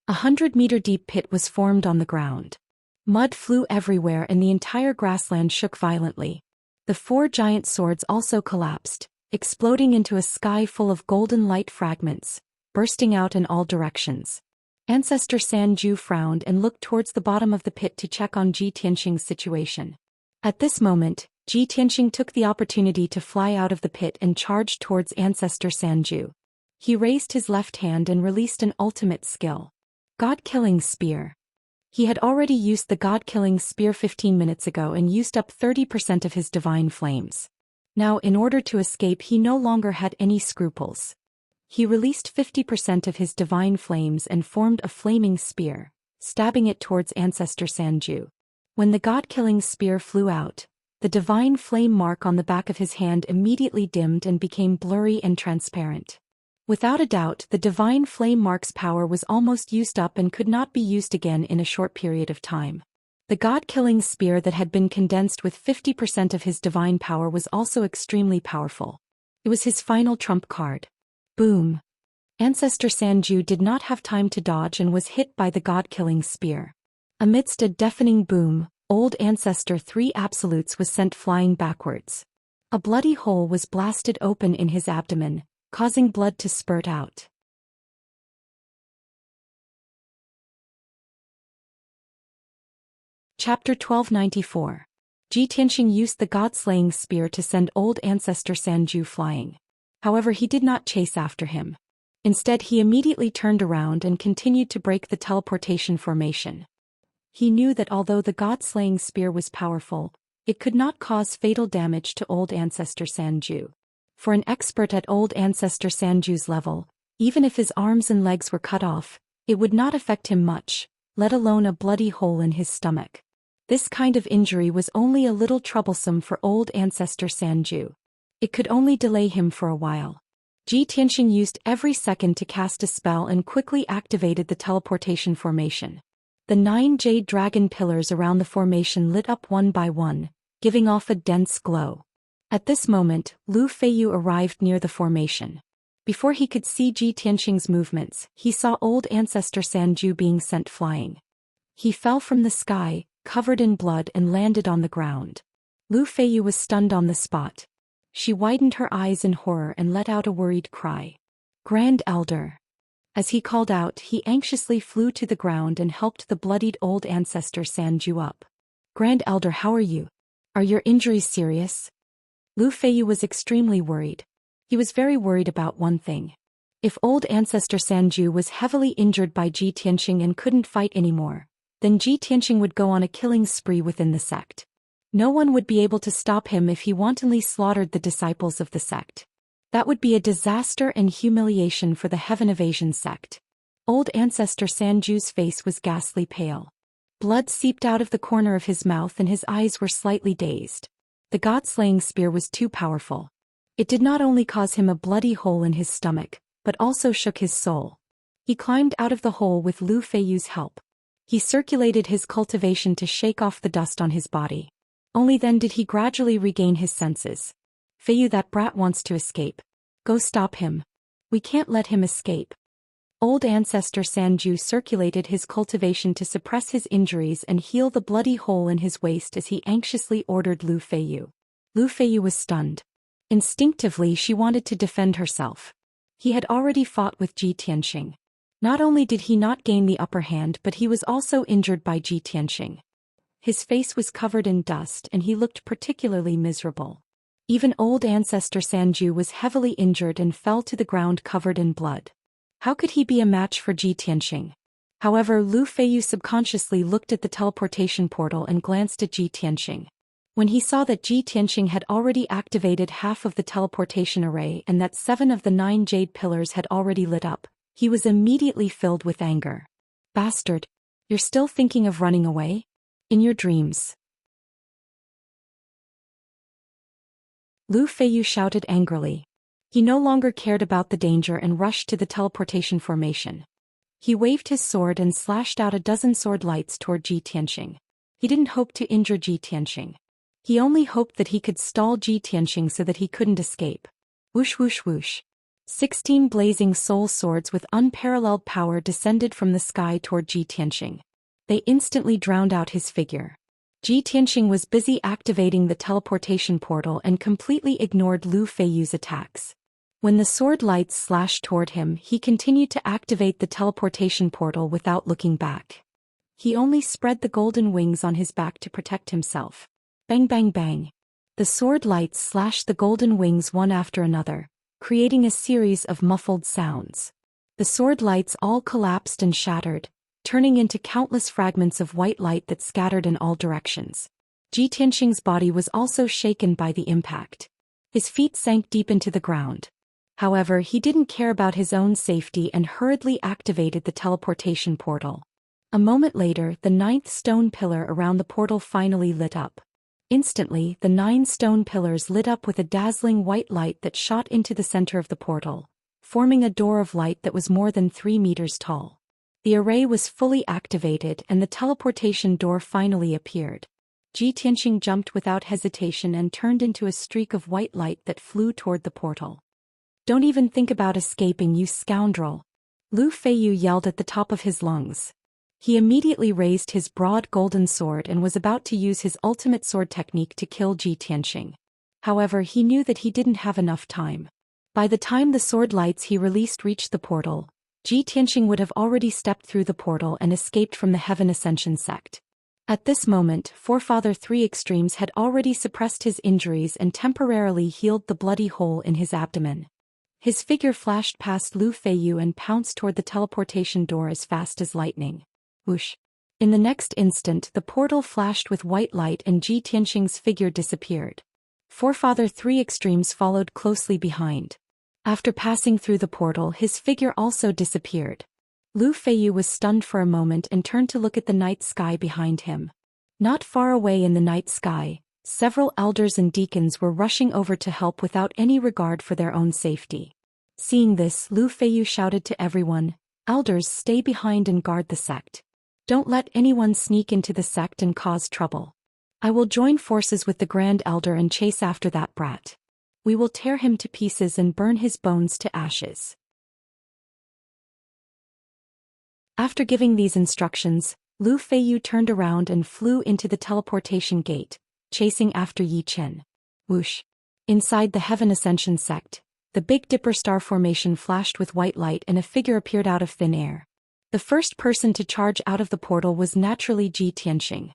[SPEAKER 1] 100-meter deep pit was formed on the ground. Mud flew everywhere and the entire grassland shook violently. The four giant swords also collapsed, exploding into a sky full of golden light fragments, bursting out in all directions. Ancestor Sanju frowned and looked towards the bottom of the pit to check on Ji Tianxing's situation. At this moment, Ji Tianxing took the opportunity to fly out of the pit and charged towards Ancestor Sanju. He raised his left hand and released an ultimate skill. God-killing spear. He had already used the God-killing spear 15 minutes ago and used up 30% of his divine flames. Now, in order to escape, he no longer had any scruples. He released 50% of his divine flames and formed a flaming spear, stabbing it towards Ancestor Sanju. When the God-killing spear flew out, the divine flame mark on the back of his hand immediately dimmed and became blurry and transparent. Without a doubt, the divine flame mark's power was almost used up and could not be used again in a short period of time. The God-killing spear that had been condensed with 50% of his divine power was also extremely powerful. It was his final trump card. Boom! Ancestor Sanju did not have time to dodge and was hit by the God-killing spear. Amidst a deafening boom, Old Ancestor 3 Absolutes was sent flying backwards. A bloody hole was blasted open in his abdomen, causing blood to spurt out. Chapter 1294. Ji Tianxing used the God-slaying spear to send Old Ancestor Sanju flying. However, he did not chase after him. Instead, he immediately turned around and continued to break the teleportation formation. He knew that although the God-slaying spear was powerful, it could not cause fatal damage to Old Ancestor Sanju. For an expert at Old Ancestor Sanju's level, even if his arms and legs were cut off, it would not affect him much, let alone a bloody hole in his stomach. This kind of injury was only a little troublesome for Old Ancestor Sanju. It could only delay him for a while. Ji Tianxing used every second to cast a spell and quickly activated the teleportation formation. The 9 jade dragon pillars around the formation lit up one by one, giving off a dense glow. At this moment, Lu Feiyu arrived near the formation. Before he could see Ji Tianxing's movements, he saw Old Ancestor Sanju being sent flying. He fell from the sky, covered in blood, and landed on the ground. Lu Feiyu was stunned on the spot. She widened her eyes in horror and let out a worried cry. Grand Elder. As he called out, he anxiously flew to the ground and helped the bloodied Old Ancestor Sanju up. Grand Elder, how are you? Are your injuries serious? Lu Feiyu was extremely worried. He was very worried about one thing. If Old Ancestor Sanju was heavily injured by Ji Tianxing and couldn't fight anymore, then Ji Tianxing would go on a killing spree within the sect. No one would be able to stop him if he wantonly slaughtered the disciples of the sect. That would be a disaster and humiliation for the Heaven Evasion sect. Old Ancestor Sanju's face was ghastly pale. Blood seeped out of the corner of his mouth and his eyes were slightly dazed. The God-slaying spear was too powerful. It did not only cause him a bloody hole in his stomach, but also shook his soul. He climbed out of the hole with Lu Feiyu's help. He circulated his cultivation to shake off the dust on his body. Only then did he gradually regain his senses. Feiyu, that brat wants to escape. Go stop him. We can't let him escape. Old Ancestor Sanju circulated his cultivation to suppress his injuries and heal the bloody hole in his waist as he anxiously ordered Lu Feiyu. Lu Feiyu was stunned. Instinctively, she wanted to defend herself. He had already fought with Ji Tianxing. Not only did he not gain the upper hand, but he was also injured by Ji Tianxing. His face was covered in dust and he looked particularly miserable. Even Old Ancestor Sanju was heavily injured and fell to the ground covered in blood. How could he be a match for Ji Tianxing? However, Lu Feiyu subconsciously looked at the teleportation portal and glanced at Ji Tianxing. When he saw that Ji Tianxing had already activated half of the teleportation array and that 7 of the 9 jade pillars had already lit up, he was immediately filled with anger. Bastard! You're still thinking of running away? In your dreams. Lu Feiyu shouted angrily. He no longer cared about the danger and rushed to the teleportation formation. He waved his sword and slashed out a dozen sword lights toward Ji Tianxing. He didn't hope to injure Ji Tianxing. He only hoped that he could stall Ji Tianxing so that he couldn't escape. Whoosh whoosh whoosh. 16 blazing soul swords with unparalleled power descended from the sky toward Ji Tianxing. They instantly drowned out his figure. Ji Tianxing was busy activating the teleportation portal and completely ignored Lu Feiyu's attacks. When the sword lights slashed toward him, he continued to activate the teleportation portal without looking back. He only spread the golden wings on his back to protect himself. Bang bang bang. The sword lights slashed the golden wings one after another, creating a series of muffled sounds. The sword lights all collapsed and shattered, turning into countless fragments of white light that scattered in all directions. Ji Tianxing's body was also shaken by the impact. His feet sank deep into the ground. However, he didn't care about his own safety and hurriedly activated the teleportation portal. A moment later, the 9th stone pillar around the portal finally lit up. Instantly, the 9 stone pillars lit up with a dazzling white light that shot into the center of the portal, forming a door of light that was more than 3 meters tall. The array was fully activated and the teleportation door finally appeared. Ji Tianxing jumped without hesitation and turned into a streak of white light that flew toward the portal. Don't even think about escaping, you scoundrel! Lu Feiyu yelled at the top of his lungs. He immediately raised his broad golden sword and was about to use his ultimate sword technique to kill Ji Tianxing. However, he knew that he didn't have enough time. By the time the sword lights he released reached the portal, Ji Tianxing would have already stepped through the portal and escaped from the Heaven Ascension sect. At this moment, Forefather 3 Extremes had already suppressed his injuries and temporarily healed the bloody hole in his abdomen. His figure flashed past Lu Feiyu and pounced toward the teleportation door as fast as lightning. Whoosh! In the next instant, the portal flashed with white light and Ji Tianxing's figure disappeared. Forefather 3 Extremes followed closely behind. After passing through the portal, his figure also disappeared. Lu Feiyu was stunned for a moment and turned to look at the night sky behind him. Not far away in the night sky, several elders and deacons were rushing over to help without any regard for their own safety. Seeing this, Lu Feiyu shouted to everyone, "Elders, stay behind and guard the sect. Don't let anyone sneak into the sect and cause trouble. I will join forces with the Grand Elder and chase after that brat. We will tear him to pieces and burn his bones to ashes." After giving these instructions, Lu Feiyu turned around and flew into the teleportation gate, chasing after Yi Chen. Whoosh! Inside the Heaven Ascension sect, the Big Dipper star formation flashed with white light and a figure appeared out of thin air. The first person to charge out of the portal was naturally Ji Tianxing.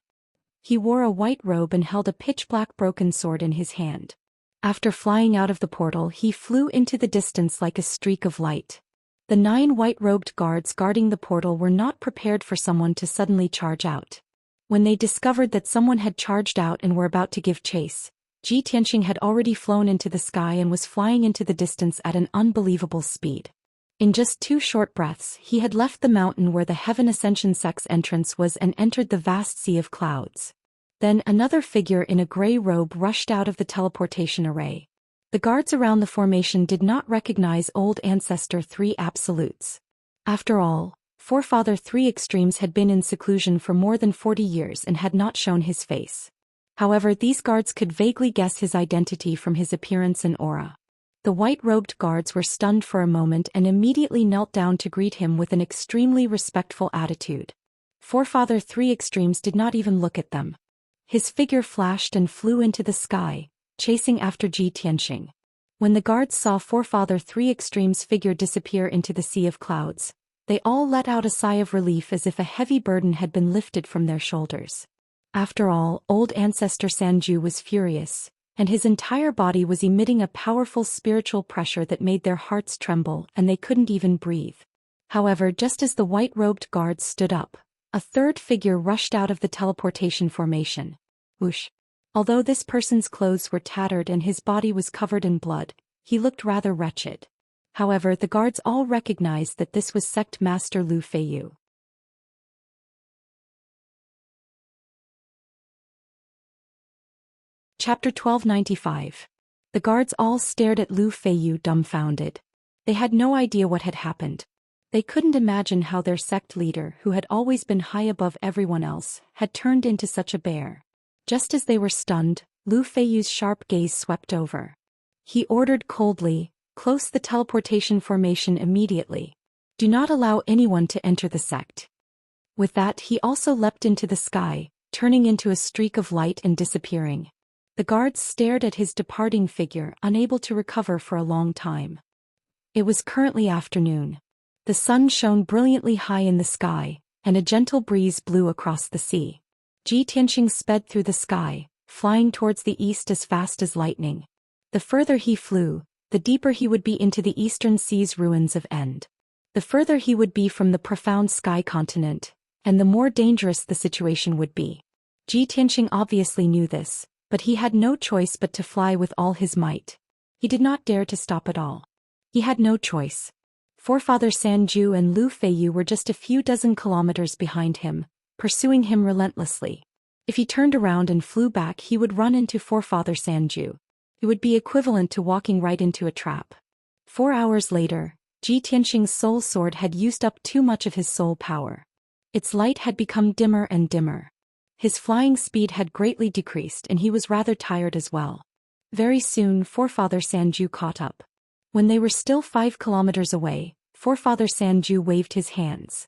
[SPEAKER 1] He wore a white robe and held a pitch-black broken sword in his hand. After flying out of the portal, he flew into the distance like a streak of light. The 9 white-robed guards guarding the portal were not prepared for someone to suddenly charge out. When they discovered that someone had charged out and were about to give chase, Ji Tianxing had already flown into the sky and was flying into the distance at an unbelievable speed. In just 2 short breaths, he had left the mountain where the Heaven Ascension sect's entrance was and entered the vast sea of clouds. Then another figure in a gray robe rushed out of the teleportation array. The guards around the formation did not recognize Old Ancestor 3 Absolutes. After all, Forefather 3 Extremes had been in seclusion for more than 40 years and had not shown his face. However, these guards could vaguely guess his identity from his appearance and aura. The white-robed guards were stunned for a moment and immediately knelt down to greet him with an extremely respectful attitude. Forefather 3 Extremes did not even look at them. His figure flashed and flew into the sky, chasing after Ji Tianxing. When the guards saw Forefather 3 Extremes' figure disappear into the sea of clouds, they all let out a sigh of relief as if a heavy burden had been lifted from their shoulders. After all, Old Ancestor Sanju was furious, and his entire body was emitting a powerful spiritual pressure that made their hearts tremble and they couldn't even breathe. However, just as the white-robed guards stood up, a third figure rushed out of the teleportation formation. Whoosh! Although this person's clothes were tattered and his body was covered in blood, he looked rather wretched. However, the guards all recognized that this was sect master Lu Feiyu. Chapter 1295. The guards all stared at Lu Feiyu dumbfounded. They had no idea what had happened. They couldn't imagine how their sect leader, who had always been high above everyone else, had turned into such a bear. Just as they were stunned, Lu Feiyu's sharp gaze swept over. He ordered coldly, "Close the teleportation formation immediately. Do not allow anyone to enter the sect." With that, he also leapt into the sky, turning into a streak of light and disappearing. The guards stared at his departing figure, unable to recover for a long time. It was currently afternoon. The sun shone brilliantly high in the sky, and a gentle breeze blew across the sea. Tianxia sped through the sky, flying towards the east as fast as lightning. The further he flew, the deeper he would be into the eastern sea's ruins of End. The further he would be from the profound sky continent, and the more dangerous the situation would be. Tianxia obviously knew this, but he had no choice but to fly with all his might. He did not dare to stop at all. He had no choice. Forefather Sanju and Lu Feiyu were just a few dozen kilometers behind him, pursuing him relentlessly. If he turned around and flew back, he would run into Forefather Sanju. It would be equivalent to walking right into a trap. 4 hours later, Tianxia's soul sword had used up too much of his soul power. Its light had become dimmer and dimmer. His flying speed had greatly decreased and he was rather tired as well. Very soon Forefather Sanju caught up. When they were still 5 kilometers away, Forefather Sanju waved his hands.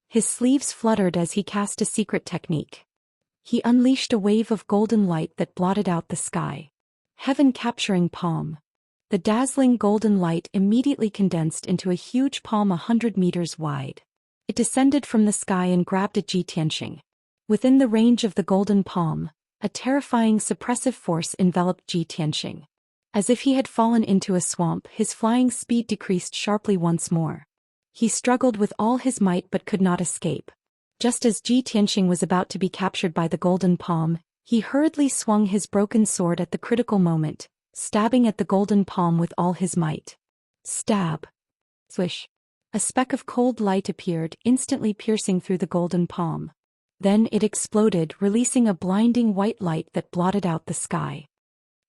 [SPEAKER 1] His sleeves fluttered as he cast a secret technique. He unleashed a wave of golden light that blotted out the sky. Heaven-capturing palm. The dazzling golden light immediately condensed into a huge palm 100 meters wide. It descended from the sky and grabbed at Tianxia. Within the range of the golden palm, a terrifying suppressive force enveloped Tianxia. As if he had fallen into a swamp, his flying speed decreased sharply once more. He struggled with all his might but could not escape. Just as Tianxia was about to be captured by the golden palm, he hurriedly swung his broken sword at the critical moment, stabbing at the golden palm with all his might. Stab. Swish. A speck of cold light appeared, instantly piercing through the golden palm. Then it exploded, releasing a blinding white light that blotted out the sky.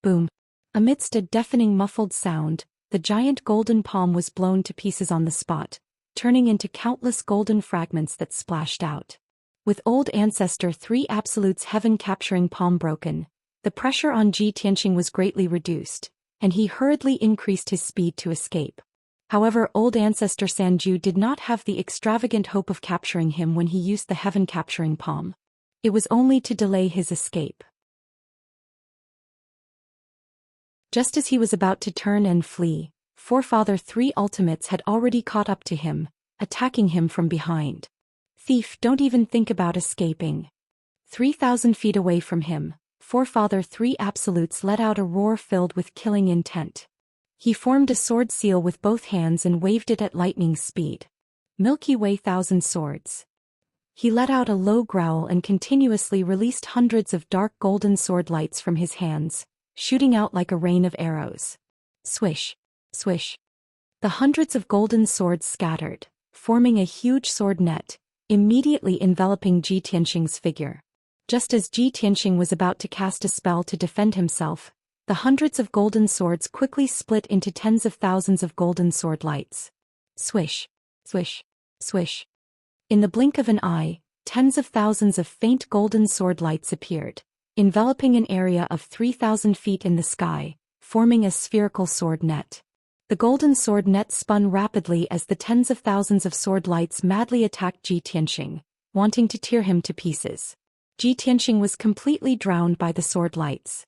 [SPEAKER 1] Boom. Amidst a deafening muffled sound, the giant golden palm was blown to pieces on the spot, turning into countless golden fragments that splashed out. With Old Ancestor 3 Absolute's heaven-capturing palm broken, the pressure on Tianxia was greatly reduced, and he hurriedly increased his speed to escape. However, Old Ancestor Sanju did not have the extravagant hope of capturing him when he used the heaven-capturing palm. It was only to delay his escape. Just as he was about to turn and flee, Forefather 3 Ultimates had already caught up to him, attacking him from behind. Thief, don't even think about escaping. 3,000 feet away from him, Forefather 3 Absolutes let out a roar filled with killing intent. He formed a sword seal with both hands and waved it at lightning speed. Milky Way 1,000 swords. He let out a low growl and continuously released hundreds of dark golden sword lights from his hands, shooting out like a rain of arrows. Swish. Swish. The hundreds of golden swords scattered, forming a huge sword net, immediately enveloping Tianxia's figure. Just as Tianxia was about to cast a spell to defend himself, the hundreds of golden swords quickly split into tens of thousands of golden sword lights. Swish. Swish. Swish. In the blink of an eye, tens of thousands of faint golden sword lights appeared, enveloping an area of 3,000 feet in the sky, forming a spherical sword net. The golden sword net spun rapidly as the tens of thousands of sword lights madly attacked Tianxia, wanting to tear him to pieces. Tianxia was completely drowned by the sword lights.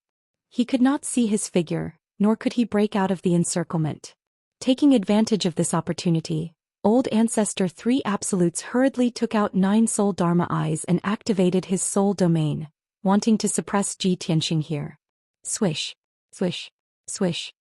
[SPEAKER 1] He could not see his figure, nor could he break out of the encirclement. Taking advantage of this opportunity, Old Ancestor 3 Absolutes hurriedly took out 9 Soul Dharma eyes and activated his soul domain, wanting to suppress Tianxia here. Swish. Swish. Swish.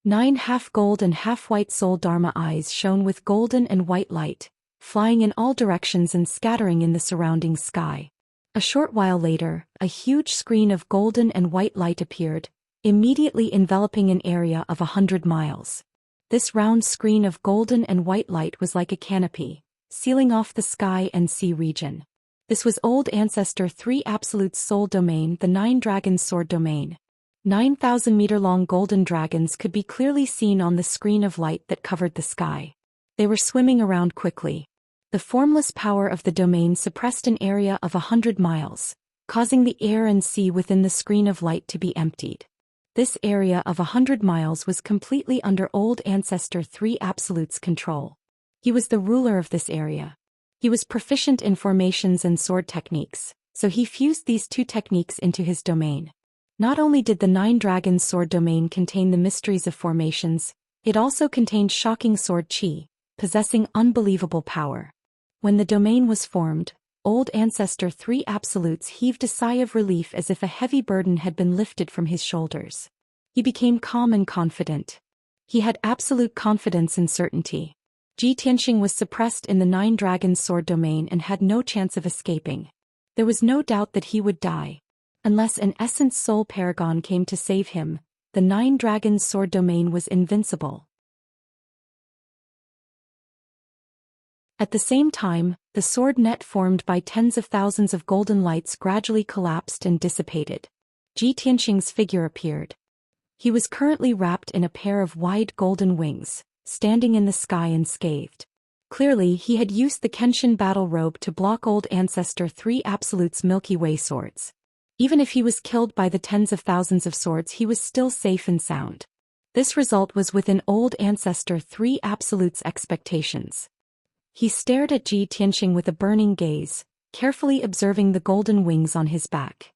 [SPEAKER 1] 9 half-gold and half-white soul dharma eyes shone with golden and white light, flying in all directions and scattering in the surrounding sky. A short while later, a huge screen of golden and white light appeared, immediately enveloping an area of 100 miles. This round screen of golden and white light was like a canopy, sealing off the sky and sea region. This was Old Ancestor 3 Absolute's soul domain, the 9 Dragons Sword domain. 9,000-meter-long golden dragons could be clearly seen on the screen of light that covered the sky. They were swimming around quickly. The formless power of the domain suppressed an area of 100 miles, causing the air and sea within the screen of light to be emptied. This area of 100 miles was completely under Old Ancestor 3 Absolute's control. He was the ruler of this area. He was proficient in formations and sword techniques, so he fused these two techniques into his domain. Not only did the 9 Dragons Sword domain contain the mysteries of formations, it also contained shocking sword chi, possessing unbelievable power. When the domain was formed, Old Ancestor 3 Absolutes heaved a sigh of relief as if a heavy burden had been lifted from his shoulders. He became calm and confident. He had absolute confidence and certainty. Ji Tianxing was suppressed in the 9 Dragons Sword domain and had no chance of escaping. There was no doubt that he would die. Unless an Essence Soul Paragon came to save him, the 9 Dragons Sword domain was invincible. At the same time, the sword net formed by tens of thousands of golden lights gradually collapsed and dissipated. Ji Tianxing's figure appeared. He was currently wrapped in a pair of wide golden wings, standing in the sky unscathed. Clearly, he had used the Kenshin battle robe to block Old Ancestor 3 Absolute's Milky Way swords. Even if he was killed by the tens of thousands of swords, he was still safe and sound. This result was within Old Ancestor 3 Absolute's expectations. He stared at Ji Tianxing with a burning gaze, carefully observing the golden wings on his back.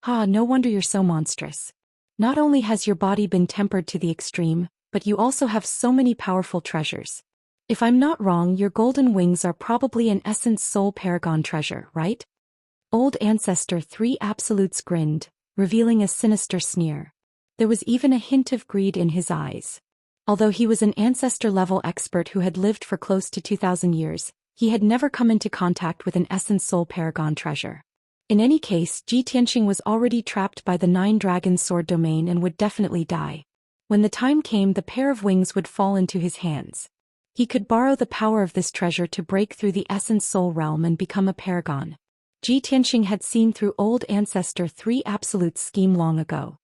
[SPEAKER 1] No wonder you're so monstrous. Not only has your body been tempered to the extreme, but you also have so many powerful treasures. If I'm not wrong, your golden wings are probably an Essence Soul Paragon treasure, right? Old Ancestor 3 Absolutes grinned, revealing a sinister sneer. There was even a hint of greed in his eyes. Although he was an Ancestor-level expert who had lived for close to 2,000 years, he had never come into contact with an Essence Soul Paragon treasure. In any case, Ji Tianxing was already trapped by the 9 Dragons Sword domain and would definitely die. When the time came, the pair of wings would fall into his hands. He could borrow the power of this treasure to break through the Essence Soul realm and become a paragon. Ji Tianxing had seen through Old Ancestor 3 Absolute's scheme long ago.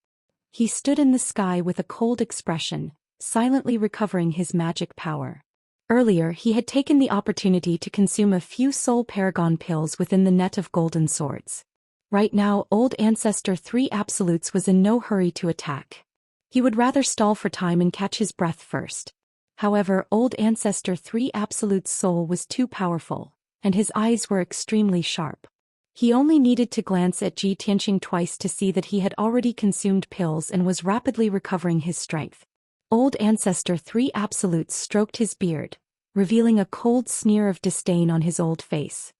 [SPEAKER 1] He stood in the sky with a cold expression, silently recovering his magic power. Earlier, he had taken the opportunity to consume a few Soul Paragon pills within the net of golden swords. Right now, Old Ancestor 3 Absolutes was in no hurry to attack. He would rather stall for time and catch his breath first. However, Old Ancestor 3 Absolute's soul was too powerful, and his eyes were extremely sharp. He only needed to glance at Ji Tianxing twice to see that he had already consumed pills and was rapidly recovering his strength. Old Ancestor 3 Absolutes stroked his beard, revealing a cold sneer of disdain on his old face.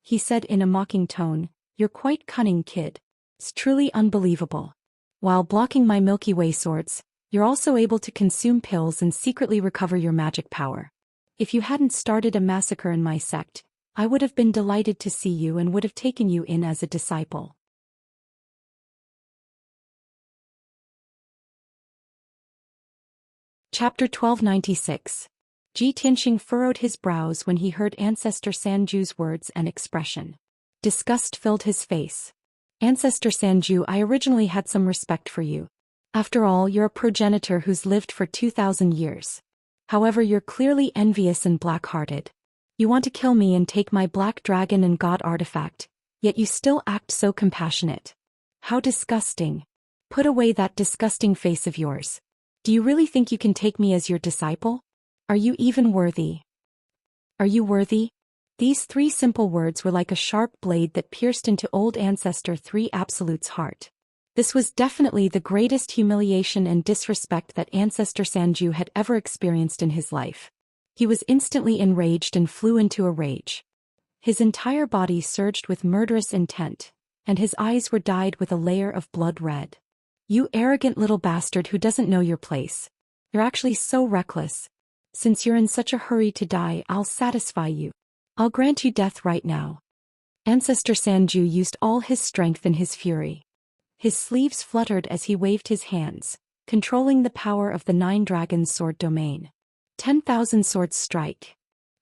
[SPEAKER 1] He said in a mocking tone, "You're quite cunning, kid. It's truly unbelievable. While blocking my Milky Way swords, you're also able to consume pills and secretly recover your magic power. If you hadn't started a massacre in my sect, I would have been delighted to see you and would have taken you in as a disciple." Chapter 1296. Ji Tianxing furrowed his brows when he heard Ancestor Sanju's words and expression. Disgust filled his face. "Ancestor Sanju, I originally had some respect for you. After all, you're a progenitor who's lived for 2,000 years. However, you're clearly envious and black-hearted. You want to kill me and take my black dragon and god artifact, yet you still act so compassionate. How disgusting. Put away that disgusting face of yours. Do you really think you can take me as your disciple? Are you even worthy? Are you worthy?" These 3 simple words were like a sharp blade that pierced into Old Ancestor 3 Absolute's heart. This was definitely the greatest humiliation and disrespect that Ancestor Sanju had ever experienced in his life. He was instantly enraged and flew into a rage. His entire body surged with murderous intent, and his eyes were dyed with a layer of blood red. "You arrogant little bastard who doesn't know your place. You're actually so reckless. Since you're in such a hurry to die, I'll satisfy you. I'll grant you death right now." Ancestor Sanju used all his strength in his fury. His sleeves fluttered as he waved his hands, controlling the power of the 9 dragons' sword domain. 10,000 swords strike.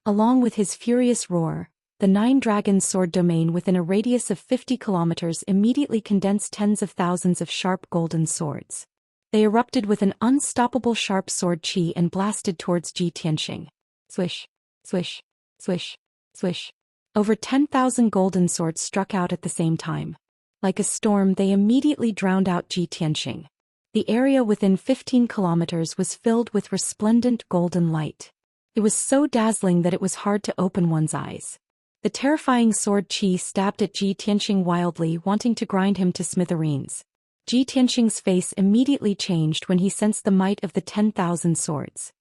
[SPEAKER 1] Along with his furious roar, the 9 dragons' sword domain within a radius of 50 kilometers immediately condensed tens of thousands of sharp golden swords. They erupted with an unstoppable sharp sword chi and blasted towards Ji Tianxing. Swish, swish, swish, swish. Over 10,000 golden swords struck out at the same time. Like a storm, they immediately drowned out Ji Tianxing. The area within 15 kilometers was filled with resplendent golden light. It was so dazzling that it was hard to open one's eyes. The terrifying sword chi stabbed at Ji Tianxing wildly, wanting to grind him to smithereens. Ji Tianxing's face immediately changed when he sensed the might of the 10,000 swords.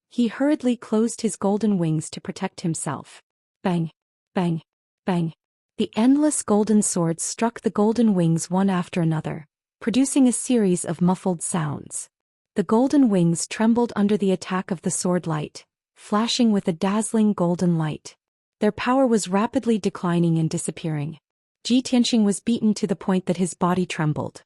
[SPEAKER 1] He hurriedly closed his golden wings to protect himself. Bang, bang, bang. The endless golden swords struck the golden wings one after another, producing a series of muffled sounds. The golden wings trembled under the attack of the sword light, flashing with a dazzling golden light. Their power was rapidly declining and disappearing. Ji Tianxing was beaten to the point that his body trembled.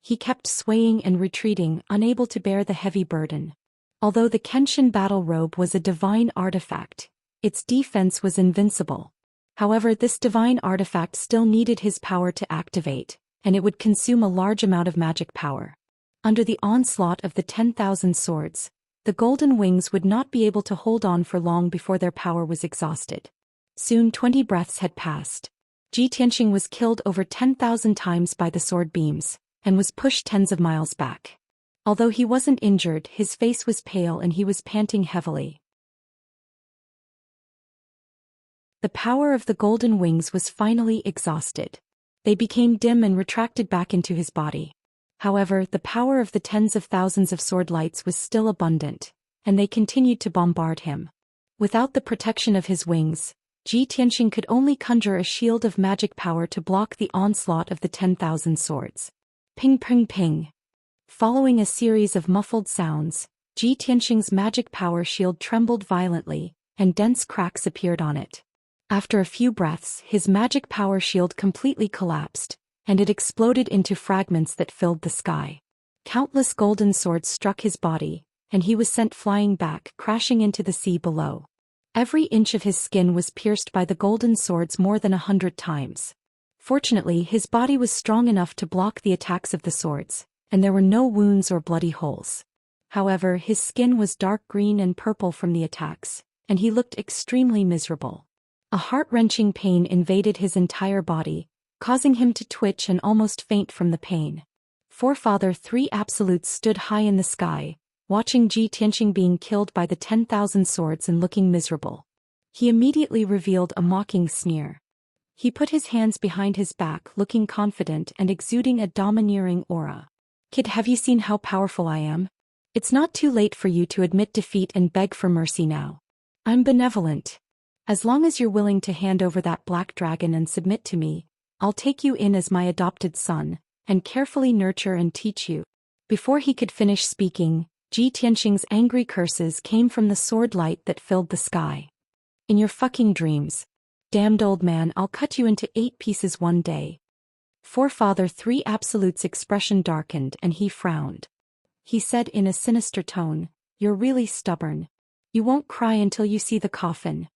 [SPEAKER 1] He kept swaying and retreating, unable to bear the heavy burden. Although the Kenshin battle robe was a divine artifact, its defense was invincible. However, this divine artifact still needed his power to activate, and it would consume a large amount of magic power. Under the onslaught of the 10,000 swords, the golden wings would not be able to hold on for long before their power was exhausted. Soon 20 breaths had passed. Ji Tianxing was killed over 10,000 times by the sword beams, and was pushed tens of miles back. Although he wasn't injured, his face was pale and he was panting heavily. The power of the golden wings was finally exhausted. They became dim and retracted back into his body. However, the power of the tens of thousands of sword lights was still abundant, and they continued to bombard him. Without the protection of his wings, Ji Tianxing could only conjure a shield of magic power to block the onslaught of the 10,000 swords. Ping ping ping. Following a series of muffled sounds, Ji Tianxing's magic power shield trembled violently, and dense cracks appeared on it. After a few breaths, his magic power shield completely collapsed, and it exploded into fragments that filled the sky. Countless golden swords struck his body, and he was sent flying back, crashing into the sea below. Every inch of his skin was pierced by the golden swords more than 100 times. Fortunately, his body was strong enough to block the attacks of the swords, and there were no wounds or bloody holes. However, his skin was dark green and purple from the attacks, and he looked extremely miserable. A heart-wrenching pain invaded his entire body, causing him to twitch and almost faint from the pain. Forefather 3 Absolutes stood high in the sky, watching Ji Tianxing being killed by the 10,000 swords and looking miserable. He immediately revealed a mocking sneer. He put his hands behind his back, looking confident and exuding a domineering aura. "Kid, have you seen how powerful I am? It's not too late for you to admit defeat and beg for mercy now. I'm benevolent. As long as you're willing to hand over that black dragon and submit to me, I'll take you in as my adopted son, and carefully nurture and teach you." Before he could finish speaking, Ji Tianxing's angry curses came from the sword light that filled the sky. "In your fucking dreams. Damned old man, I'll cut you into 8 pieces one day." Forefather 3 Absolute's expression darkened and he frowned. He said in a sinister tone, "You're really stubborn. You won't cry until you see the coffin."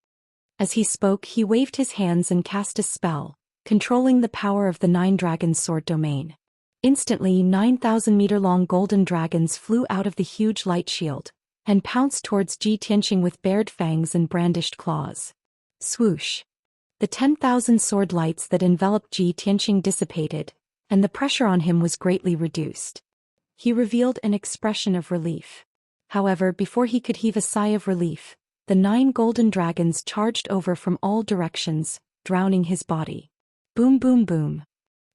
[SPEAKER 1] As he spoke, he waved his hands and cast a spell, controlling the power of the 9 dragons' sword domain. Instantly, 9,000-meter-long golden dragons flew out of the huge light shield, and pounced towards Ji Tianxing with bared fangs and brandished claws. Swoosh! The 10,000 sword lights that enveloped Ji Tianxing dissipated, and the pressure on him was greatly reduced. He revealed an expression of relief. However, before he could heave a sigh of relief, the 9 golden dragons charged over from all directions, drowning his body. Boom boom boom.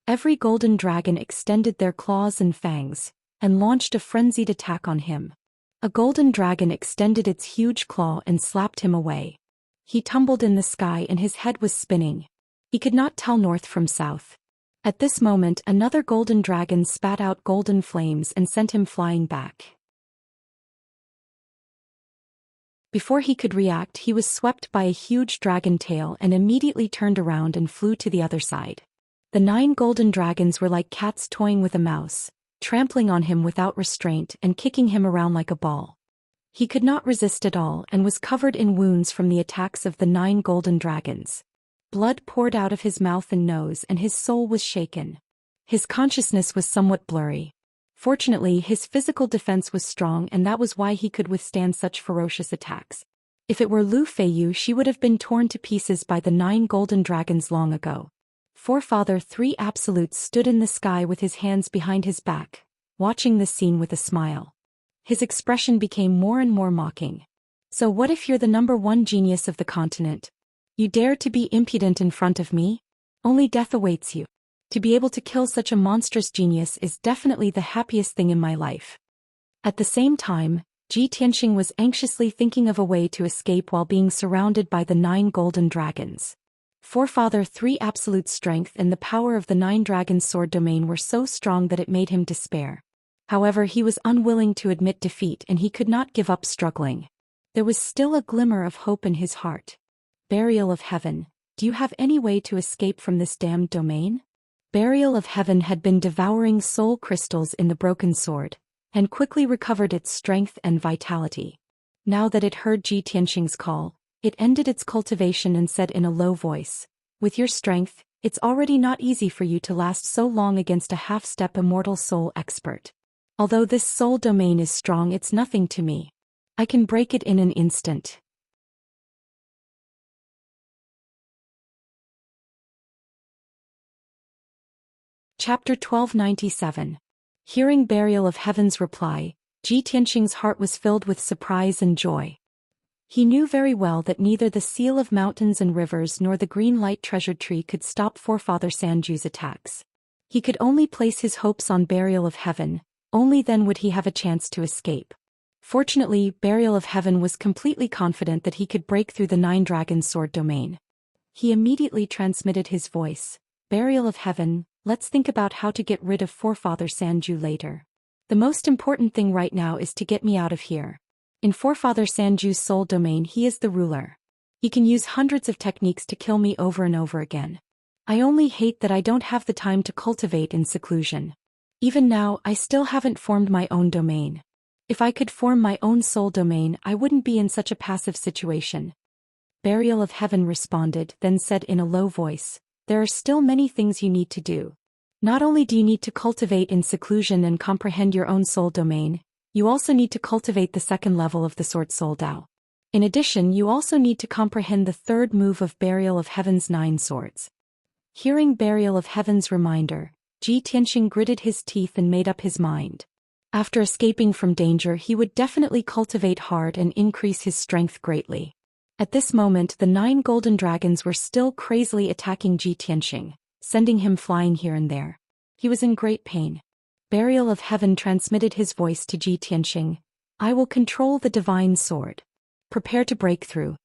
[SPEAKER 1] Every golden dragon extended their claws and fangs, and launched a frenzied attack on him. A golden dragon extended its huge claw and slapped him away. He tumbled in the sky and his head was spinning. He could not tell north from south. At this moment, another golden dragon spat out golden flames and sent him flying back. Before he could react, he was swept by a huge dragon tail and immediately turned around and flew to the other side. The 9 golden dragons were like cats toying with a mouse, trampling on him without restraint and kicking him around like a ball. He could not resist at all and was covered in wounds from the attacks of the 9 golden dragons. Blood poured out of his mouth and nose and his soul was shaken. His consciousness was somewhat blurry. Fortunately, his physical defense was strong and that was why he could withstand such ferocious attacks. If it were Lu Feiyu, she would have been torn to pieces by the 9 golden dragons long ago. Forefather 3 Absolutes stood in the sky with his hands behind his back, watching the scene with a smile. His expression became more and more mocking. So what if you're the #1 genius of the continent? You dare to be impudent in front of me? Only death awaits you. To be able to kill such a monstrous genius is definitely the happiest thing in my life. At the same time, Ji Tianxing was anxiously thinking of a way to escape while being surrounded by the 9 golden dragons. Forefather 3 Absolute strength and the power of the 9 dragons' sword domain were so strong that it made him despair. However, he was unwilling to admit defeat and he could not give up struggling. There was still a glimmer of hope in his heart. Burial of Heaven, do you have any way to escape from this damned domain? Burial of Heaven had been devouring soul crystals in the broken sword, and quickly recovered its strength and vitality. Now that it heard Ji Tianxing's call, it ended its cultivation and said in a low voice, "With your strength, it's already not easy for you to last so long against a half-step immortal soul expert. Although this soul domain is strong, it's nothing to me. I can break it in an instant." Chapter 1297. Hearing Burial of Heaven's reply, Ji Tianxing's heart was filled with surprise and joy. He knew very well that neither the seal of mountains and rivers nor the green light treasure tree could stop Forefather Sanju's attacks. He could only place his hopes on Burial of Heaven, only then would he have a chance to escape. Fortunately, Burial of Heaven was completely confident that he could break through the 9 dragons' sword domain. He immediately transmitted his voice, "Burial of Heaven, let's think about how to get rid of Forefather Sanju later. The most important thing right now is to get me out of here. In Forefather Sanju's soul domain, he is the ruler. He can use hundreds of techniques to kill me over and over again. I only hate that I don't have the time to cultivate in seclusion. Even now, I still haven't formed my own domain. If I could form my own soul domain, I wouldn't be in such a passive situation." Burial of Heaven responded, then said in a low voice, "There are still many things you need to do. Not only do you need to cultivate in seclusion and comprehend your own soul domain, you also need to cultivate the 2nd level of the Sword Soul Dao. In addition, you also need to comprehend the 3rd move of Burial of Heaven's 9 swords." Hearing Burial of Heaven's reminder, Ji Tianxing gritted his teeth and made up his mind. After escaping from danger, he would definitely cultivate hard and increase his strength greatly. At this moment, the 9 golden dragons were still crazily attacking Ji Tianxing, sending him flying here and there. He was in great pain. Burial of Heaven transmitted his voice to Ji Tianxing, "I will control the divine sword. Prepare to break through."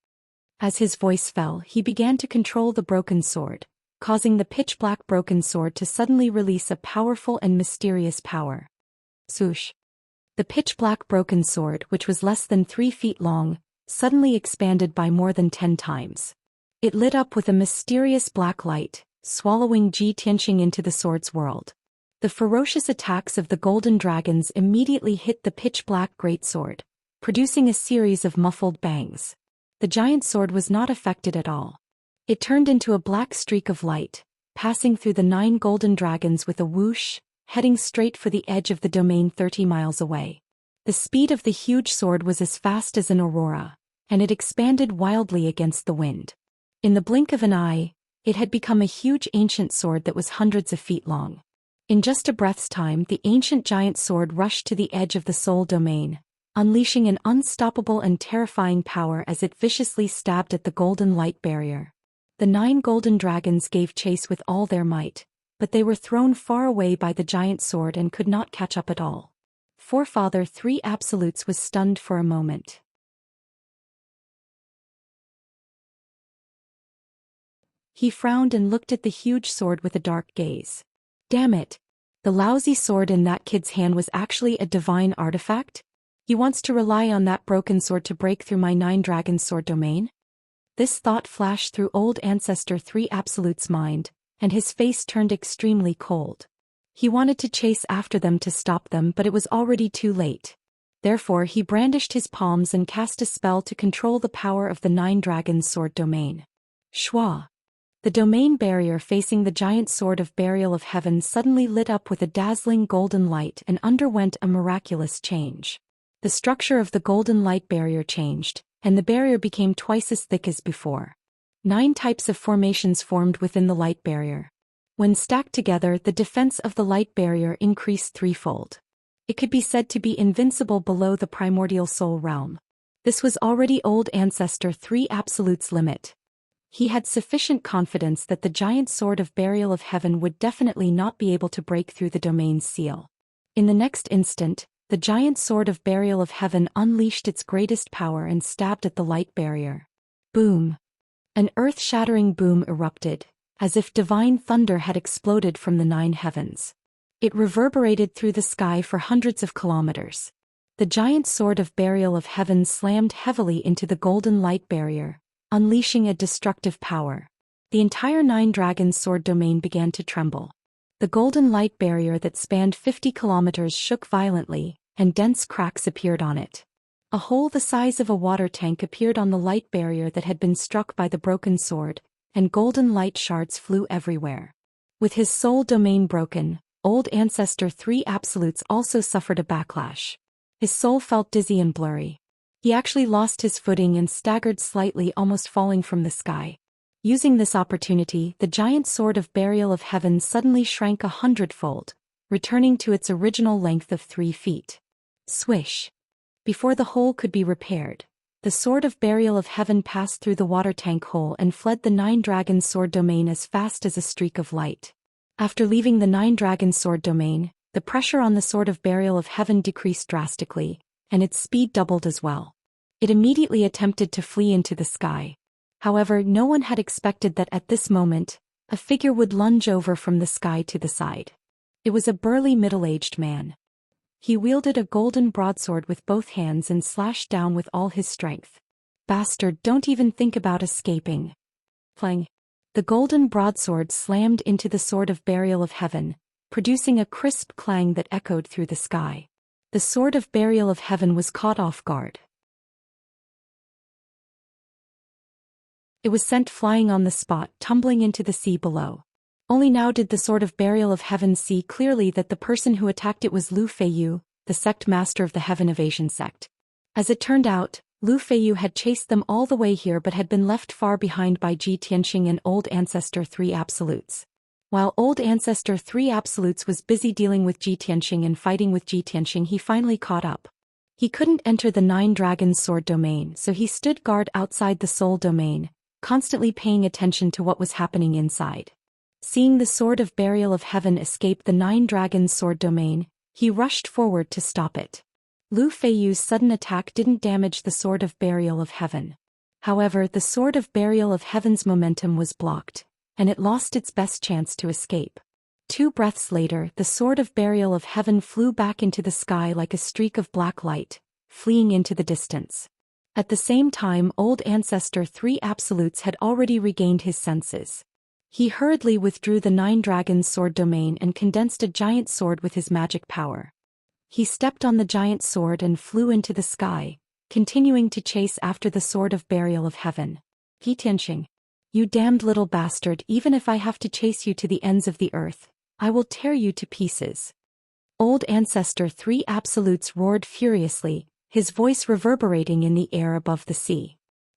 [SPEAKER 1] As his voice fell, he began to control the broken sword, causing the pitch-black broken sword to suddenly release a powerful and mysterious power. Swoosh! The pitch-black broken sword, which was less than 3 feet long, suddenly expanded by more than 10 times. It lit up with a mysterious black light, swallowing Ji Tianxing into the sword's world. The ferocious attacks of the golden dragons immediately hit the pitch-black greatsword, producing a series of muffled bangs. The giant sword was not affected at all. It turned into a black streak of light, passing through the 9 golden dragons with a whoosh, heading straight for the edge of the domain 30 miles away. The speed of the huge sword was as fast as an aurora, and it expanded wildly against the wind. In the blink of an eye, it had become a huge ancient sword that was hundreds of feet long. In just a breath's time, the ancient giant sword rushed to the edge of the soul domain, unleashing an unstoppable and terrifying power as it viciously stabbed at the golden light barrier. The 9 golden dragons gave chase with all their might, but they were thrown far away by the giant sword and could not catch up at all. Forefather 3 Absolutes was stunned for a moment. He frowned and looked at the huge sword with a dark gaze. Damn it! The lousy sword in that kid's hand was actually a divine artifact? He wants to rely on that broken sword to break through my 9 Dragons sword domain? This thought flashed through Old Ancestor 3 Absolute's mind, and his face turned extremely cold. He wanted to chase after them to stop them, but it was already too late. Therefore he brandished his palms and cast a spell to control the power of the 9 Dragons sword domain. Shwa. The domain barrier facing the giant sword of Burial of Heaven suddenly lit up with a dazzling golden light and underwent a miraculous change. The structure of the golden light barrier changed, and the barrier became twice as thick as before. 9 types of formations formed within the light barrier. When stacked together, the defense of the light barrier increased threefold. It could be said to be invincible below the primordial soul realm. This was already Old Ancestor 3 Absolute's limit. He had sufficient confidence that the giant sword of Burial of Heaven would definitely not be able to break through the domain's seal. In the next instant, the giant sword of Burial of Heaven unleashed its greatest power and stabbed at the light barrier. Boom! An earth-shattering boom erupted, as if divine thunder had exploded from the 9 heavens. It reverberated through the sky for hundreds of kilometers. The giant sword of Burial of Heaven slammed heavily into the golden light barrier, unleashing a destructive power. The entire 9 Dragons sword domain began to tremble. The golden light barrier that spanned 50 kilometers shook violently, and dense cracks appeared on it. A hole the size of a water tank appeared on the light barrier that had been struck by the broken sword, and golden light shards flew everywhere. With his soul domain broken, Old Ancestor 3 Absolutes also suffered a backlash. His soul felt dizzy and blurry. He actually lost his footing and staggered slightly, almost falling from the sky. Using this opportunity, the giant sword of Burial of Heaven suddenly shrank 100-fold, returning to its original length of 3 feet. Swish! Before the hole could be repaired, the sword of Burial of Heaven passed through the water tank hole and fled the 9 Dragons sword domain as fast as a streak of light. After leaving the 9 Dragons sword domain, the pressure on the sword of Burial of Heaven decreased drastically, and its speed doubled as well. It immediately attempted to flee into the sky. However, no one had expected that at this moment, a figure would lunge over from the sky to the side. It was a burly middle-aged man. He wielded a golden broadsword with both hands and slashed down with all his strength. Bastard, don't even think about escaping. Clang. The golden broadsword slammed into the sword of Burial of Heaven, producing a crisp clang that echoed through the sky. The sword of Burial of Heaven was caught off guard. It was sent flying on the spot, tumbling into the sea below. Only now did the sword of Burial of Heaven see clearly that the person who attacked it was Lu Feiyu, the sect master of the Heaven Evasion sect. As it turned out, Lu Feiyu had chased them all the way here but had been left far behind by Ji Tianxing and Old Ancestor 3 Absolutes. While Old Ancestor 3 Absolutes was busy dealing with Ji Tianxing and fighting with Ji Tianxing, he finally caught up. He couldn't enter the 9 Dragons sword domain, so he stood guard outside the soul domain, constantly paying attention to what was happening inside. Seeing the sword of Burial of Heaven escape the 9 Dragons sword domain, he rushed forward to stop it. Lu Feiyu's sudden attack didn't damage the sword of Burial of Heaven. However, the sword of Burial of Heaven's momentum was blocked, and it lost its best chance to escape. 2 breaths later, the sword of Burial of Heaven flew back into the sky like a streak of black light, fleeing into the distance. At the same time, Old Ancestor 3 Absolutes had already regained his senses. He hurriedly withdrew the 9 Dragons sword domain and condensed a giant sword with his magic power. He stepped on the giant sword and flew into the sky, continuing to chase after the sword of Burial of Heaven. He Tianxing. You damned little bastard, even if I have to chase you to the ends of the earth, I will tear you to pieces. Old Ancestor 3 Absolutes roared furiously, his voice reverberating in the air above the sea.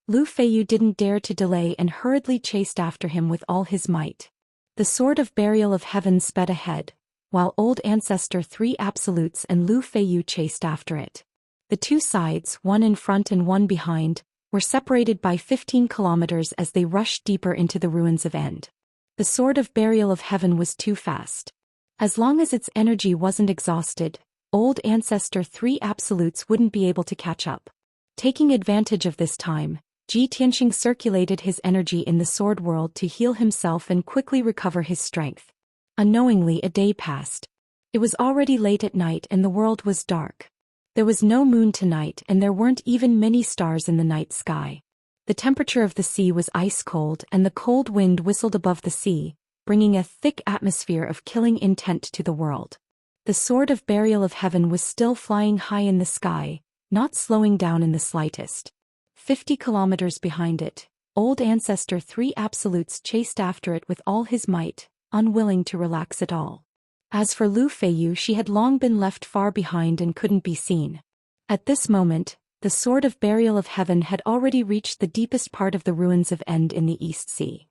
[SPEAKER 1] Lu Feiyu didn't dare to delay and hurriedly chased after him with all his might. The sword of Burial of Heaven sped ahead, while Old Ancestor 3 Absolutes and Lu Feiyu chased after it. The 2 sides, one in front and one behind, were separated by 15 kilometers as they rushed deeper into the ruins of End. The sword of Burial of Heaven was too fast. As long as its energy wasn't exhausted, Old Ancestor 3 Absolutes wouldn't be able to catch up. Taking advantage of this time, Ji Tianxing circulated his energy in the sword world to heal himself and quickly recover his strength. Unknowingly, a day passed. It was already late at night and the world was dark. There was no moon tonight and there weren't even many stars in the night sky. The temperature of the sea was ice cold and the cold wind whistled above the sea, bringing a thick atmosphere of killing intent to the world. The sword of burial of heaven was still flying high in the sky, not slowing down in the slightest. 50 kilometers behind it, old ancestor 3 absolutes chased after it with all his might, unwilling to relax at all. As for Lu Feiyu, she had long been left far behind and couldn't be seen. At this moment, the sword of burial of heaven had already reached the deepest part of the ruins of End in the East Sea.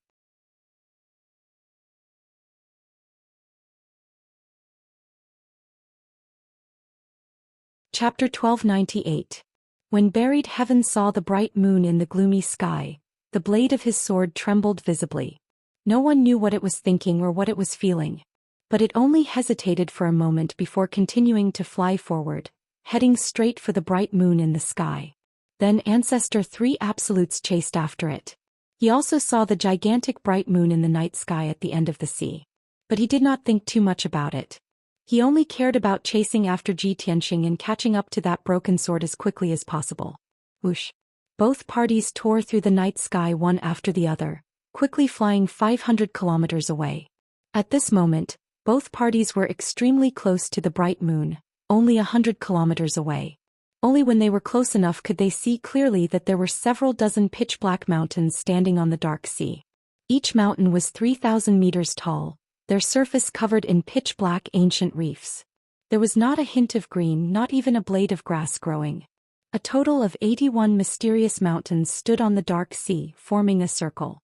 [SPEAKER 1] Chapter 1298. When buried heaven saw the bright moon in the gloomy sky, the blade of his sword trembled visibly. No one knew what it was thinking or what it was feeling. But it only hesitated for a moment before continuing to fly forward, heading straight for the bright moon in the sky. Then Ancestor 3 Absolutes chased after it. He also saw the gigantic bright moon in the night sky at the end of the sea. But he did not think too much about it. He only cared about chasing after Ji Tianxing and catching up to that broken sword as quickly as possible. Whoosh! Both parties tore through the night sky one after the other, quickly flying 500 kilometers away. At this moment, both parties were extremely close to the bright moon, only 100 kilometers away. Only when they were close enough could they see clearly that there were several dozen pitch-black mountains standing on the dark sea. Each mountain was 3,000 meters tall, their surface covered in pitch-black ancient reefs. There was not a hint of green, not even a blade of grass growing. A total of 81 mysterious mountains stood on the dark sea, forming a circle.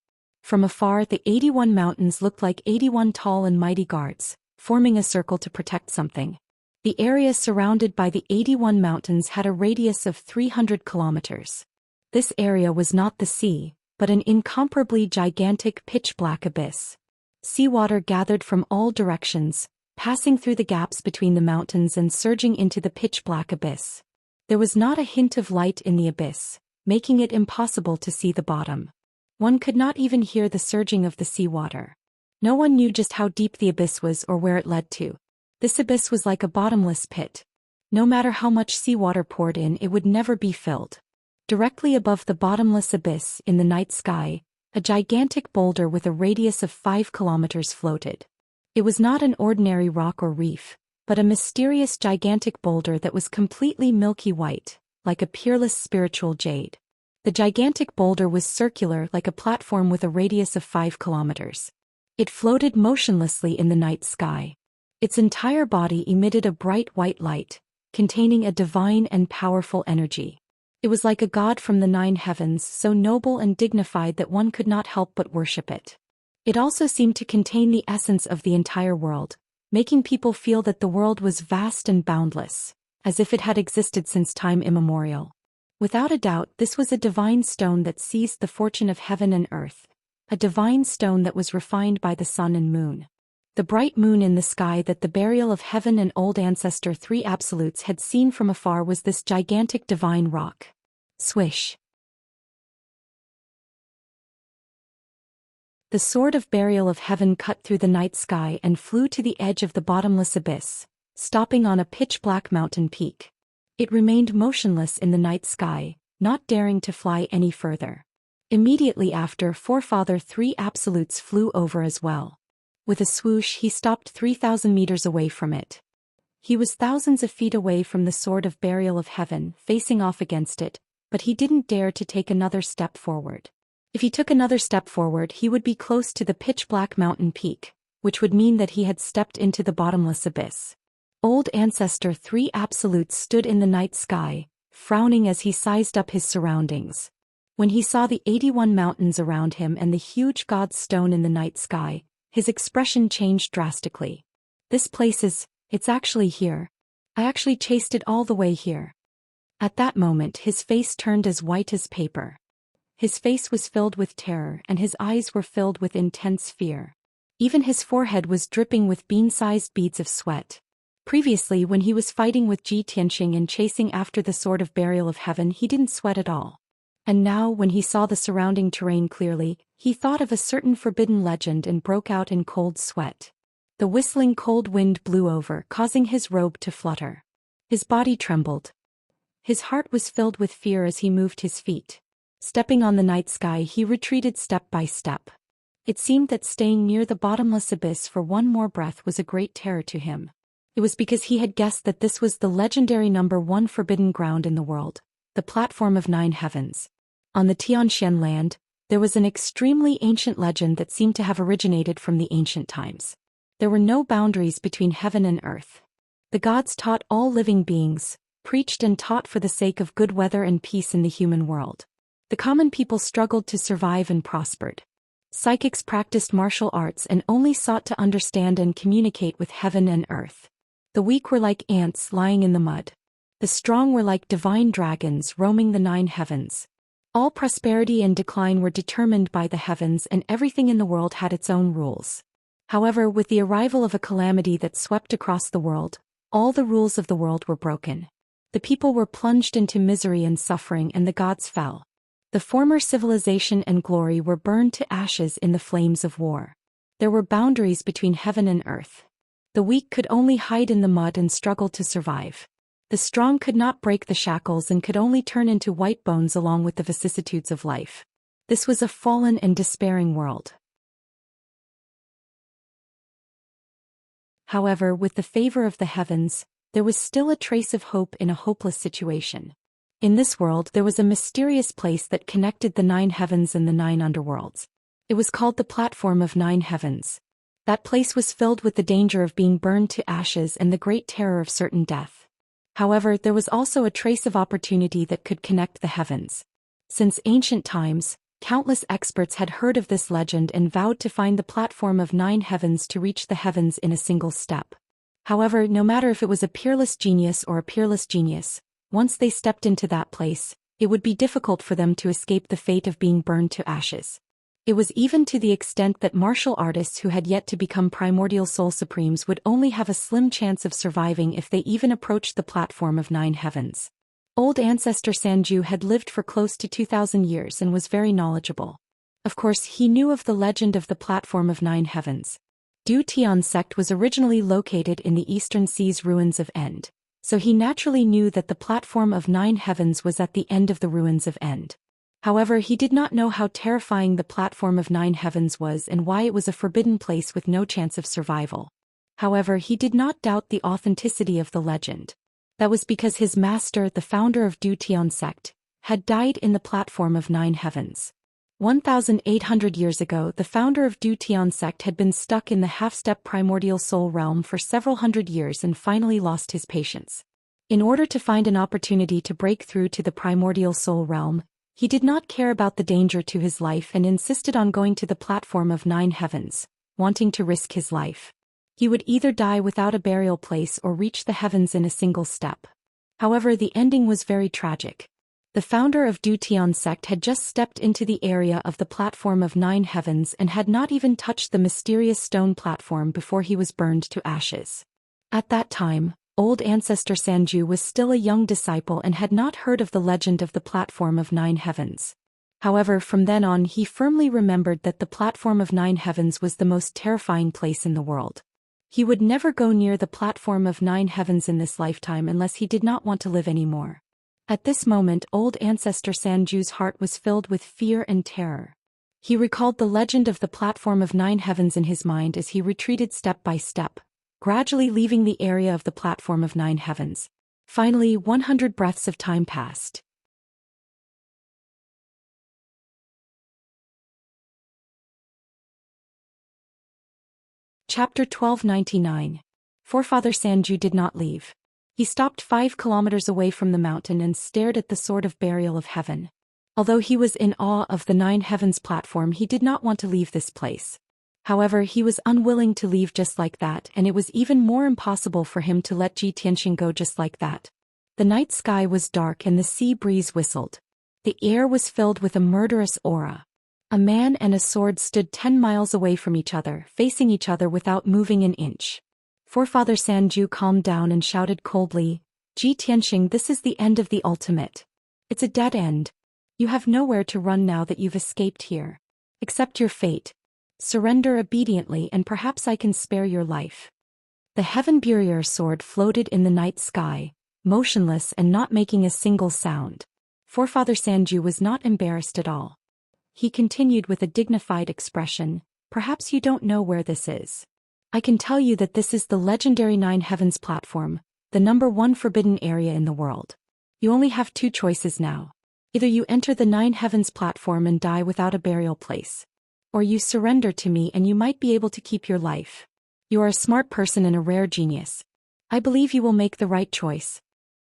[SPEAKER 1] From afar, the 81 mountains looked like 81 tall and mighty guards, forming a circle to protect something. The area surrounded by the 81 mountains had a radius of 300 kilometers. This area was not the sea, but an incomparably gigantic pitch-black abyss. Seawater gathered from all directions, passing through the gaps between the mountains and surging into the pitch-black abyss. There was not a hint of light in the abyss, making it impossible to see the bottom. One could not even hear the surging of the seawater. No one knew just how deep the abyss was or where it led to. This abyss was like a bottomless pit. No matter how much seawater poured in, it would never be filled. Directly above the bottomless abyss in the night sky, a gigantic boulder with a radius of 5 kilometers floated. It was not an ordinary rock or reef, but a mysterious gigantic boulder that was completely milky white, like a peerless spiritual jade. The gigantic boulder was circular like a platform with a radius of 5 kilometers. It floated motionlessly in the night sky. Its entire body emitted a bright white light, containing a divine and powerful energy. It was like a god from the 9 heavens, so noble and dignified that one could not help but worship it. It also seemed to contain the essence of the entire world, making people feel that the world was vast and boundless, as if it had existed since time immemorial. Without a doubt, this was a divine stone that seized the fortune of heaven and earth, a divine stone that was refined by the sun and moon. The bright moon in the sky that the burial of heaven and old ancestor 3 absolutes had seen from afar was this gigantic divine rock. Swish! The sword of burial of heaven cut through the night sky and flew to the edge of the bottomless abyss, stopping on a pitch-black mountain peak. It remained motionless in the night sky, not daring to fly any further. Immediately after, Forefather 3 absolutes flew over as well. With a swoosh, he stopped 3,000 meters away from it. He was thousands of feet away from the sword of burial of heaven, facing off against it, but he didn't dare to take another step forward. If he took another step forward, he would be close to the pitch-black mountain peak, which would mean that he had stepped into the bottomless abyss. Old Ancestor 3 Absolutes stood in the night sky, frowning as he sized up his surroundings. When he saw the 81 mountains around him and the huge god's stone in the night sky, his expression changed drastically. This place it's actually here. I actually chased it all the way here. At that moment his face turned as white as paper. His face was filled with terror and his eyes were filled with intense fear. Even his forehead was dripping with bean-sized beads of sweat. Previously, when he was fighting with Ji Tianxing and chasing after the sword of burial of heaven, he didn't sweat at all. And now, when he saw the surrounding terrain clearly, he thought of a certain forbidden legend and broke out in cold sweat. The whistling cold wind blew over, causing his robe to flutter. His body trembled. His heart was filled with fear as he moved his feet. Stepping on the night sky, he retreated step by step. It seemed that staying near the bottomless abyss for one more breath was a great terror to him. It was because he had guessed that this was the legendary #1 forbidden ground in the world, the platform of 9 heavens. On the Xianxia land, there was an extremely ancient legend that seemed to have originated from the ancient times. There were no boundaries between heaven and earth. The gods taught all living beings, preached and taught for the sake of good weather and peace in the human world. The common people struggled to survive and prospered. Psychics practiced martial arts and only sought to understand and communicate with heaven and earth. The weak were like ants lying in the mud. The strong were like divine dragons roaming the 9 heavens. All prosperity and decline were determined by the heavens, and everything in the world had its own rules. However, with the arrival of a calamity that swept across the world, all the rules of the world were broken. The people were plunged into misery and suffering, and the gods fell. The former civilization and glory were burned to ashes in the flames of war. There were boundaries between heaven and earth. The weak could only hide in the mud and struggle to survive. The strong could not break the shackles and could only turn into white bones along with the vicissitudes of life. This was a fallen and despairing world. However, with the favor of the heavens, there was still a trace of hope in a hopeless situation. In this world there was a mysterious place that connected the 9 heavens and the 9 underworlds. It was called the Platform of 9 Heavens. That place was filled with the danger of being burned to ashes and the great terror of certain death. However, there was also a trace of opportunity that could connect the heavens. Since ancient times, countless experts had heard of this legend and vowed to find the Platform of 9 Heavens to reach the heavens in a single step. However, no matter if it was a peerless genius or a peerless genius, once they stepped into that place, it would be difficult for them to escape the fate of being burned to ashes. It was even to the extent that martial artists who had yet to become primordial soul supremes would only have a slim chance of surviving if they even approached the Platform of 9 Heavens. Old ancestor Sanju had lived for close to 2,000 years and was very knowledgeable. Of course, he knew of the legend of the Platform of 9 Heavens. Zhou Xian sect was originally located in the eastern sea's ruins of End, so he naturally knew that the Platform of 9 Heavens was at the end of the ruins of End. However, he did not know how terrifying the Platform of 9 Heavens was and why it was a forbidden place with no chance of survival. However, he did not doubt the authenticity of the legend. That was because his master, the founder of Zhou Xian sect, had died in the Platform of 9 Heavens. 1,800 years ago, the founder of Zhou Xian sect had been stuck in the half-step primordial soul realm for several hundred years and finally lost his patience. In order to find an opportunity to break through to the primordial soul realm, he did not care about the danger to his life and insisted on going to the Platform of 9 Heavens, wanting to risk his life. He would either die without a burial place or reach the heavens in a single step. However, the ending was very tragic. The founder of Zhou Xian sect had just stepped into the area of the Platform of 9 Heavens and had not even touched the mysterious stone platform before he was burned to ashes. At that time, old ancestor Sanju was still a young disciple and had not heard of the legend of the Platform of 9 Heavens. However, from then on he firmly remembered that the Platform of 9 Heavens was the most terrifying place in the world. He would never go near the Platform of 9 Heavens in this lifetime unless he did not want to live anymore. At this moment, old ancestor Sanju's heart was filled with fear and terror. He recalled the legend of the Platform of 9 Heavens in his mind as he retreated step by step, gradually leaving the area of the Platform of 9 Heavens. Finally, 100 breaths of time passed. Chapter 1299. Forefather Sanju did not leave. He stopped 5 kilometers away from the mountain and stared at the sword of burial of heaven. Although he was in awe of the 9 Heavens platform, he did not want to leave this place. However, he was unwilling to leave just like that, and it was even more impossible for him to let Ji Tianxing go just like that. The night sky was dark and the sea breeze whistled. The air was filled with a murderous aura. A man and a sword stood 10 miles away from each other, facing each other without moving an inch. Forefather Sanju calmed down and shouted coldly, "Ji Tianxing, this is the end of the ultimate. It's a dead end. You have nowhere to run now that you've escaped here. Accept your fate. Surrender obediently and perhaps I can spare your life." The heaven barrier sword floated in the night sky, motionless and not making a single sound. Forefather Sanju was not embarrassed at all. He continued with a dignified expression, "Perhaps you don't know where this is. I can tell you that this is the legendary Nine Heavens platform, the #1 forbidden area in the world. You only have two choices now. Either you enter the Nine Heavens platform and die without a burial place, or you surrender to me and you might be able to keep your life. You are a smart person and a rare genius. I believe you will make the right choice."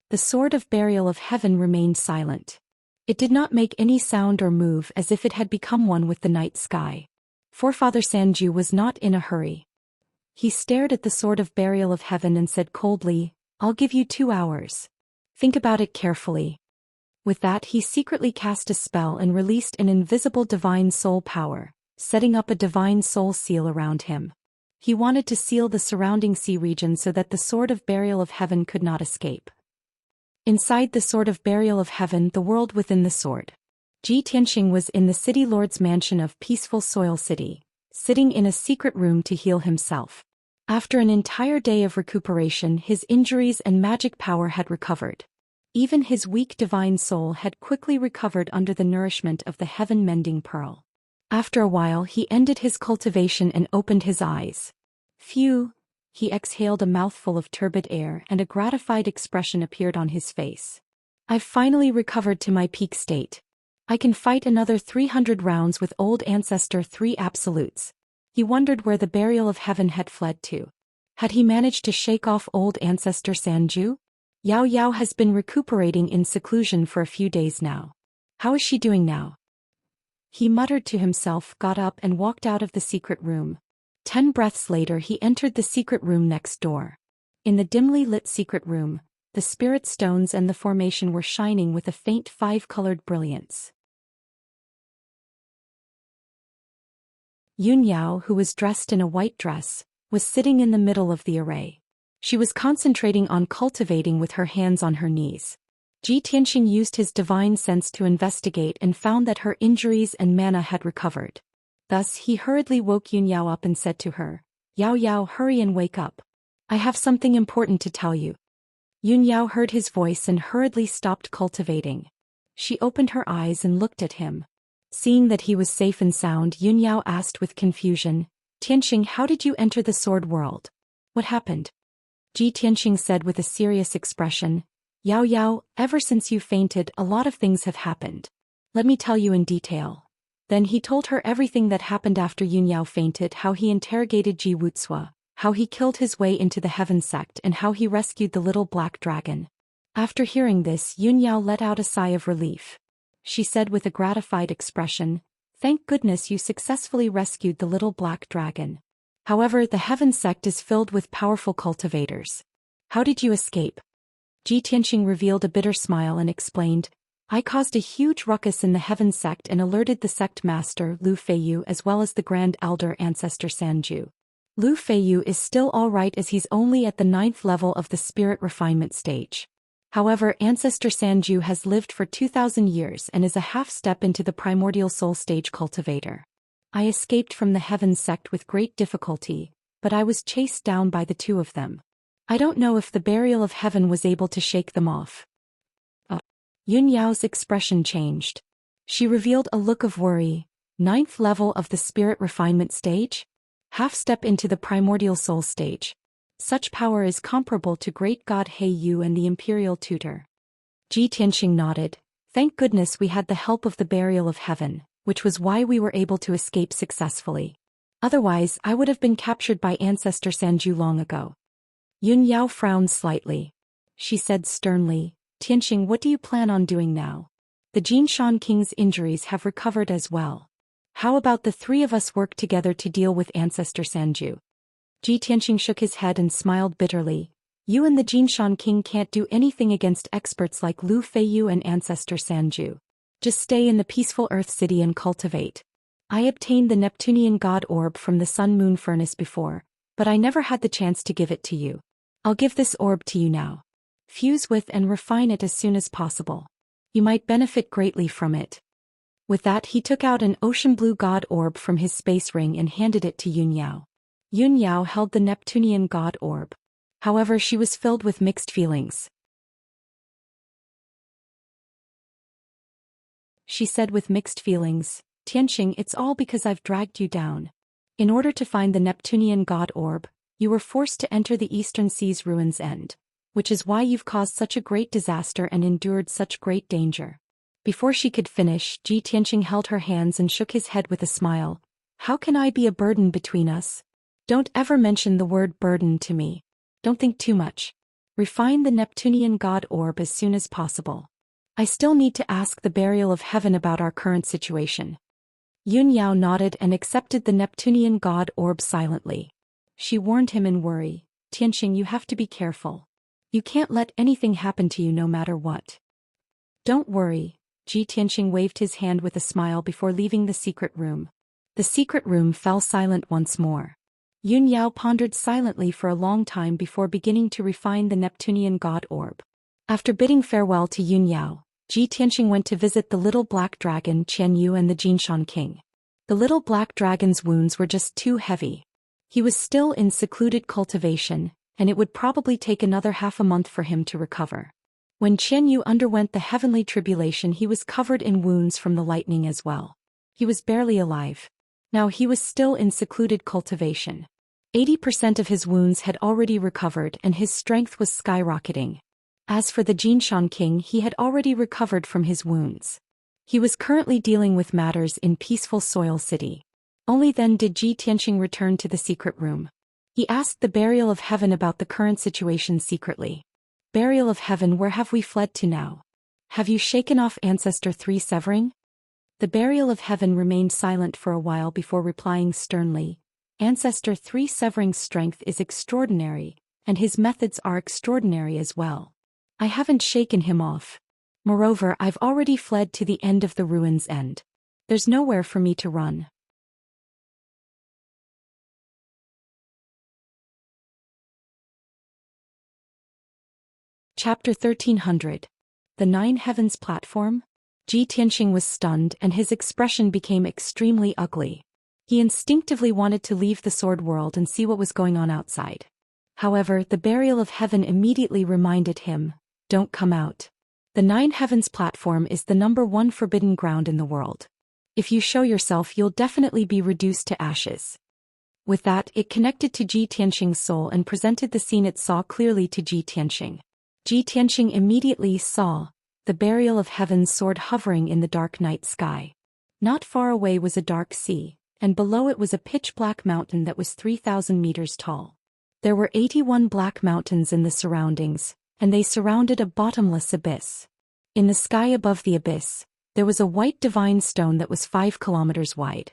[SPEAKER 1] The sword of burial of heaven remained silent. It did not make any sound or move, as if it had become one with the night sky. Forefather Sanju was not in a hurry. He stared at the sword of burial of heaven and said coldly, "I'll give you 2 hours. Think about it carefully." With that, he secretly cast a spell and released an invisible divine soul power, setting up a divine soul seal around him. He wanted to seal the surrounding sea region so that the sword of burial of heaven could not escape. Inside the sword of burial of heaven, the world within the sword. Ji Tianxing was in the city lord's mansion of Peaceful Soil City, sitting in a secret room to heal himself. After an entire day of recuperation, his injuries and magic power had recovered. Even his weak divine soul had quickly recovered under the nourishment of the heaven-mending pearl. After a while, he ended his cultivation and opened his eyes. Phew! He exhaled a mouthful of turbid air and a gratified expression appeared on his face. "I've finally recovered to my peak state. I can fight another 300 rounds with old ancestor 3 absolutes." He wondered where the burial of heaven had fled to. Had he managed to shake off old ancestor Sanju? Yao Yao has been recuperating in seclusion for a few days now. How is she doing now? He muttered to himself, got up and walked out of the secret room. 10 breaths later he entered the secret room next door. In the dimly lit secret room, the spirit stones and the formation were shining with a faint 5-colored brilliance. Yun Yao, who was dressed in a white dress, was sitting in the middle of the array. She was concentrating on cultivating with her hands on her knees. Ji Tianxing used his divine sense to investigate and found that her injuries and mana had recovered. Thus he hurriedly woke Yun Yao up and said to her, "Yao Yao, hurry and wake up. I have something important to tell you." Yun Yao heard his voice and hurriedly stopped cultivating. She opened her eyes and looked at him. Seeing that he was safe and sound, Yun Yao asked with confusion, "Tianxing, how did you enter the sword world? What happened?" Ji Tianxing said with a serious expression, "Yao Yao, ever since you fainted, a lot of things have happened. Let me tell you in detail." Then he told her everything that happened after Yun Yao fainted, how he interrogated Ji Wuxia, how he killed his way into the Heaven Sect and how he rescued the little black dragon. After hearing this, Yun Yao let out a sigh of relief. She said with a gratified expression, "Thank goodness you successfully rescued the little black dragon. However, the Heaven Sect is filled with powerful cultivators. How did you escape?" Ji Tianxing revealed a bitter smile and explained, "I caused a huge ruckus in the Heaven Sect and alerted the sect master Lu Feiyu as well as the Grand Elder Ancestor Sanju. Lu Feiyu is still alright as he's only at the 9th level of the spirit refinement stage. However, Ancestor Sanju has lived for 2,000 years and is a half-step into the primordial soul stage cultivator. I escaped from the Heaven Sect with great difficulty, but I was chased down by the two of them. I don't know if the burial of heaven was able to shake them off." Yun Yao's expression changed. She revealed a look of worry. 9th level of the spirit refinement stage? Half-step into the primordial soul stage. Such power is comparable to great god He Yu and the imperial tutor. Ji Tianxing nodded. "Thank goodness we had the help of the burial of heaven, which was why we were able to escape successfully. Otherwise, I would have been captured by Ancestor Sanju long ago." Yun Yao frowned slightly. She said sternly, "Tianxing, what do you plan on doing now? The Jinshan King's injuries have recovered as well. How about the 3 of us work together to deal with Ancestor Sanju?" Ji Tianxing shook his head and smiled bitterly. "You and the Jinshan King can't do anything against experts like Lu Feiyu and Ancestor Sanju. Just stay in the peaceful Earth City and cultivate. I obtained the Neptunian God Orb from the Sun-Moon Furnace before, but I never had the chance to give it to you. I'll give this orb to you now. Fuse with and refine it as soon as possible. You might benefit greatly from it." With that, he took out an ocean blue God Orb from his space ring and handed it to Yun Yao. Yun Yao held the Neptunian God Orb. However, she was filled with mixed feelings. she said with mixed feelings. Tianxing, it's all because I've dragged you down. In order to find the Neptunian god orb, you were forced to enter the Eastern Sea's ruins end, which is why you've caused such a great disaster and endured such great danger. Before she could finish, Tianxing held her hands and shook his head with a smile. How can I be a burden between us? Don't ever mention the word burden to me. Don't think too much. Refine the Neptunian god orb as soon as possible. I still need to ask the burial of heaven about our current situation. Yun Yao nodded and accepted the Neptunian god orb silently. She warned him in worry. Tianxing, you have to be careful. You can't let anything happen to you no matter what. Don't worry. Tianxing waved his hand with a smile before leaving the secret room. The secret room fell silent once more. Yun Yao pondered silently for a long time before beginning to refine the Neptunian god orb. After bidding farewell to Yun Yao, Tianxing went to visit the little black dragon Qian Yu and the Jinshan king. The little black dragon's wounds were just too heavy. He was still in secluded cultivation, and it would probably take another half a month for him to recover. When Qian Yu underwent the heavenly tribulation, he was covered in wounds from the lightning as well. He was barely alive. Now he was still in secluded cultivation. 80% of his wounds had already recovered and his strength was skyrocketing. As for the Jinshan king, he had already recovered from his wounds. He was currently dealing with matters in peaceful Soil City. Only then did Tianxing return to the secret room. He asked the burial of heaven about the current situation secretly. Burial of heaven, where have we fled to now? Have you shaken off Ancestor 3 severing? The burial of heaven remained silent for a while before replying sternly. Ancestor 3 severing's strength is extraordinary, and his methods are extraordinary as well. I haven't shaken him off. Moreover, I've already fled to the end of the ruins end. There's nowhere for me to run. Chapter 1300. The Nine Heavens Platform? Tianxing was stunned and his expression became extremely ugly. He instinctively wanted to leave the sword world and see what was going on outside. However, the burial of heaven immediately reminded him, don't come out. The Nine Heavens Platform is the #1 forbidden ground in the world. If you show yourself, you'll definitely be reduced to ashes. With that, it connected to Tianxing's soul and presented the scene it saw clearly to Tianxing. Tianxing immediately saw the burial of heaven's sword hovering in the dark night sky. Not far away was a dark sea, and below it was a pitch-black mountain that was 3,000 meters tall. There were 81 black mountains in the surroundings, and they surrounded a bottomless abyss. In the sky above the abyss, there was a white divine stone that was 5 kilometers wide.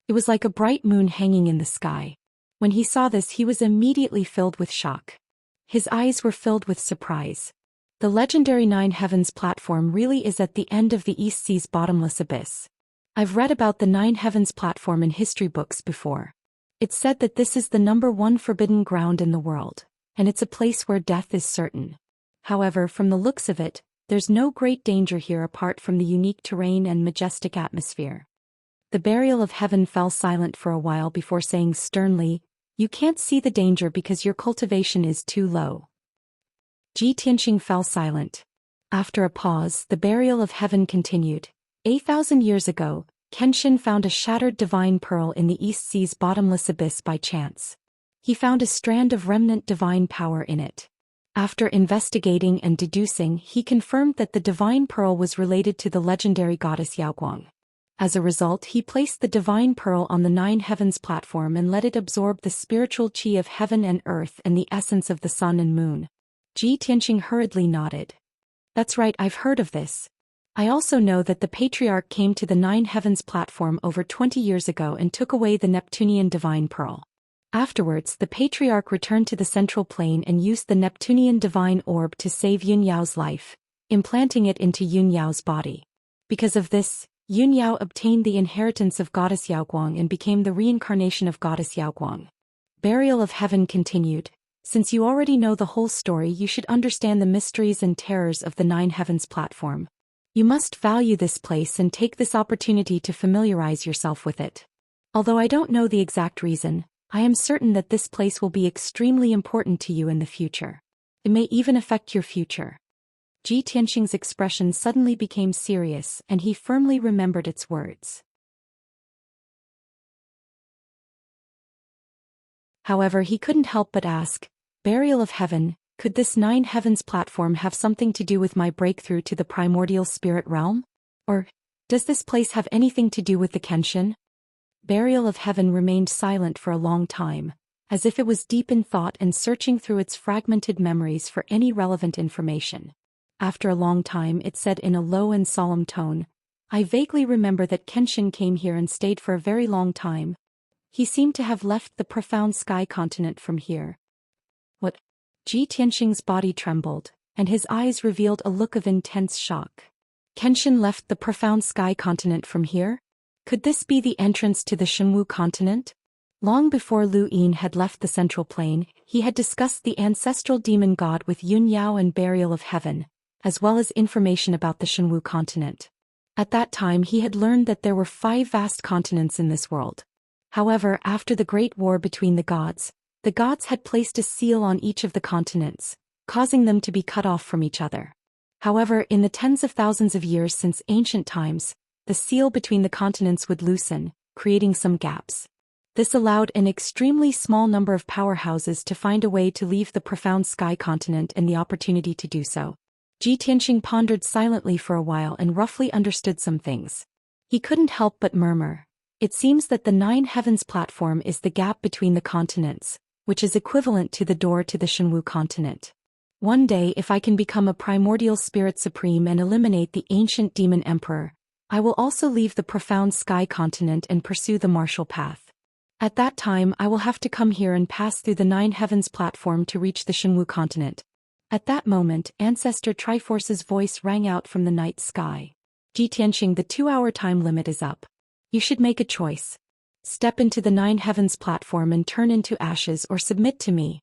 [SPEAKER 1] It was like a bright moon hanging in the sky. When he saw this, he was immediately filled with shock. His eyes were filled with surprise. The legendary Nine Heavens Platform really is at the end of the East Sea's bottomless abyss. I've read about the Nine Heavens Platform in history books before. It's said that this is the #1 forbidden ground in the world, and it's a place where death is certain. However, from the looks of it, there's no great danger here apart from the unique terrain and majestic atmosphere. The burial of heaven fell silent for a while before saying sternly, you can't see the danger because your cultivation is too low. Tianxing fell silent. After a pause, the burial of heaven continued. 8,000 years ago, Kenshin found a shattered divine pearl in the East Sea's bottomless abyss by chance. He found a strand of remnant divine power in it. After investigating and deducing, he confirmed that the divine pearl was related to the legendary goddess Yaoguang. As a result, he placed the divine pearl on the Nine Heavens Platform and let it absorb the spiritual qi of heaven and earth and the essence of the sun and moon. Tianxing hurriedly nodded. That's right, I've heard of this. I also know that the Patriarch came to the Nine Heavens Platform over 20 years ago and took away the Neptunian divine pearl. Afterwards, the Patriarch returned to the central plane and used the Neptunian divine orb to save Yun Yao's life, implanting it into Yun Yao's body. Because of this, Yun Yao obtained the inheritance of Goddess Yaoguang and became the reincarnation of Goddess Yaoguang. Burial of heaven continued. Since you already know the whole story, you should understand the mysteries and terrors of the Nine Heavens Platform. You must value this place and take this opportunity to familiarize yourself with it. Although I don't know the exact reason, I am certain that this place will be extremely important to you in the future. It may even affect your future. Ji Tianxing's expression suddenly became serious and he firmly remembered its words. However, he couldn't help but ask, Burial of Heaven, could this Nine Heavens platform have something to do with my breakthrough to the primordial spirit realm? Or, does this place have anything to do with the Kenshin? Burial of Heaven remained silent for a long time, as if it was deep in thought and searching through its fragmented memories for any relevant information. After a long time it said in a low and solemn tone, I vaguely remember that Kenshin came here and stayed for a very long time. He seemed to have left the profound sky continent from here. What? Ji Tianxing's body trembled, and his eyes revealed a look of intense shock. Kenshin left the profound sky continent from here? Could this be the entrance to the Shenwu continent? Long before Lu Yin had left the Central Plain, he had discussed the ancestral demon god with Yun Yao and Burial of Heaven, as well as information about the Shenwu continent. At that time he had learned that there were 5 vast continents in this world. However, after the Great War between the gods had placed a seal on each of the continents, causing them to be cut off from each other. However, in the tens of thousands of years since ancient times, the seal between the continents would loosen, creating some gaps. This allowed an extremely small number of powerhouses to find a way to leave the profound sky continent and the opportunity to do so. Ji Tianxing pondered silently for a while and roughly understood some things. He couldn't help but murmur. It seems that the Nine Heavens platform is the gap between the continents, which is equivalent to the door to the Shenwu continent. One day, if I can become a primordial spirit supreme and eliminate the ancient demon emperor, I will also leave the profound sky continent and pursue the martial path. At that time I will have to come here and pass through the Nine Heavens platform to reach the Shenwu continent. At that moment, Ancestor Triforce's voice rang out from the night sky. Ji Tianxing, the 2-hour time limit is up. You should make a choice. Step into the Nine Heavens platform and turn into ashes or submit to me.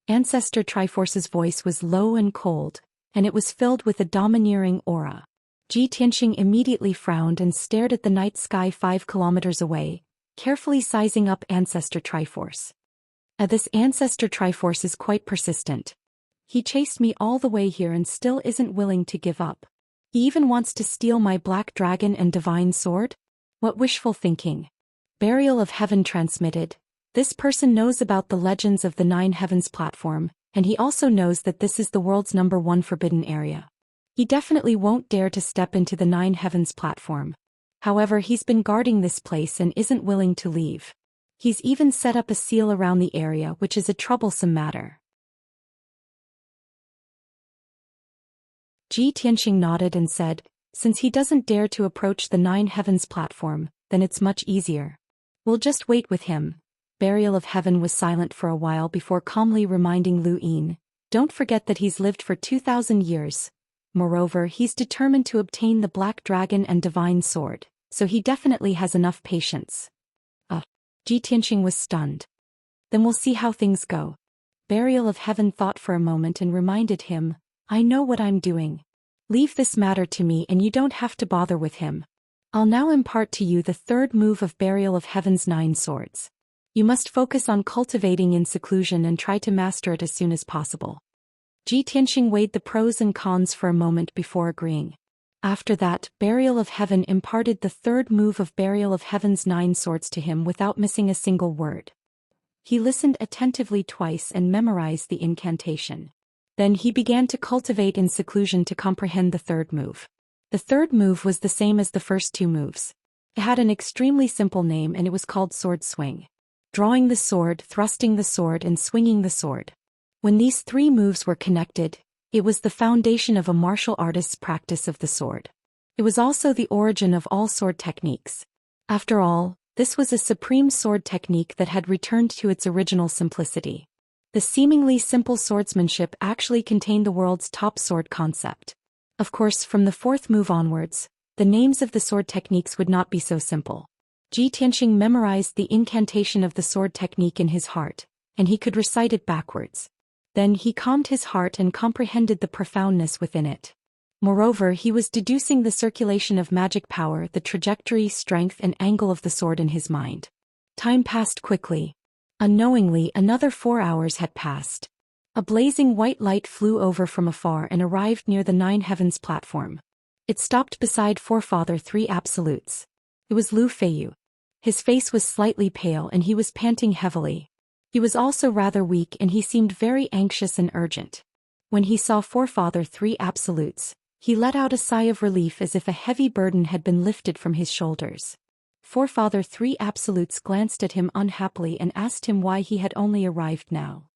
[SPEAKER 1] Ancestor Triforce's voice was low and cold, and it was filled with a domineering aura. Ji Tianxing immediately frowned and stared at the night sky 5 kilometers away, carefully sizing up Ancestor Triforce. This Ancestor Triforce is quite persistent. He chased me all the way here and still isn't willing to give up. He even wants to steal my black dragon and divine sword? What wishful thinking. Burial of Heaven transmitted. This person knows about the legends of the Nine Heavens platform, and he also knows that this is the world's #1 forbidden area. He definitely won't dare to step into the Nine Heavens platform. However, he's been guarding this place and isn't willing to leave. He's even set up a seal around the area, which is a troublesome matter. Ji Tianxing nodded and said, since he doesn't dare to approach the Nine Heavens platform, then it's much easier. We'll just wait with him. Burial of Heaven was silent for a while before calmly reminding Lu Yin, don't forget that he's lived for 2,000 years. Moreover, he's determined to obtain the black dragon and divine sword, so he definitely has enough patience. Ji Tianxing was stunned. Then we'll see how things go. Burial of Heaven thought for a moment and reminded him, I know what I'm doing. Leave this matter to me and you don't have to bother with him. I'll now impart to you the 3rd move of Burial of Heaven's 9 swords. You must focus on cultivating in seclusion and try to master it as soon as possible. Ji Tianxing weighed the pros and cons for a moment before agreeing. After that, Burial of Heaven imparted the 3rd move of Burial of Heaven's 9 swords to him without missing a single word. He listened attentively twice and memorized the incantation. Then he began to cultivate in seclusion to comprehend the 3rd move. The 3rd move was the same as the first 2 moves. It had an extremely simple name and it was called Sword Swing. Drawing the sword, thrusting the sword and swinging the sword. When these 3 moves were connected, it was the foundation of a martial artist's practice of the sword. It was also the origin of all sword techniques. After all, this was a supreme sword technique that had returned to its original simplicity. The seemingly simple swordsmanship actually contained the world's top sword concept. Of course, from the 4th move onwards, the names of the sword techniques would not be so simple. Ji Tianxing memorized the incantation of the sword technique in his heart, and he could recite it backwards. Then he calmed his heart and comprehended the profoundness within it. Moreover, he was deducing the circulation of magic power, the trajectory, strength and angle of the sword in his mind. Time passed quickly. Unknowingly, another 4 hours had passed. A blazing white light flew over from afar and arrived near the Nine Heavens platform. It stopped beside Forefather Three Absolutes. It was Lu Feiyu. His face was slightly pale and he was panting heavily. He was also rather weak and he seemed very anxious and urgent. When he saw Forefather Three Absolutes, he let out a sigh of relief as if a heavy burden had been lifted from his shoulders. Forefather Three Absolutes glanced at him unhappily and asked him why he had only arrived now.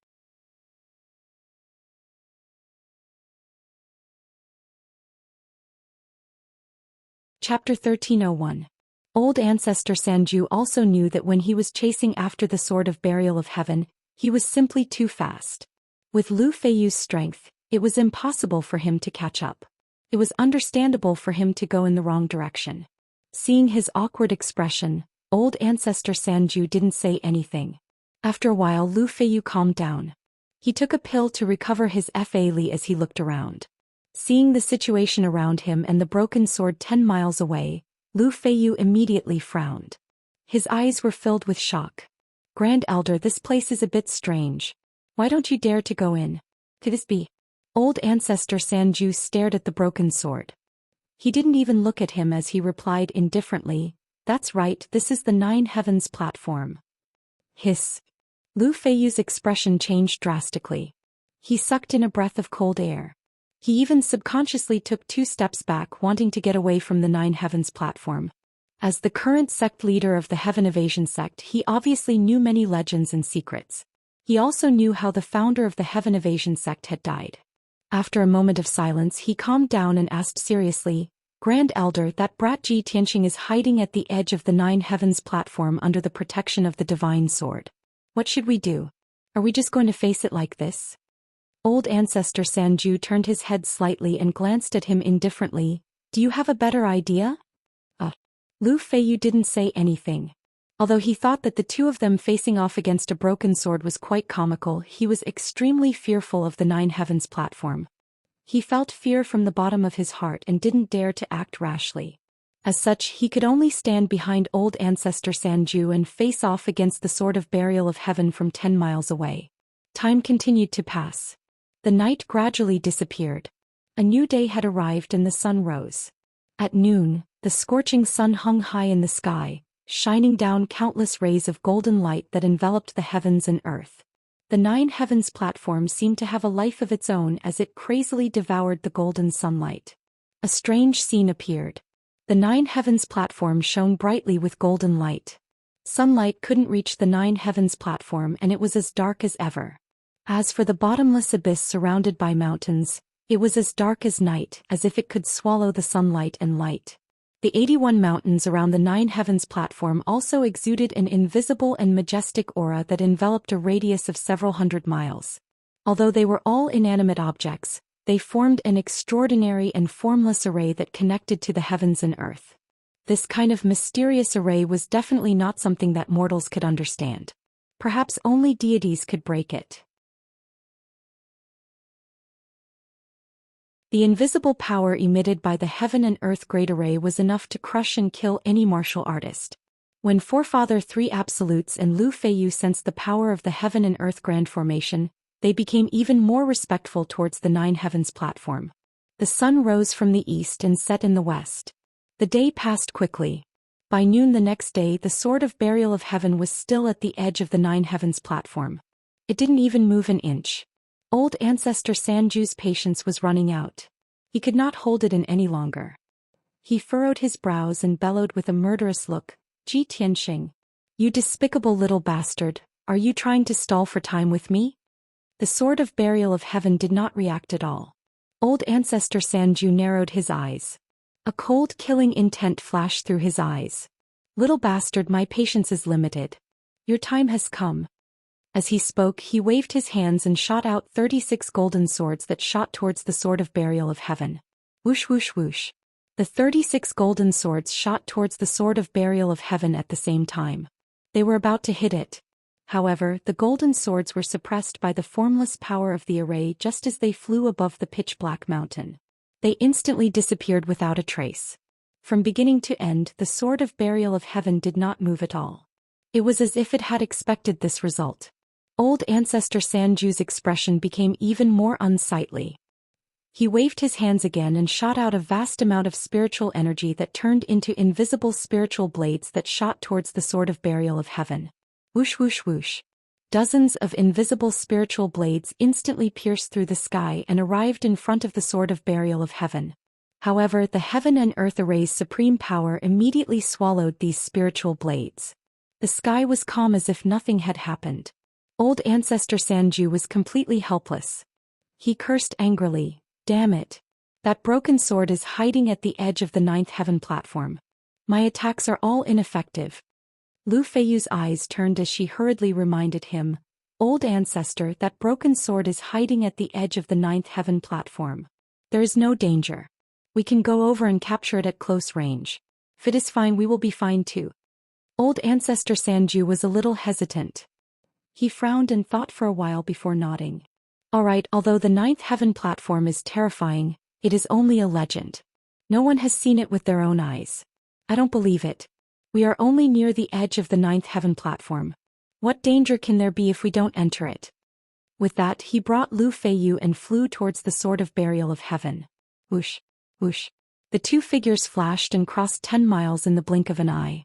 [SPEAKER 1] Chapter 1301. Old Ancestor Sanju also knew that when he was chasing after the Sword of Burial of Heaven, he was simply too fast. With Lu Feiyu's strength, it was impossible for him to catch up. It was understandable for him to go in the wrong direction. Seeing his awkward expression, Old Ancestor Sanju didn't say anything. After a while Lu Feiyu calmed down. He took a pill to recover his Fa Li as he looked around. Seeing the situation around him and the broken sword 10 miles away, Lu Feiyu immediately frowned. His eyes were filled with shock. Grand Elder, this place is a bit strange. Why don't you dare to go in? Could this be? Old Ancestor Sanju stared at the broken sword. He didn't even look at him as he replied indifferently, "That's right, this is the Nine Heavens platform." Hiss. Lu Feiyu's expression changed drastically. He sucked in a breath of cold air. He even subconsciously took 2 steps back, wanting to get away from the Nine Heavens platform. As the current sect leader of the Heaven Evasion sect, he obviously knew many legends and secrets. He also knew how the founder of the Heaven Evasion sect had died. After a moment of silence, he calmed down and asked seriously, "Grand Elder, that brat Ji Tianxing is hiding at the edge of the Nine Heavens platform under the protection of the Divine Sword. What should we do? Are we just going to face it like this?" Old Ancestor Sanju turned his head slightly and glanced at him indifferently. "Do you have a better idea?" Lu Feiyu didn't say anything. Although he thought that the two of them facing off against a broken sword was quite comical, he was extremely fearful of the Nine Heavens platform. He felt fear from the bottom of his heart and didn't dare to act rashly. As such, he could only stand behind Old Ancestor Sanju and face off against the Sword of Burial of Heaven from 10 miles away. Time continued to pass. The night gradually disappeared. A new day had arrived and the sun rose. At noon, the scorching sun hung high in the sky, shining down countless rays of golden light that enveloped the heavens and earth. The Nine Heavens platform seemed to have a life of its own as it crazily devoured the golden sunlight. A strange scene appeared. The Nine Heavens platform shone brightly with golden light. Sunlight couldn't reach the Nine Heavens platform and it was as dark as ever. As for the bottomless abyss surrounded by mountains, it was as dark as night, as if it could swallow the sunlight and light. The 81 mountains around the Nine Heavens platform also exuded an invisible and majestic aura that enveloped a radius of several hundred miles. Although they were all inanimate objects, they formed an extraordinary and formless array that connected to the heavens and earth. This kind of mysterious array was definitely not something that mortals could understand. Perhaps only deities could break it. The invisible power emitted by the Heaven and Earth Great Array was enough to crush and kill any martial artist. When Forefather Three Absolutes and Lu Feiyu sensed the power of the Heaven and Earth Grand Formation, they became even more respectful towards the Nine Heavens platform. The sun rose from the east and set in the west. The day passed quickly. By noon the next day, the Sword of Burial of Heaven was still at the edge of the Nine Heavens platform. It didn't even move an inch. Old Ancestor Sanju's patience was running out. He could not hold it in any longer. He furrowed his brows and bellowed with a murderous look, "Ji Tianxing, you despicable little bastard, are you trying to stall for time with me?" The Sword of Burial of Heaven did not react at all. Old Ancestor Sanju narrowed his eyes. A cold, killing intent flashed through his eyes. "Little bastard, my patience is limited. Your time has come." As he spoke, he waved his hands and shot out 36 golden swords that shot towards the Sword of Burial of Heaven. Whoosh whoosh whoosh. The 36 golden swords shot towards the Sword of Burial of Heaven at the same time. They were about to hit it. However, the golden swords were suppressed by the formless power of the array just as they flew above the pitch-black mountain. They instantly disappeared without a trace. From beginning to end, the Sword of Burial of Heaven did not move at all. It was as if it had expected this result. Old Ancestor Sanju's expression became even more unsightly. He waved his hands again and shot out a vast amount of spiritual energy that turned into invisible spiritual blades that shot towards the Sword of Burial of Heaven. Whoosh whoosh whoosh. Dozens of invisible spiritual blades instantly pierced through the sky and arrived in front of the Sword of Burial of Heaven. However, the Heaven and Earth Array's supreme power immediately swallowed these spiritual blades. The sky was calm as if nothing had happened. Old Ancestor Sanju was completely helpless. He cursed angrily. Damn it. That broken sword is hiding at the edge of the ninth heaven platform. My attacks are all ineffective. Lu Feiyu's eyes turned as she hurriedly reminded him, Old Ancestor, that broken sword is hiding at the edge of the ninth heaven platform. There is no danger. We can go over and capture it at close range. If it is fine, we will be fine too. Old Ancestor Sanju was a little hesitant. He frowned and thought for a while before nodding. Alright, although the ninth heaven platform is terrifying, it is only a legend. No one has seen it with their own eyes. I don't believe it. We are only near the edge of the ninth heaven platform. What danger can there be if we don't enter it? With that, he brought Lu Feiyu and flew towards the Sword of Burial of Heaven. Whoosh, whoosh. The two figures flashed and crossed 10 miles in the blink of an eye.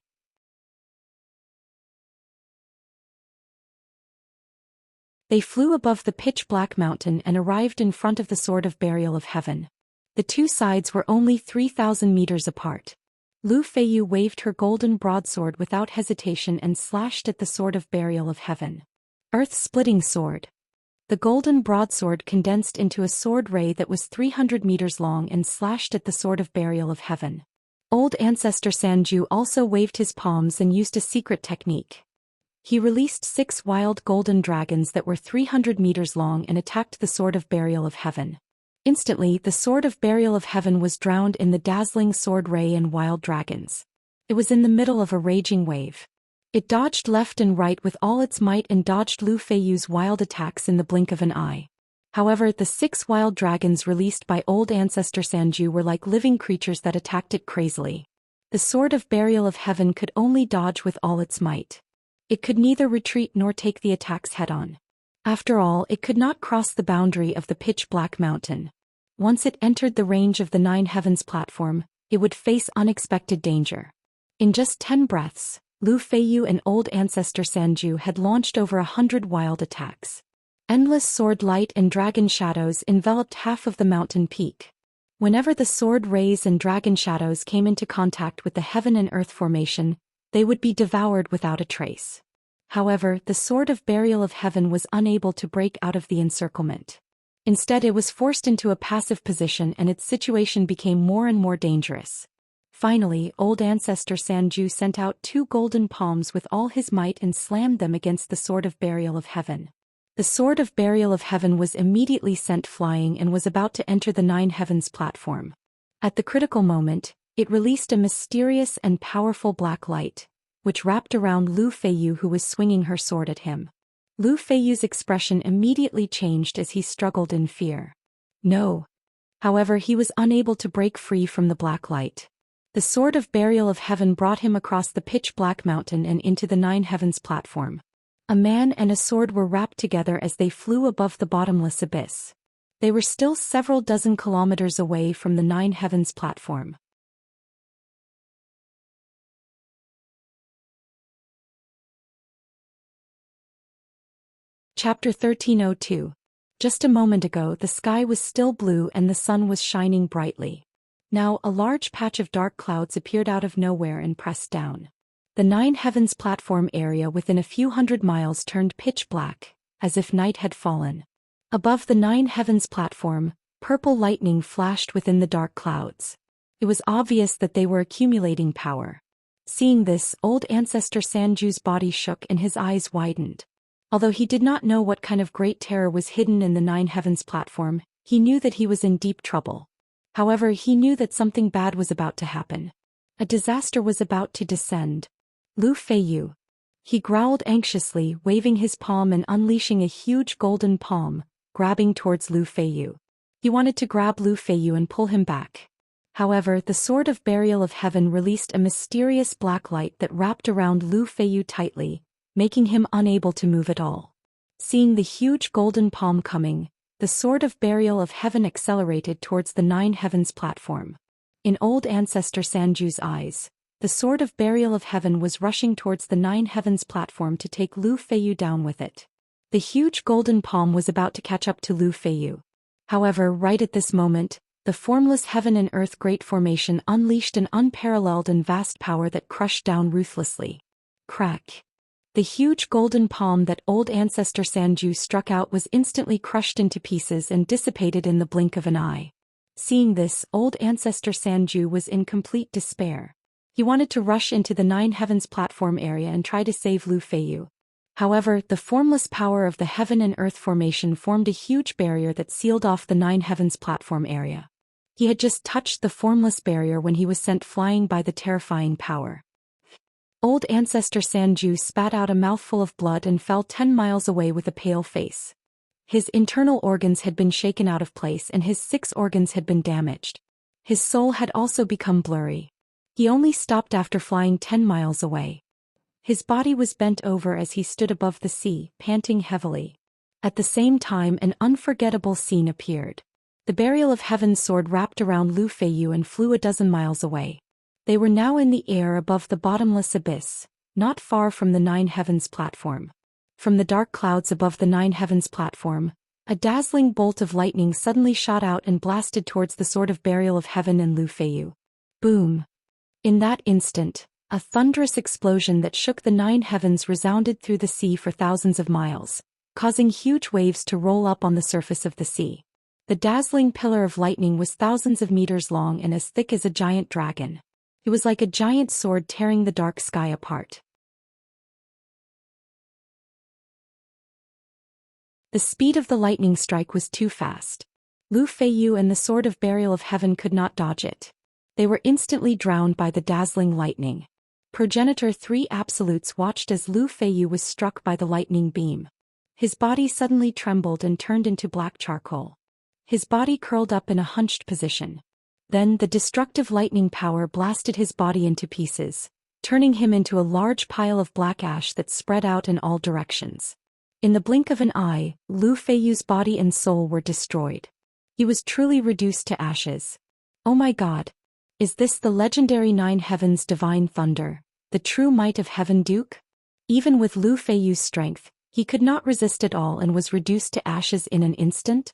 [SPEAKER 1] They flew above the pitch-black mountain and arrived in front of the Sword of Burial of Heaven. The two sides were only 3,000 meters apart. Lu Feiyu waved her golden broadsword without hesitation and slashed at the Sword of Burial of Heaven. Earth-splitting sword. The golden broadsword condensed into a sword ray that was 300 meters long and slashed at the Sword of Burial of Heaven. Old Ancestor Sanju also waved his palms and used a secret technique. He released 6 wild golden dragons that were 300 meters long and attacked the Sword of Burial of Heaven. Instantly, the Sword of Burial of Heaven was drowned in the dazzling sword ray and wild dragons. It was in the middle of a raging wave. It dodged left and right with all its might and dodged Lu Feiyu's wild attacks in the blink of an eye. However, the 6 wild dragons released by Old Ancestor Sanju were like living creatures that attacked it crazily. The Sword of Burial of Heaven could only dodge with all its might. It could neither retreat nor take the attacks head-on. After all, it could not cross the boundary of the pitch-black mountain. Once it entered the range of the Nine Heavens platform, it would face unexpected danger. In just 10 breaths, Lu Feiyu and Old Ancestor Sanju had launched over 100 wild attacks. Endless sword light and dragon shadows enveloped half of the mountain peak. Whenever the sword rays and dragon shadows came into contact with the heaven and earth formation, they would be devoured without a trace. However, the Sword of Burial of Heaven was unable to break out of the encirclement. Instead, it was forced into a passive position and its situation became more and more dangerous. Finally, Old Ancestor Sanju sent out 2 golden palms with all his might and slammed them against the Sword of Burial of Heaven. The Sword of Burial of Heaven was immediately sent flying and was about to enter the Nine Heavens platform. At the critical moment, it released a mysterious and powerful black light, which wrapped around Lu Feiyu, who was swinging her sword at him. Lu Feiyu's expression immediately changed as he struggled in fear. No. However, he was unable to break free from the black light. The Sword of Burial of Heaven brought him across the pitch-black mountain and into the Nine Heavens platform. A man and a sword were wrapped together as they flew above the bottomless abyss. They were still several dozen kilometers away from the Nine Heavens platform. Chapter 1302. Just a moment ago the sky was still blue and the sun was shining brightly. Now a large patch of dark clouds appeared out of nowhere and pressed down. The Nine Heavens platform area within a few hundred miles turned pitch black, as if night had fallen. Above the Nine Heavens platform, purple lightning flashed within the dark clouds. It was obvious that they were accumulating power. Seeing this, Old Ancestor Sanju's body shook and his eyes widened. Although he did not know what kind of great terror was hidden in the Nine Heavens platform, he knew that he was in deep trouble. However, he knew that something bad was about to happen. A disaster was about to descend. Lu Feiyu. He growled anxiously, waving his palm and unleashing a huge golden palm, grabbing towards Lu Feiyu. He wanted to grab Lu Feiyu and pull him back. However, the Sword of Burial of Heaven released a mysterious black light that wrapped around Lu Feiyu tightly, making him unable to move at all. Seeing the huge golden palm coming, the sword of burial of heaven accelerated towards the nine heavens platform. In old ancestor Sanju's eyes, the sword of burial of heaven was rushing towards the nine heavens platform to take Lu Feiyu down with it. The huge golden palm was about to catch up to Lu Feiyu. However, right at this moment, the formless heaven and earth great formation unleashed an unparalleled and vast power that crushed down ruthlessly. Crack. The huge golden palm that old ancestor Sanju struck out was instantly crushed into pieces and dissipated in the blink of an eye. Seeing this, old ancestor Sanju was in complete despair. He wanted to rush into the nine heavens platform area and try to save Lu Feiyu. However, the formless power of the heaven and earth formation formed a huge barrier that sealed off the nine heavens platform area. He had just touched the formless barrier when he was sent flying by the terrifying power. Old ancestor Sanju spat out a mouthful of blood and fell 10 miles away with a pale face. His internal organs had been shaken out of place and his 6 organs had been damaged. His soul had also become blurry. He only stopped after flying 10 miles away. His body was bent over as he stood above the sea, panting heavily. At the same time, an unforgettable scene appeared. The burial of heaven's sword wrapped around Lu Feiyu and flew a dozen miles away. They were now in the air above the bottomless abyss, not far from the nine heavens platform. From the dark clouds above the nine heavens platform, a dazzling bolt of lightning suddenly shot out and blasted towards the sword of burial of heaven and Lu Feiyu. Boom! In that instant, a thunderous explosion that shook the nine heavens resounded through the sea for thousands of miles, causing huge waves to roll up on the surface of the sea. The dazzling pillar of lightning was thousands of meters long and as thick as a giant dragon. It was like a giant sword tearing the dark sky apart. The speed of the lightning strike was too fast. Lu Feiyu and the sword of burial of heaven could not dodge it. They were instantly drowned by the dazzling lightning. Progenitor 3 Absolutes watched as Lu Feiyu was struck by the lightning beam. His body suddenly trembled and turned into black charcoal. His body curled up in a hunched position. Then the destructive lightning power blasted his body into pieces, turning him into a large pile of black ash that spread out in all directions. In the blink of an eye, Lu Feiyu's body and soul were destroyed. He was truly reduced to ashes. Oh my God! Is this the legendary Nine Heavens divine thunder, the true might of Heaven Duke? Even with Lu Feiyu's strength, he could not resist at all and was reduced to ashes in an instant?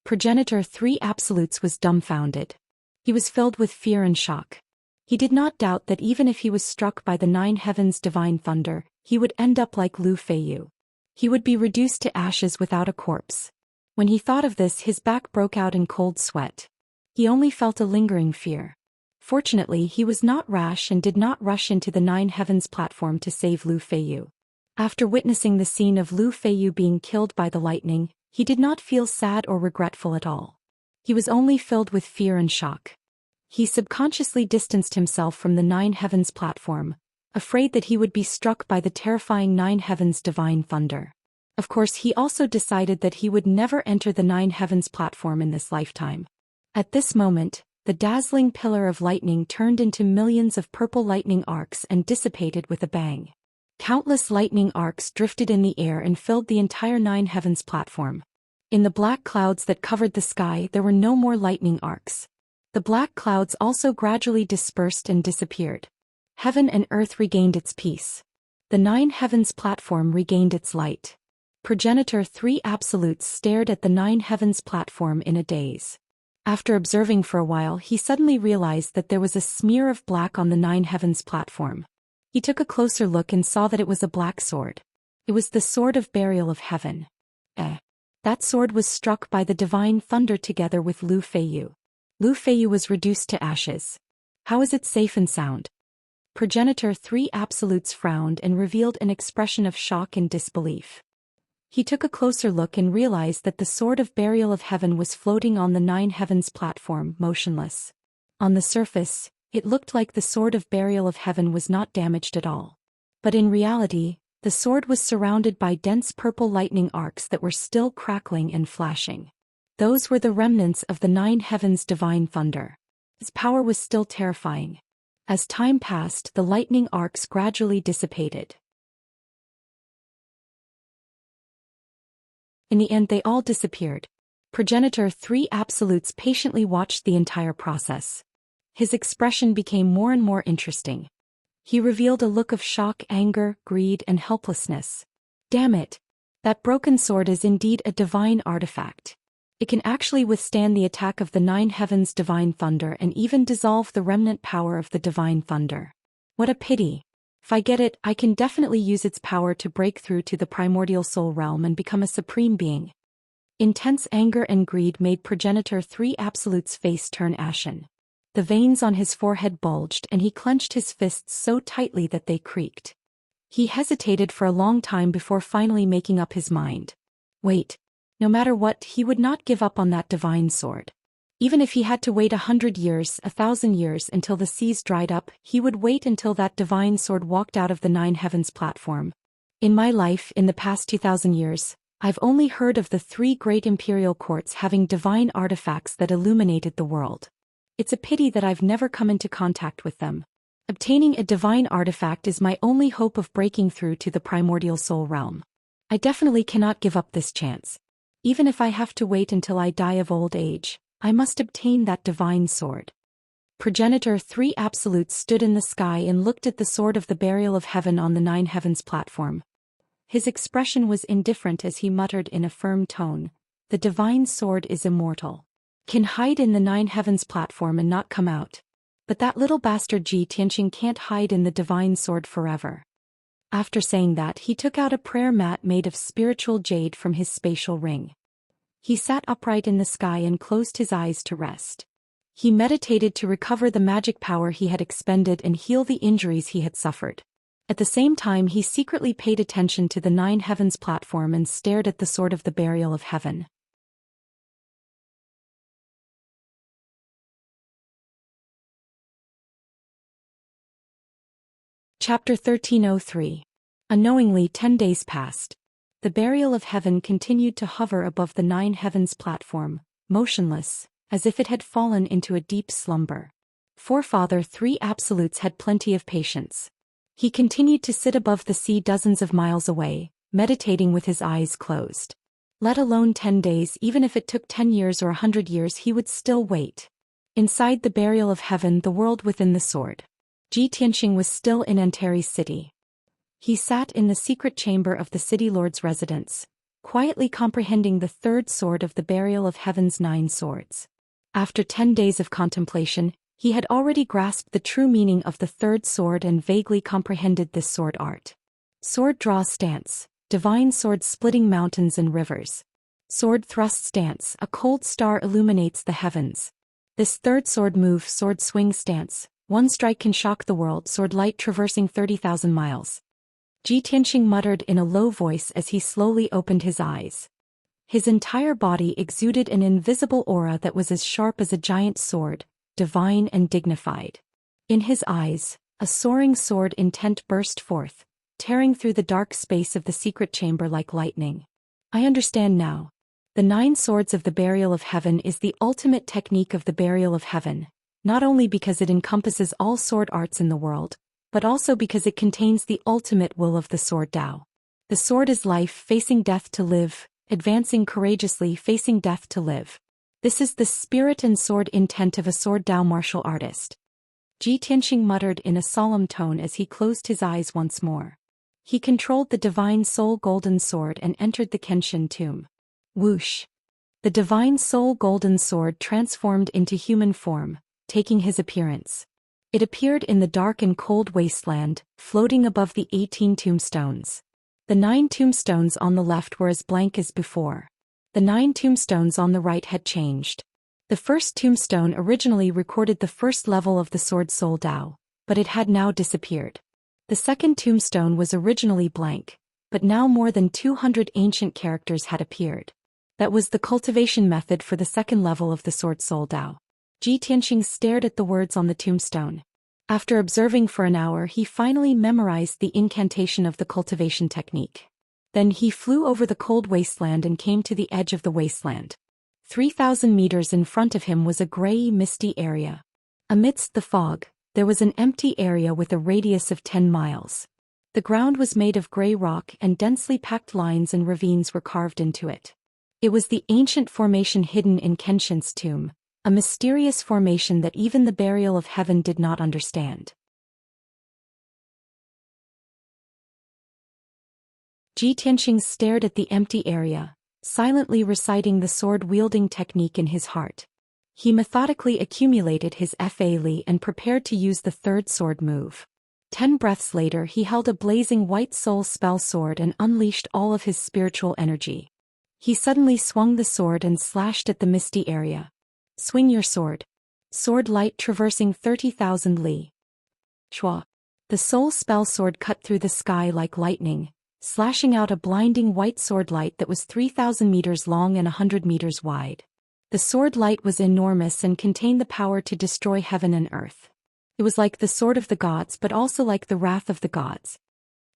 [SPEAKER 1] Progenitor 3 Absolutes was dumbfounded. He was filled with fear and shock. He did not doubt that even if he was struck by the Nine Heavens divine thunder, he would end up like Lu Feiyu. He would be reduced to ashes without a corpse. When he thought of this, his back broke out in cold sweat. He only felt a lingering fear. Fortunately, he was not rash and did not rush into the Nine Heavens platform to save Lu Feiyu. After witnessing the scene of Lu Feiyu being killed by the lightning, he did not feel sad or regretful at all. He was only filled with fear and shock. He subconsciously distanced himself from the Nine Heavens platform, afraid that he would be struck by the terrifying Nine Heavens divine thunder. Of course, he also decided that he would never enter the Nine Heavens platform in this lifetime. At this moment, the dazzling pillar of lightning turned into millions of purple lightning arcs and dissipated with a bang. Countless lightning arcs drifted in the air and filled the entire Nine Heavens platform. In the black clouds that covered the sky, there were no more lightning arcs. The black clouds also gradually dispersed and disappeared. Heaven and earth regained its peace. The Nine Heavens platform regained its light. Progenitor 3 Absolutes stared at the Nine Heavens platform in a daze. After observing for a while, he suddenly realized that there was a smear of black on the Nine Heavens platform. He took a closer look and saw that it was a black sword. It was the sword of burial of heaven. That sword was struck by the divine thunder together with Lu Feiyu. Lu Feiyu was reduced to ashes. How is it safe and sound? Progenitor 3 Absolutes frowned and revealed an expression of shock and disbelief. He took a closer look and realized that the sword of burial of heaven was floating on the Nine Heavens platform, motionless. On the surface, it looked like the sword of burial of heaven was not damaged at all. But in reality, the sword was surrounded by dense purple lightning arcs that were still crackling and flashing. Those were the remnants of the Nine Heavens divine thunder. Its power was still terrifying. As time passed, the lightning arcs gradually dissipated. In the end they all disappeared. Progenitor 3 Absolutes patiently watched the entire process. His expression became more and more interesting. He revealed a look of shock, anger, greed, and helplessness. Damn it! That broken sword is indeed a divine artifact. It can actually withstand the attack of the 9 heavens' divine thunder and even dissolve the remnant power of the divine thunder. What a pity. If I get it, I can definitely use its power to break through to the primordial soul realm and become a supreme being. Intense anger and greed made Progenitor 3 Absolute's face turn ashen. The veins on his forehead bulged and he clenched his fists so tightly that they creaked. He hesitated for a long time before finally making up his mind. Wait. No matter what, he would not give up on that divine sword. Even if he had to wait 100 years, 1,000 years until the seas dried up, he would wait until that divine sword walked out of the 9 heavens platform. In my life, in the past 2,000 years, I've only heard of the 3 great imperial courts having divine artifacts that illuminated the world. It's a pity that I've never come into contact with them. Obtaining a divine artifact is my only hope of breaking through to the primordial soul realm. I definitely cannot give up this chance. Even if I have to wait until I die of old age, I must obtain that divine sword. Progenitor 3 Absolutes stood in the sky and looked at the sword of the burial of heaven on the 9 heavens platform. His expression was indifferent as he muttered in a firm tone, "The divine sword is immortal. Can hide in the 9 heavens platform and not come out. But that little bastard Zhi Tianxing can't hide in the divine sword forever." After saying that, he took out a prayer mat made of spiritual jade from his spatial ring. He sat upright in the sky and closed his eyes to rest. He meditated to recover the magic power he had expended and heal the injuries he had suffered. At the same time, he secretly paid attention to the 9 heavens platform and stared at the sword of the burial of heaven. Chapter 1303. Unknowingly 10 days passed. The burial of heaven continued to hover above the 9 heavens platform, motionless, as if it had fallen into a deep slumber. Forefather 3 Absolutes had plenty of patience. He continued to sit above the sea dozens of miles away, meditating with his eyes closed. Let alone 10 days, even if it took 10 years or 100 years, he would still wait. Inside the burial of heaven, the world within the sword. Zhi Tianxing was still in Antares City. He sat in the secret chamber of the city lord's residence, quietly comprehending the 3rd sword of the burial of heaven's 9 swords. After 10 days of contemplation, he had already grasped the true meaning of the 3rd sword and vaguely comprehended this sword art. Sword draw stance, divine sword splitting mountains and rivers. Sword thrust stance, a cold star illuminates the heavens. This 3rd sword move, sword swing stance. One strike can shock the world, sword light traversing 30,000 miles. Zhi Tianxing muttered in a low voice as he slowly opened his eyes. His entire body exuded an invisible aura that was as sharp as a giant sword, divine and dignified. In his eyes, a soaring sword intent burst forth, tearing through the dark space of the secret chamber like lightning. I understand now. The 9 swords of the burial of heaven is the ultimate technique of the burial of heaven. Not only because it encompasses all sword arts in the world, but also because it contains the ultimate will of the sword Tao. The sword is life, facing death to live, advancing courageously, facing death to live. This is the spirit and sword intent of a sword Tao martial artist. Zhi Tianxing muttered in a solemn tone as he closed his eyes once more. He controlled the divine soul golden sword and entered the Kenshin tomb. Whoosh! The divine soul golden sword transformed into human form, taking his appearance. It appeared in the dark and cold wasteland, floating above the 18 tombstones. The 9 tombstones on the left were as blank as before. The 9 tombstones on the right had changed. The first tombstone originally recorded the first level of the sword Soul Tao, but it had now disappeared. The second tombstone was originally blank, but now more than 200 ancient characters had appeared. That was the cultivation method for the second level of the sword Soul Tao. Zhi Tianxing stared at the words on the tombstone. After observing for an hour, he finally memorized the incantation of the cultivation technique. Then he flew over the cold wasteland and came to the edge of the wasteland. 3,000 meters in front of him was a gray, misty area. Amidst the fog, there was an empty area with a radius of 10 miles. The ground was made of gray rock and densely packed lines and ravines were carved into it. It was the ancient formation hidden in Kenshin's tomb, a mysterious formation that even the burial of heaven did not understand. Ji Tianqing stared at the empty area, silently reciting the sword-wielding technique in his heart. He methodically accumulated his Fa Li and prepared to use the third sword move. 10 breaths later he held a blazing white soul spell sword and unleashed all of his spiritual energy. He suddenly swung the sword and slashed at the misty area. Swing your sword. Sword light traversing 30,000 li. Chua. The soul spell sword cut through the sky like lightning, slashing out a blinding white sword light that was 3,000 meters long and 100 meters wide. The sword light was enormous and contained the power to destroy heaven and earth. It was like the sword of the gods but also like the wrath of the gods.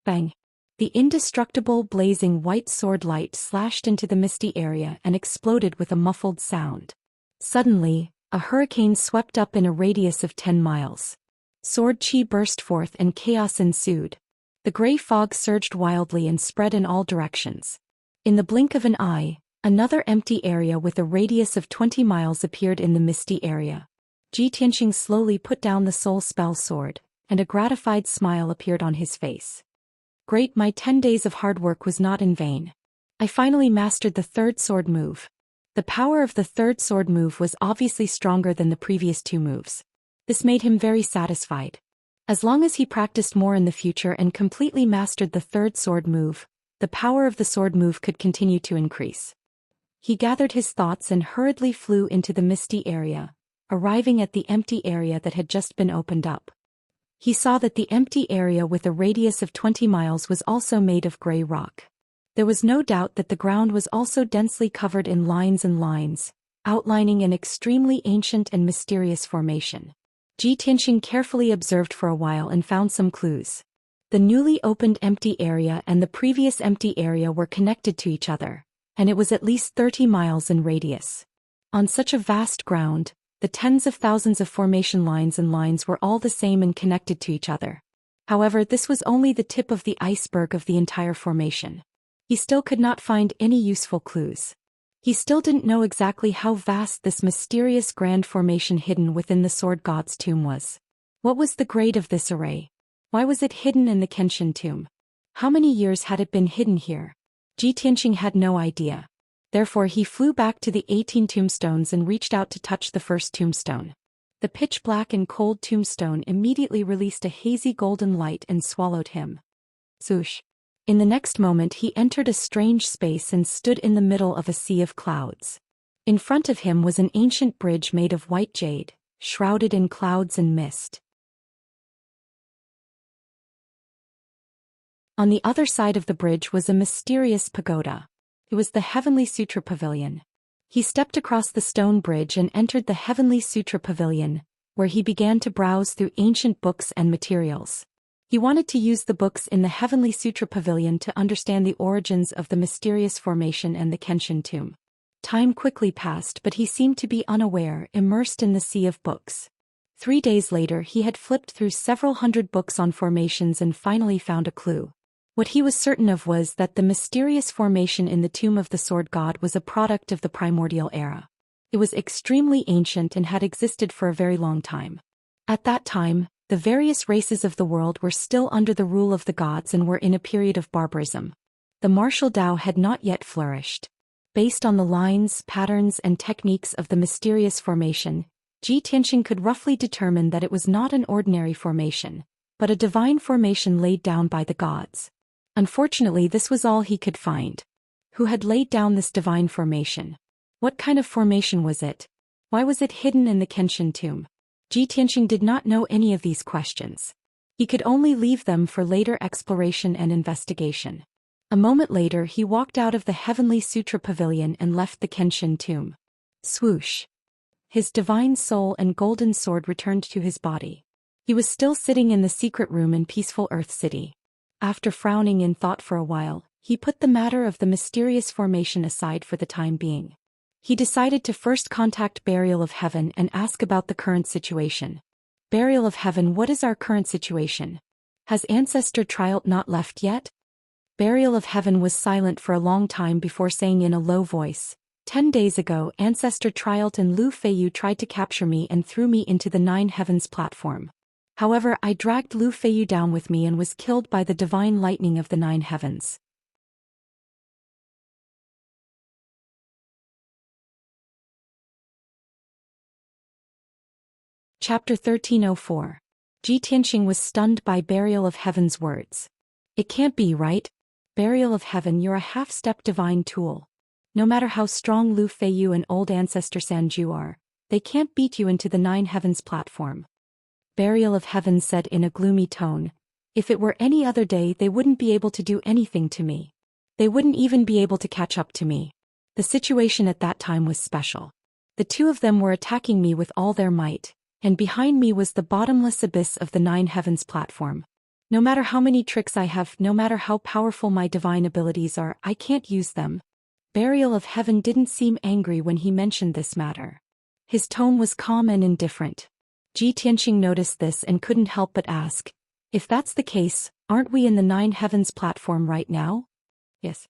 [SPEAKER 1] Bang! The indestructible blazing white sword light slashed into the misty area and exploded with a muffled sound. Suddenly, a hurricane swept up in a radius of 10 miles. Sword chi burst forth and chaos ensued. The gray fog surged wildly and spread in all directions. In the blink of an eye, another empty area with a radius of 20 miles appeared in the misty area. Ji Tianqing slowly put down the soul spell sword, and a gratified smile appeared on his face. Great, my 10 days of hard work was not in vain. I finally mastered the third sword move. The power of the third sword move was obviously stronger than the previous 2 moves. This made him very satisfied. As long as he practiced more in the future and completely mastered the third sword move, the power of the sword move could continue to increase. He gathered his thoughts and hurriedly flew into the misty area, arriving at the empty area that had just been opened up. He saw that the empty area with a radius of 20 miles was also made of gray rock. There was no doubt that the ground was also densely covered in lines and lines, outlining an extremely ancient and mysterious formation. Ji Tianqing carefully observed for a while and found some clues. The newly opened empty area and the previous empty area were connected to each other, and it was at least 30 miles in radius. On such a vast ground, the tens of thousands of formation lines and lines were all the same and connected to each other. However, this was only the tip of the iceberg of the entire formation. He still could not find any useful clues. He still didn't know exactly how vast this mysterious grand formation hidden within the sword god's tomb was. What was the grade of this array? Why was it hidden in the Kenshin tomb? How many years had it been hidden here? Ji Tianqing had no idea. Therefore he flew back to the 18 tombstones and reached out to touch the first tombstone. The pitch-black and cold tombstone immediately released a hazy golden light and swallowed him. Swoosh! In the next moment he entered a strange space and stood in the middle of a sea of clouds. In front of him was an ancient bridge made of white jade, shrouded in clouds and mist. On the other side of the bridge was a mysterious pagoda. It was the Heavenly Sutra Pavilion. He stepped across the stone bridge and entered the Heavenly Sutra Pavilion, where he began to browse through ancient books and materials. He wanted to use the books in the Heavenly Sutra Pavilion to understand the origins of the mysterious formation and the Kenshin tomb. Time quickly passed, but he seemed to be unaware, immersed in the sea of books. 3 days later he had flipped through several hundred books on formations and finally found a clue. What he was certain of was that the mysterious formation in the tomb of the sword god was a product of the primordial era. It was extremely ancient and had existed for a very long time. At that time, the various races of the world were still under the rule of the gods and were in a period of barbarism. The martial Dao had not yet flourished. Based on the lines, patterns, and techniques of the mysterious formation, Ji Tianqing could roughly determine that it was not an ordinary formation, but a divine formation laid down by the gods. Unfortunately, this was all he could find. Who had laid down this divine formation? What kind of formation was it? Why was it hidden in the Kenshin tomb? Ji Tianqing did not know any of these questions. He could only leave them for later exploration and investigation. A moment later he walked out of the Heavenly Sutra Pavilion and left the Kenshin tomb. Swoosh! His divine soul and golden sword returned to his body. He was still sitting in the secret room in peaceful Earth City. After frowning in thought for a while, he put the matter of the mysterious formation aside for the time being. He decided to first contact Burial of Heaven and ask about the current situation. Burial of Heaven, what is our current situation? Has Ancestor Trialt not left yet? Burial of Heaven was silent for a long time before saying in a low voice, 10 days ago, Ancestor Trialt and Lu Feiyu tried to capture me and threw me into the Nine Heavens platform. However, I dragged Lu Feiyu down with me and was killed by the divine lightning of the Nine Heavens. Chapter 1304. Ji Tianxing was stunned by Burial of Heaven's words. It can't be, right? Burial of Heaven, you're a half-step divine tool. No matter how strong Lu Feiyu and old Ancestor Sanju are, they can't beat you into the Nine Heavens platform. Burial of Heaven said in a gloomy tone, if it were any other day they wouldn't be able to do anything to me. They wouldn't even be able to catch up to me. The situation at that time was special. The two of them were attacking me with all their might, and behind me was the bottomless abyss of the Nine Heavens platform. No matter how many tricks I have, no matter how powerful my divine abilities are, I can't use them. Burial of Heaven didn't seem angry when he mentioned this matter. His tone was calm and indifferent. Ji Tianxing noticed this and couldn't help but ask, if that's the case, aren't we in the Nine Heavens platform right now? Yes.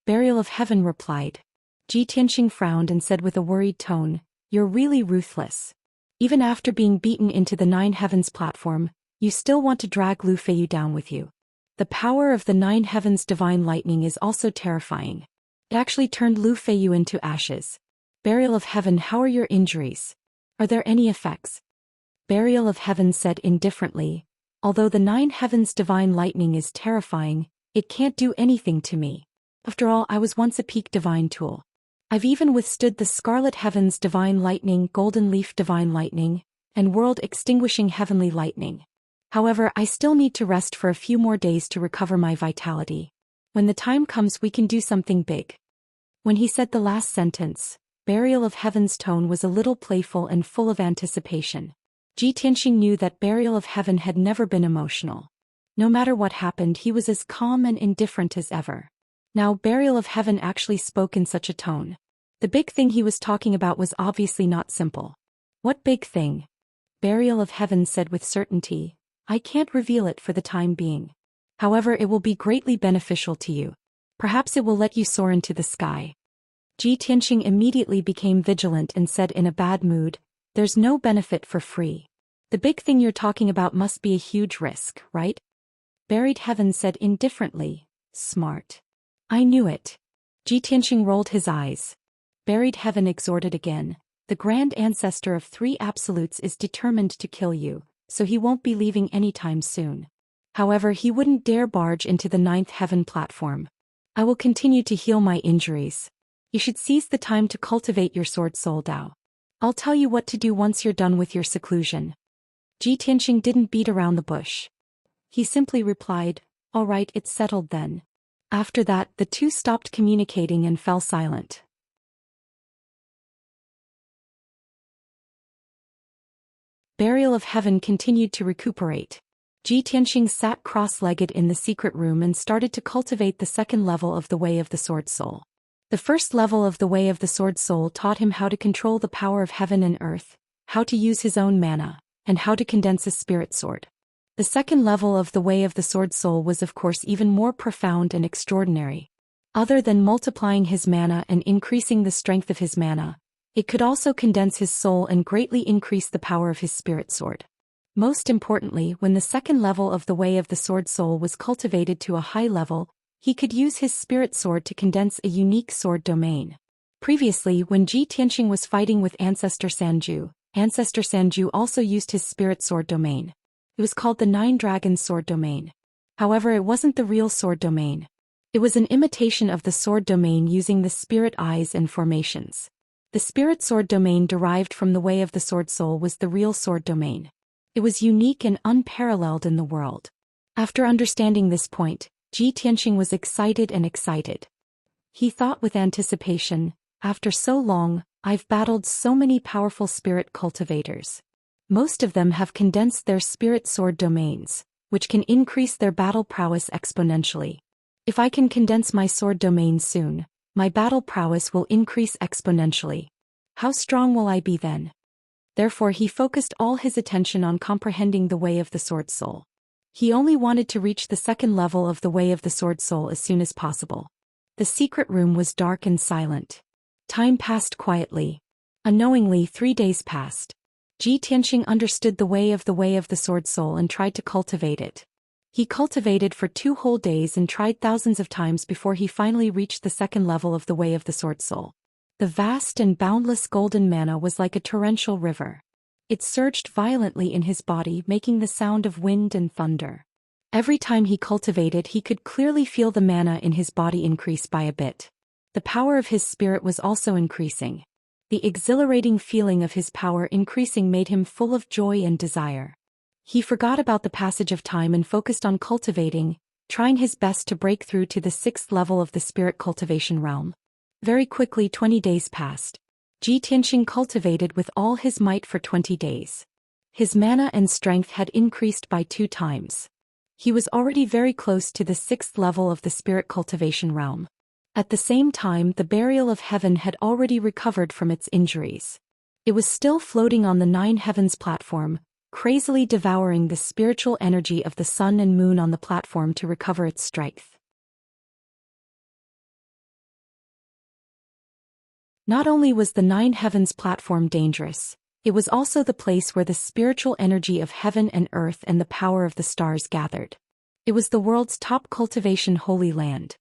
[SPEAKER 1] Burial of Heaven replied. Ji Tianxing frowned and said with a worried tone, you're really ruthless. Even after being beaten into the Nine Heavens platform, you still want to drag Lu Feiyu down with you. The power of the Nine Heavens divine lightning is also terrifying. It actually turned Lu Feiyu into ashes. Burial of Heaven, how are your injuries? Are there any effects? Burial of Heaven said indifferently, although the Nine Heavens divine lightning is terrifying, it can't do anything to me. After all, I was once a peak divine tool. I've even withstood the Scarlet Heavens divine lightning, Golden Leaf divine lightning, and World Extinguishing heavenly lightning. However, I still need to rest for a few more days to recover my vitality. When the time comes, we can do something big. When he said the last sentence, Burial of Heaven's tone was a little playful and full of anticipation. Ji Tianxing knew that Burial of Heaven had never been emotional. No matter what happened, he was as calm and indifferent as ever. Now, Burial of Heaven actually spoke in such a tone. The big thing he was talking about was obviously not simple. What big thing? Burial of Heaven said with certainty, I can't reveal it for the time being. However, it will be greatly beneficial to you. Perhaps it will let you soar into the sky. Ji Tianxing immediately became vigilant and said in a bad mood, there's no benefit for free. The big thing you're talking about must be a huge risk, right? Buried Heaven said indifferently, smart. I knew it. Ji Tianxing rolled his eyes. Buried Heaven exhorted again, the Grand Ancestor of Three Absolutes is determined to kill you, so he won't be leaving anytime soon. However, he wouldn't dare barge into the Ninth Heaven platform. I will continue to heal my injuries. You should seize the time to cultivate your sword soul Dao. I'll tell you what to do once you're done with your seclusion. Ji Tianxing didn't beat around the bush. He simply replied, all right, it's settled then. After that, the two stopped communicating and fell silent. Burial of Heaven continued to recuperate. Ji Tianxing sat cross-legged in the secret room and started to cultivate the second level of the Way of the Sword Soul. The first level of the Way of the Sword Soul taught him how to control the power of heaven and earth, how to use his own mana, and how to condense his spirit sword. The second level of the Way of the Sword Soul was of course even more profound and extraordinary. Other than multiplying his mana and increasing the strength of his mana, it could also condense his soul and greatly increase the power of his spirit sword. Most importantly, when the second level of the Way of the Sword Soul was cultivated to a high level, he could use his spirit sword to condense a unique sword domain. Previously, when Ji Tianxing was fighting with Ancestor Sanju also used his spirit sword domain. It was called the Nine Dragons sword domain. However, it wasn't the real sword domain. It was an imitation of the sword domain using the spirit eyes and formations. The spirit sword domain derived from the Way of the Sword Soul was the real sword domain. It was unique and unparalleled in the world. After understanding this point, Ji Tianxing was excited. He thought with anticipation, after so long, I've battled so many powerful spirit cultivators. Most of them have condensed their spirit sword domains, which can increase their battle prowess exponentially. If I can condense my sword domain soon, my battle prowess will increase exponentially. How strong will I be then? Therefore he focused all his attention on comprehending the Way of the Sword Soul. He only wanted to reach the second level of the Way of the Sword Soul as soon as possible. The secret room was dark and silent. Time passed quietly. Unknowingly, 3 days passed. Ji Tianxing understood the Way of the Sword Soul and tried to cultivate it. He cultivated for 2 whole days and tried thousands of times before he finally reached the second level of the Way of the Sword Soul. The vast and boundless golden mana was like a torrential river. It surged violently in his body, making the sound of wind and thunder. Every time he cultivated, he could clearly feel the mana in his body increase by a bit. The power of his spirit was also increasing. The exhilarating feeling of his power increasing made him full of joy and desire. He forgot about the passage of time and focused on cultivating, trying his best to break through to the 6th level of the spirit cultivation realm. Very quickly 20 days passed. Ji Tianxing cultivated with all his might for 20 days. His mana and strength had increased by 2 times. He was already very close to the 6th level of the spirit cultivation realm. At the same time, the burial of heaven had already recovered from its injuries. It was still floating on the 9 heavens platform, crazily devouring the spiritual energy of the sun and moon on the platform to recover its strength. Not only was the 9 heavens platform dangerous, it was also the place where the spiritual energy of heaven and earth and the power of the stars gathered. It was the world's top cultivation holy land.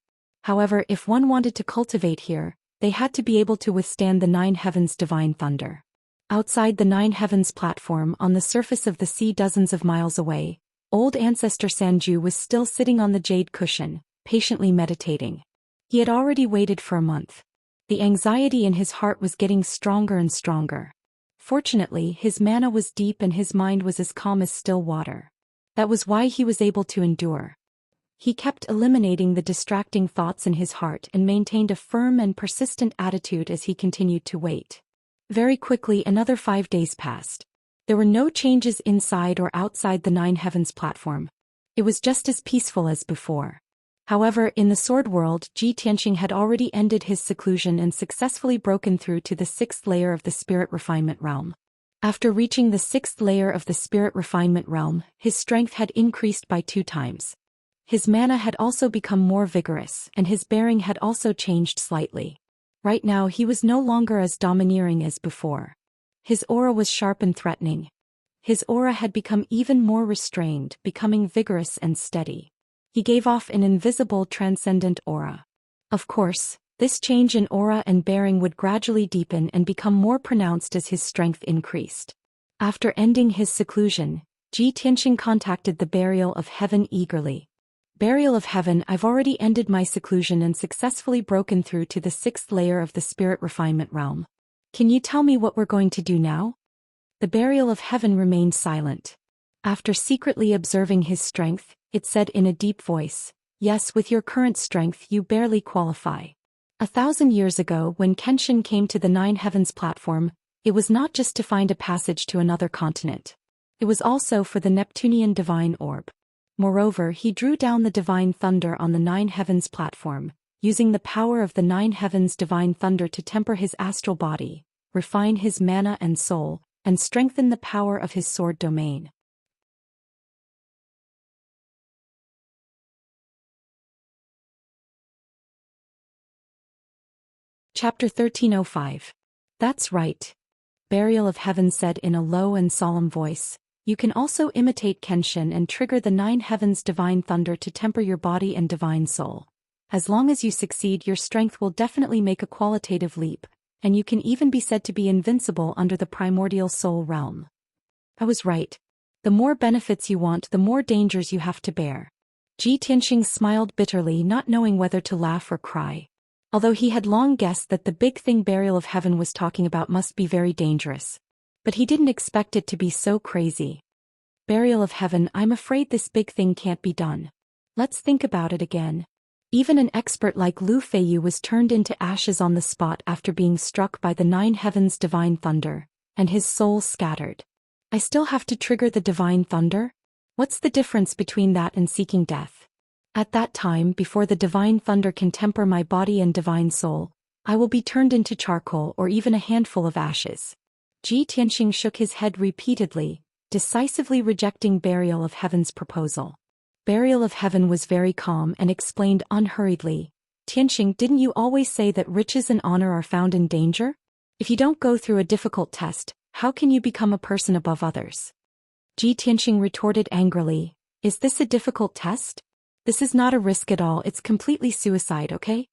[SPEAKER 1] However, if one wanted to cultivate here, they had to be able to withstand the 9 heavens' divine thunder. Outside the 9 heavens platform, on the surface of the sea dozens of miles away, old ancestor Sanju was still sitting on the jade cushion, patiently meditating. He had already waited for a month. The anxiety in his heart was getting stronger and stronger. Fortunately, his mana was deep and his mind was as calm as still water. That was why he was able to endure. He kept eliminating the distracting thoughts in his heart and maintained a firm and persistent attitude as he continued to wait. Very quickly another 5 days passed. There were no changes inside or outside the 9 heavens platform. It was just as peaceful as before. However, in the sword world, Ji Tianxing had already ended his seclusion and successfully broken through to the 6th layer of the spirit refinement realm. After reaching the 6th layer of the spirit refinement realm, his strength had increased by 2 times. His mana had also become more vigorous, and his bearing had also changed slightly. Right now he was no longer as domineering as before. His aura was sharp and threatening. His aura had become even more restrained, becoming vigorous and steady. He gave off an invisible transcendent aura. Of course, this change in aura and bearing would gradually deepen and become more pronounced as his strength increased. After ending his seclusion, Ji Tianxing contacted the burial of heaven eagerly. Burial of heaven, I've already ended my seclusion and successfully broken through to the 6th layer of the spirit refinement realm. Can you tell me what we're going to do now? The burial of heaven remained silent. After secretly observing his strength, it said in a deep voice, "Yes, with your current strength you barely qualify." 1,000 years ago, when Kenshin came to the 9 heavens platform, it was not just to find a passage to another continent. It was also for the Neptunian divine orb. Moreover, he drew down the divine thunder on the 9 heavens platform, using the power of the 9 heavens divine thunder to temper his astral body, refine his mana and soul, and strengthen the power of his sword domain. Chapter 1305. That's right. Burial of Heaven said in a low and solemn voice. You can also imitate Kenshin and trigger the 9 heavens divine thunder to temper your body and divine soul. As long as you succeed, your strength will definitely make a qualitative leap, and you can even be said to be invincible under the primordial soul realm. I was right. The more benefits you want, the more dangers you have to bear. Ji Tianxing smiled bitterly, not knowing whether to laugh or cry. Although he had long guessed that the big thing Burial of Heaven was talking about must be very dangerous. But he didn't expect it to be so crazy. Burial of Heaven, I'm afraid this big thing can't be done. Let's think about it again. Even an expert like Lu Feiyu was turned into ashes on the spot after being struck by the 9 heavens divine thunder, and his soul scattered. I still have to trigger the divine thunder? What's the difference between that and seeking death? At that time, before the divine thunder can temper my body and divine soul, I will be turned into charcoal or even a handful of ashes. Ji Tianxing shook his head repeatedly, decisively rejecting Burial of Heaven's proposal. Burial of Heaven was very calm and explained unhurriedly. Tianxing, didn't you always say that riches and honor are found in danger? If you don't go through a difficult test, how can you become a person above others? Tianxing retorted angrily. Is this a difficult test? This is not a risk at all, it's completely suicide, okay?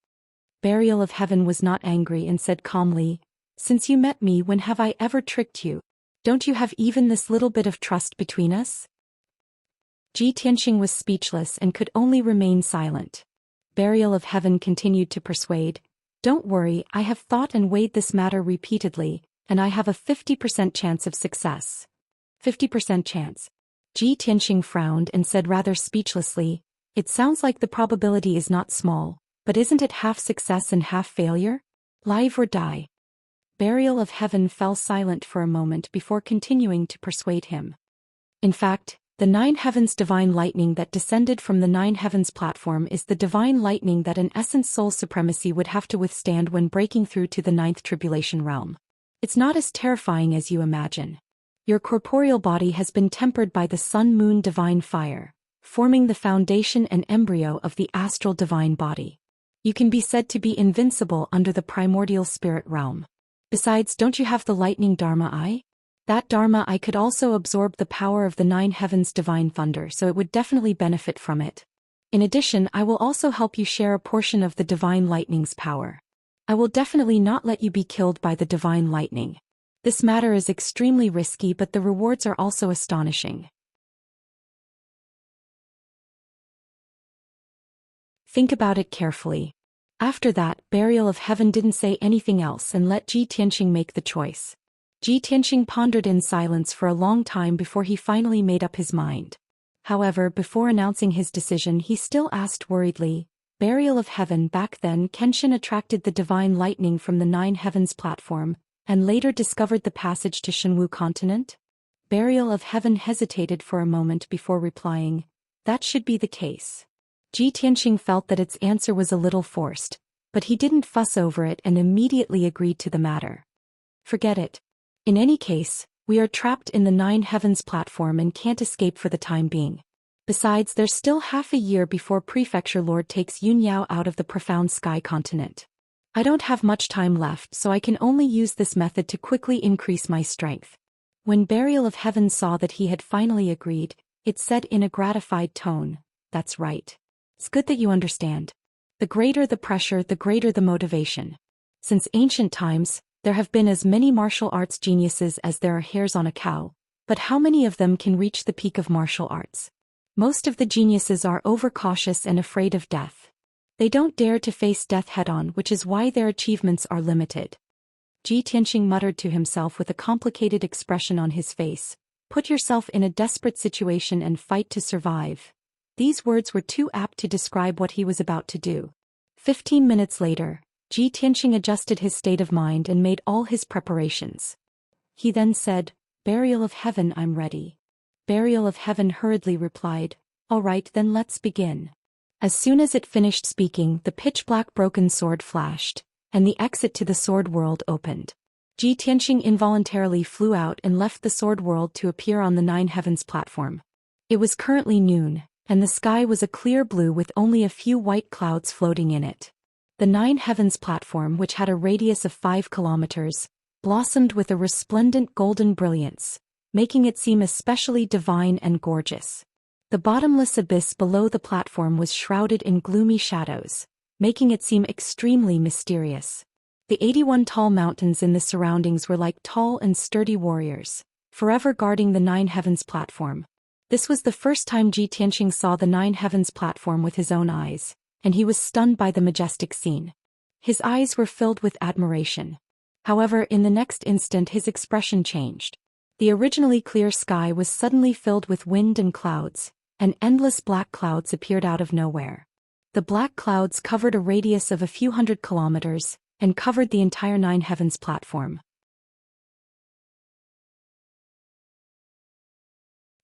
[SPEAKER 1] Burial of Heaven was not angry and said calmly, since you met me, when have I ever tricked you? Don't you have even this little bit of trust between us? Tianxing was speechless and could only remain silent. Burial of Heaven continued to persuade, don't worry, I have thought and weighed this matter repeatedly, and I have a 50% chance of success. 50% chance. Tianxing frowned and said rather speechlessly, it sounds like the probability is not small, but isn't it half success and half failure? Live or die. Burial of Heaven fell silent for a moment before continuing to persuade him. In fact, the 9 heavens divine lightning that descended from the 9 heavens platform is the divine lightning that an essence soul supremacy would have to withstand when breaking through to the 9th tribulation realm. It's not as terrifying as you imagine. Your corporeal body has been tempered by the sun-moon divine fire, forming the foundation and embryo of the astral divine body. You can be said to be invincible under the primordial spirit realm. Besides, don't you have the lightning Dharma eye? That Dharma eye could also absorb the power of the 9 heavens divine thunder, so it would definitely benefit from it. In addition, I will also help you share a portion of the divine lightning's power. I will definitely not let you be killed by the divine lightning. This matter is extremely risky, but the rewards are also astonishing. Think about it carefully. After that, Burial of Heaven didn't say anything else and let Tianxing make the choice. Tianxing pondered in silence for a long time before he finally made up his mind. However, before announcing his decision, he still asked worriedly, Burial of Heaven, back then Kenshin attracted the divine lightning from the 9 heavens platform, and later discovered the passage to Shenwu continent? Burial of Heaven hesitated for a moment before replying, that should be the case. Tianxing felt that its answer was a little forced, but he didn't fuss over it and immediately agreed to the matter. Forget it. In any case, we are trapped in the 9 heavens platform and can't escape for the time being. Besides, there's still half a year before Prefecture Lord takes Yunyao out of the profound sky continent. I don't have much time left, so I can only use this method to quickly increase my strength. When Burial of Heaven saw that he had finally agreed, it said in a gratified tone, that's right. It's good that you understand. The greater the pressure, the greater the motivation. Since ancient times, there have been as many martial arts geniuses as there are hairs on a cow, but how many of them can reach the peak of martial arts? Most of the geniuses are overcautious and afraid of death. They don't dare to face death head-on, which is why their achievements are limited. Tianxing muttered to himself with a complicated expression on his face, put yourself in a desperate situation and fight to survive. These words were too apt to describe what he was about to do. 15 minutes later, Tianxing adjusted his state of mind and made all his preparations. He then said, Burial of Heaven, I'm ready. Burial of Heaven hurriedly replied, all right, then let's begin. As soon as it finished speaking, the pitch-black broken sword flashed, and the exit to the sword world opened. Tianxing involuntarily flew out and left the sword world to appear on the 9 heavens platform. It was currently noon, and the sky was a clear blue with only a few white clouds floating in it. The 9 heavens platform, which had a radius of 5 kilometers, blossomed with a resplendent golden brilliance, making it seem especially divine and gorgeous. The bottomless abyss below the platform was shrouded in gloomy shadows, making it seem extremely mysterious. The 81 tall mountains in the surroundings were like tall and sturdy warriors, forever guarding the 9 heavens platform. This was the first time Tianxing saw the 9 heavens platform with his own eyes, and he was stunned by the majestic scene. His eyes were filled with admiration. However, in the next instant his expression changed. The originally clear sky was suddenly filled with wind and clouds, and endless black clouds appeared out of nowhere. The black clouds covered a radius of a few hundred kilometers, and covered the entire 9 heavens platform.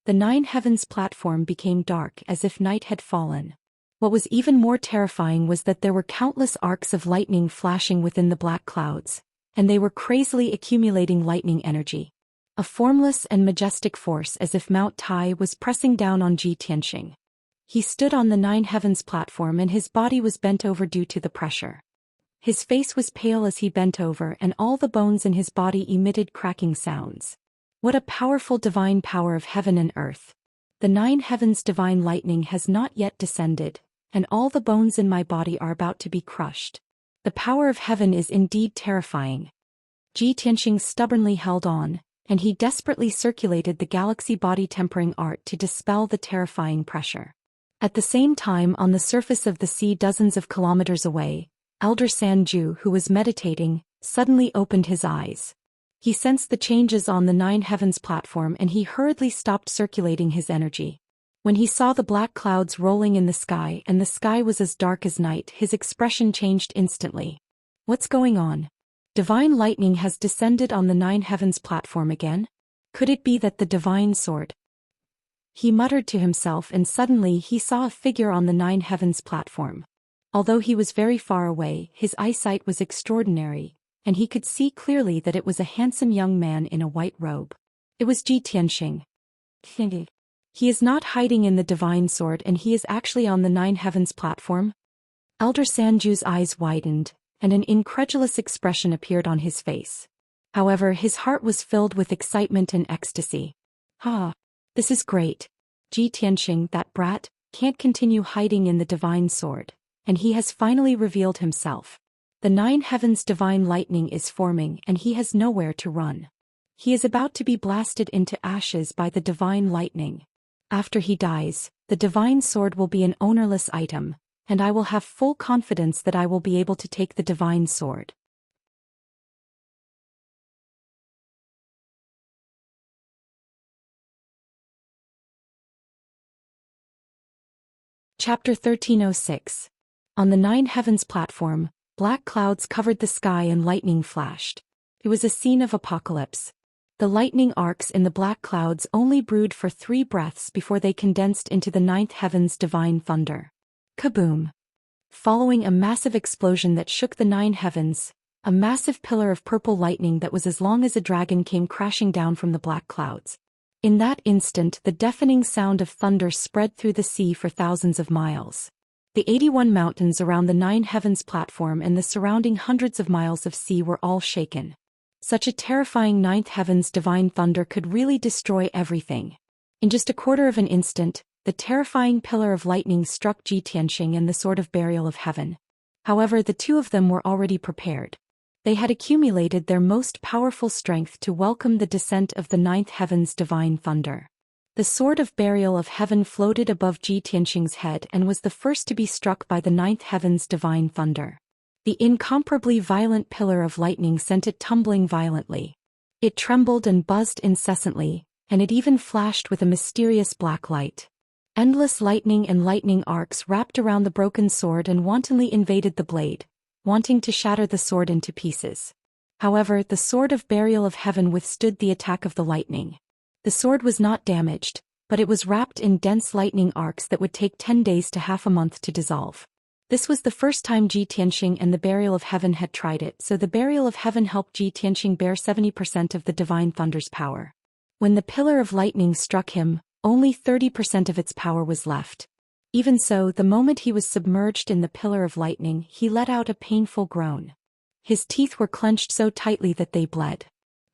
[SPEAKER 1] The 9 heavens platform became dark as if night had fallen. What was even more terrifying was that there were countless arcs of lightning flashing within the black clouds, and they were crazily accumulating lightning energy. A formless and majestic force as if Mount Tai was pressing down on Tianxing. He stood on the nine heavens platform and his body was bent over due to the pressure. His face was pale as he bent over and all the bones in his body emitted cracking sounds. What a powerful divine power of heaven and earth. The nine heavens divine lightning has not yet descended, and all the bones in my body are about to be crushed. The power of heaven is indeed terrifying. Ji Tianxing stubbornly held on, and he desperately circulated the galaxy body tempering art to dispel the terrifying pressure. At the same time, on the surface of the sea dozens of kilometers away, Elder Sanju, who was meditating, suddenly opened his eyes. He sensed the changes on the nine heavens platform and he hurriedly stopped circulating his energy. When he saw the black clouds rolling in the sky and the sky was as dark as night, his expression changed instantly. What's going on? Divine lightning has descended on the nine heavens platform again? Could it be that the divine sword? He muttered to himself and suddenly he saw a figure on the nine heavens platform. Although he was very far away, his eyesight was extraordinary, and he could see clearly that it was a handsome young man in a white robe. It was Ji Tianxing. He is not hiding in the divine sword and he is actually on the nine heavens platform? Elder Sanju's eyes widened, and an incredulous expression appeared on his face. However, his heart was filled with excitement and ecstasy. This is great. Ji Tianxing, that brat, can't continue hiding in the divine sword, and he has finally revealed himself. The nine heavens divine lightning is forming and he has nowhere to run. He is about to be blasted into ashes by the divine lightning. After he dies, the divine sword will be an ownerless item, and I will have full confidence that I will be able to take the divine sword. Chapter 1306. On the nine heavens platform, black clouds covered the sky and lightning flashed. It was a scene of apocalypse. The lightning arcs in the black clouds only brewed for 3 breaths before they condensed into the ninth heaven's divine thunder. Kaboom! Following a massive explosion that shook the 9 heavens, a massive pillar of purple lightning that was as long as a dragon came crashing down from the black clouds. In that instant, the deafening sound of thunder spread through the sea for thousands of miles. The 81 mountains around the 9 heavens platform and the surrounding hundreds of miles of sea were all shaken. Such a terrifying 9th heaven's divine thunder could really destroy everything. In just a quarter of an instant, the terrifying pillar of lightning struck Ji Tianxing and the sword of burial of heaven. However, the two of them were already prepared. They had accumulated their most powerful strength to welcome the descent of the 9th heaven's divine thunder. The sword of burial of heaven floated above Ji Tianxing's head and was the first to be struck by the 9th heaven's divine thunder. The incomparably violent pillar of lightning sent it tumbling violently. It trembled and buzzed incessantly, and it even flashed with a mysterious black light. Endless lightning and lightning arcs wrapped around the broken sword and wantonly invaded the blade, wanting to shatter the sword into pieces. However, the sword of burial of heaven withstood the attack of the lightning. The sword was not damaged, but it was wrapped in dense lightning arcs that would take 10 days to half a month to dissolve. This was the first time Ji Tianxing and the burial of heaven had tried it, so the burial of heaven helped Ji Tianxing bear 70% of the divine thunder's power. When the pillar of lightning struck him, only 30% of its power was left. Even so, the moment he was submerged in the pillar of lightning, he let out a painful groan. His teeth were clenched so tightly that they bled.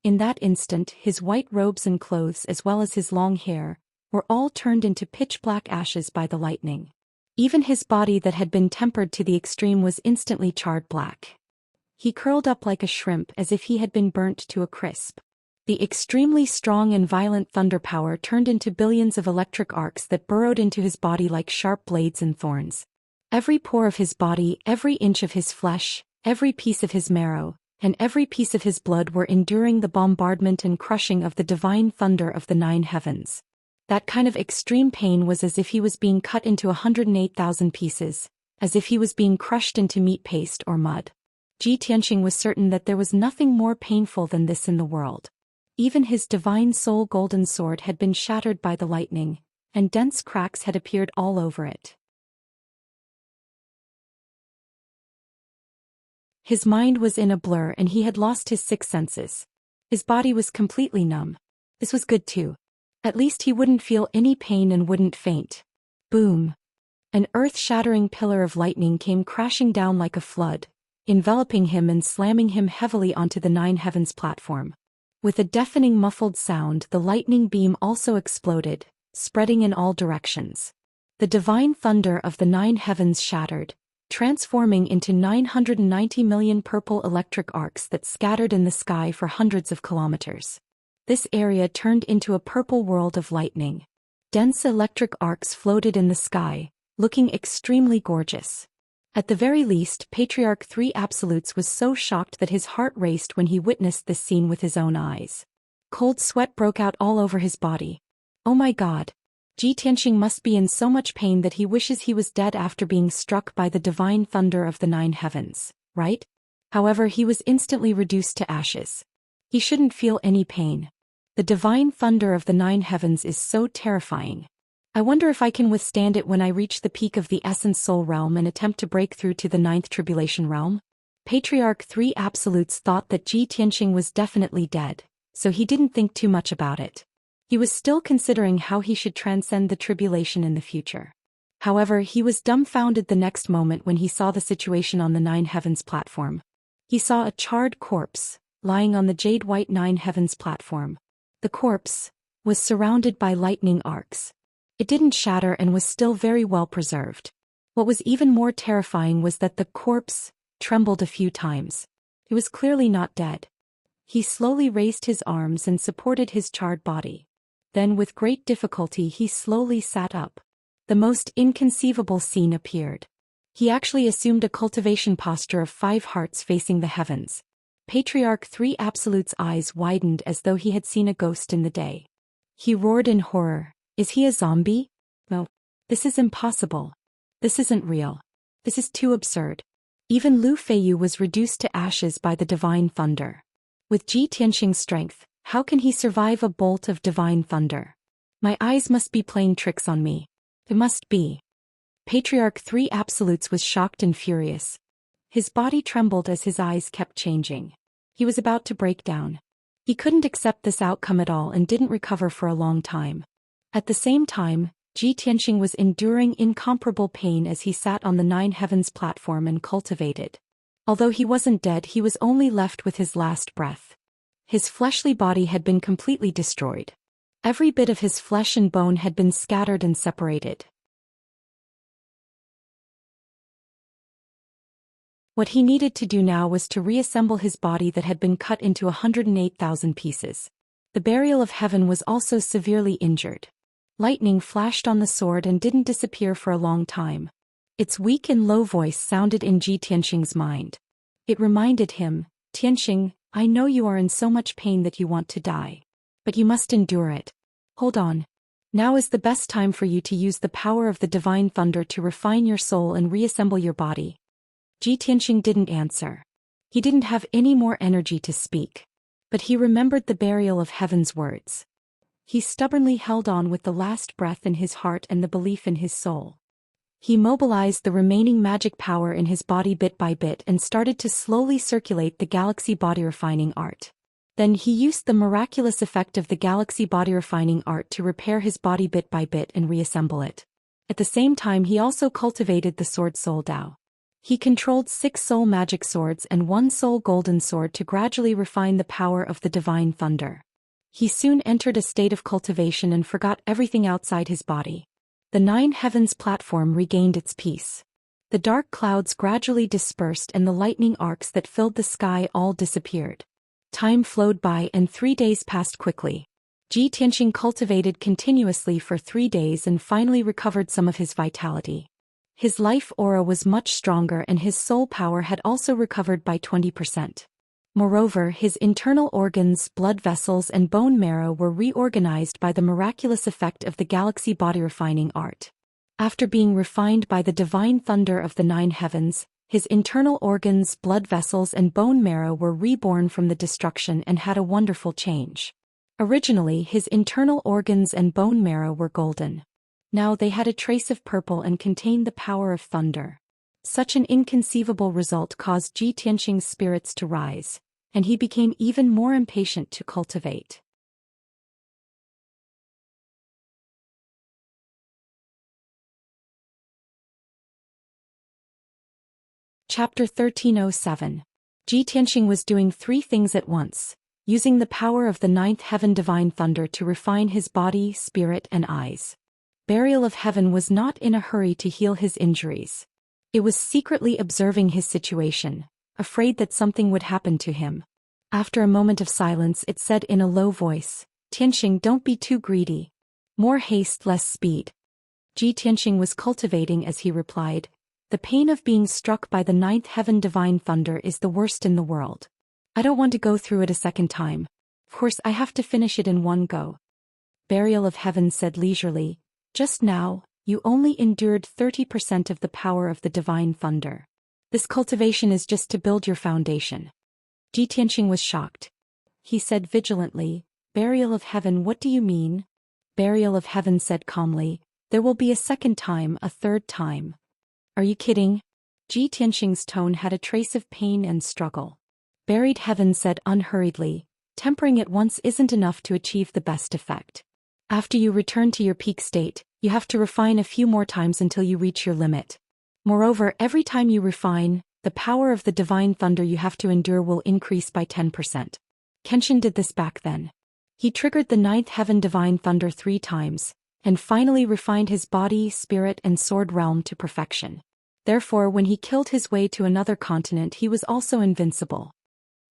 [SPEAKER 1] In that instant, his white robes and clothes as well as his long hair were all turned into pitch-black ashes by the lightning. Even his body that had been tempered to the extreme was instantly charred black. He curled up like a shrimp as if he had been burnt to a crisp. The extremely strong and violent thunder power turned into billions of electric arcs that burrowed into his body like sharp blades and thorns. Every pore of his body, every inch of his flesh, every piece of his marrow, and every piece of his blood were enduring the bombardment and crushing of the divine thunder of the 9 heavens. That kind of extreme pain was as if he was being cut into 108,000 pieces, as if he was being crushed into meat paste or mud. Ji Tianxing was certain that there was nothing more painful than this in the world. Even his divine soul golden sword had been shattered by the lightning, and dense cracks had appeared all over it. His mind was in a blur and he had lost his 6 senses. His body was completely numb. This was good too. At least he wouldn't feel any pain and wouldn't faint. Boom! An earth-shattering pillar of lightning came crashing down like a flood, enveloping him and slamming him heavily onto the Nine Heavens platform. With a deafening muffled sound, the lightning beam also exploded, spreading in all directions. The divine thunder of the Nine Heavens shattered, transforming into 990 million purple electric arcs that scattered in the sky for hundreds of kilometers. This area turned into a purple world of lightning. Dense electric arcs floated in the sky, looking extremely gorgeous. At the very least, Patriarch 3 Absolutes was so shocked that his heart raced when he witnessed this scene with his own eyes. Cold sweat broke out all over his body. Oh my god. Ji Tianxing must be in so much pain that he wishes he was dead after being struck by the divine thunder of the Nine Heavens, right? However, he was instantly reduced to ashes. He shouldn't feel any pain. The divine thunder of the Nine Heavens is so terrifying. I wonder if I can withstand it when I reach the peak of the Essence Soul Realm and attempt to break through to the Ninth Tribulation Realm. Patriarch 3 Absolutes thought that Ji Tianxing was definitely dead, so he didn't think too much about it. He was still considering how he should transcend the tribulation in the future. However, he was dumbfounded the next moment when he saw the situation on the Nine Heavens platform. He saw a charred corpse, lying on the jade-white Nine Heavens platform. The corpse was surrounded by lightning arcs. It didn't shatter and was still very well preserved. What was even more terrifying was that the corpse trembled a few times. It was clearly not dead. He slowly raised his arms and supported his charred body. Then with great difficulty he slowly sat up. The most inconceivable scene appeared. He actually assumed a cultivation posture of 5 hearts facing the heavens. Patriarch 3 Absolute's eyes widened as though he had seen a ghost in the day. He roared in horror. Is he a zombie? No. This is impossible. This isn't real. This is too absurd. Even Lu Feiyu was reduced to ashes by the divine thunder. With Ji Tianxing's strength, how can he survive a bolt of divine thunder? My eyes must be playing tricks on me. It must be. Patriarch 3 Absolutes was shocked and furious. His body trembled as his eyes kept changing. He was about to break down. He couldn't accept this outcome at all and didn't recover for a long time. At the same time, Ji Tianxing was enduring incomparable pain as he sat on the Nine Heavens platform and cultivated. Although he wasn't dead, he was only left with his last breath. His fleshly body had been completely destroyed. Every bit of his flesh and bone had been scattered and separated. What he needed to do now was to reassemble his body that had been cut into 108,000 pieces. The burial of heaven was also severely injured. Lightning flashed on the sword and didn't disappear for a long time. Its weak and low voice sounded in Ji Tianxing's mind. It reminded him, Tianxing, I know you are in so much pain that you want to die. But you must endure it. Hold on. Now is the best time for you to use the power of the divine thunder to refine your soul and reassemble your body. Ji Tianxing didn't answer. He didn't have any more energy to speak. But he remembered the burial of heaven's words. He stubbornly held on with the last breath in his heart and the belief in his soul. He mobilized the remaining magic power in his body bit by bit and started to slowly circulate the galaxy body refining art. Then he used the miraculous effect of the galaxy body refining art to repair his body bit by bit and reassemble it. At the same time, he also cultivated the sword Soul Dao. He controlled 6 soul magic swords and 1 soul golden sword to gradually refine the power of the divine thunder. He soon entered a state of cultivation and forgot everything outside his body. The Nine Heavens platform regained its peace. The dark clouds gradually dispersed and the lightning arcs that filled the sky all disappeared. Time flowed by and 3 days passed quickly. Ji Tianxing cultivated continuously for 3 days and finally recovered some of his vitality. His life aura was much stronger and his soul power had also recovered by 20%. Moreover, his internal organs, blood vessels and bone marrow were reorganized by the miraculous effect of the galaxy body refining art. After being refined by the divine thunder of the Nine Heavens, his internal organs, blood vessels and bone marrow were reborn from the destruction and had a wonderful change. Originally, his internal organs and bone marrow were golden. Now they had a trace of purple and contained the power of thunder. Such an inconceivable result caused Ji Tianxing's spirits to rise, and he became even more impatient to cultivate. Chapter 1307. Ji Tianxing was doing three things at once, using the power of the ninth heaven divine thunder to refine his body, spirit and eyes. Burial of Heaven was not in a hurry to heal his injuries. It was secretly observing his situation, afraid that something would happen to him. After a moment of silence it said in a low voice, "Tianxing, don't be too greedy. More haste, less speed." Ji Tianxing was cultivating as he replied, "The pain of being struck by the ninth heaven divine thunder is the worst in the world. I don't want to go through it a second time. Of course I have to finish it in one go." Burial of Heaven said leisurely, "Just now, you only endured 30% of the power of the divine thunder. This cultivation is just to build your foundation." Ji Tianxing was shocked. He said vigilantly, "Burial of Heaven, what do you mean?" Burial of Heaven said calmly, "There will be a second time, a third time." "Are you kidding?" Ji Tianxing's tone had a trace of pain and struggle. Buried Heaven said unhurriedly, "Tempering it once isn't enough to achieve the best effect. After you return to your peak state, you have to refine a few more times until you reach your limit. Moreover, every time you refine, the power of the divine thunder you have to endure will increase by 10%. Kenshin did this back then. He triggered the ninth heaven divine thunder 3 times, and finally refined his body, spirit and sword realm to perfection. Therefore, when he killed his way to another continent, he was also invincible.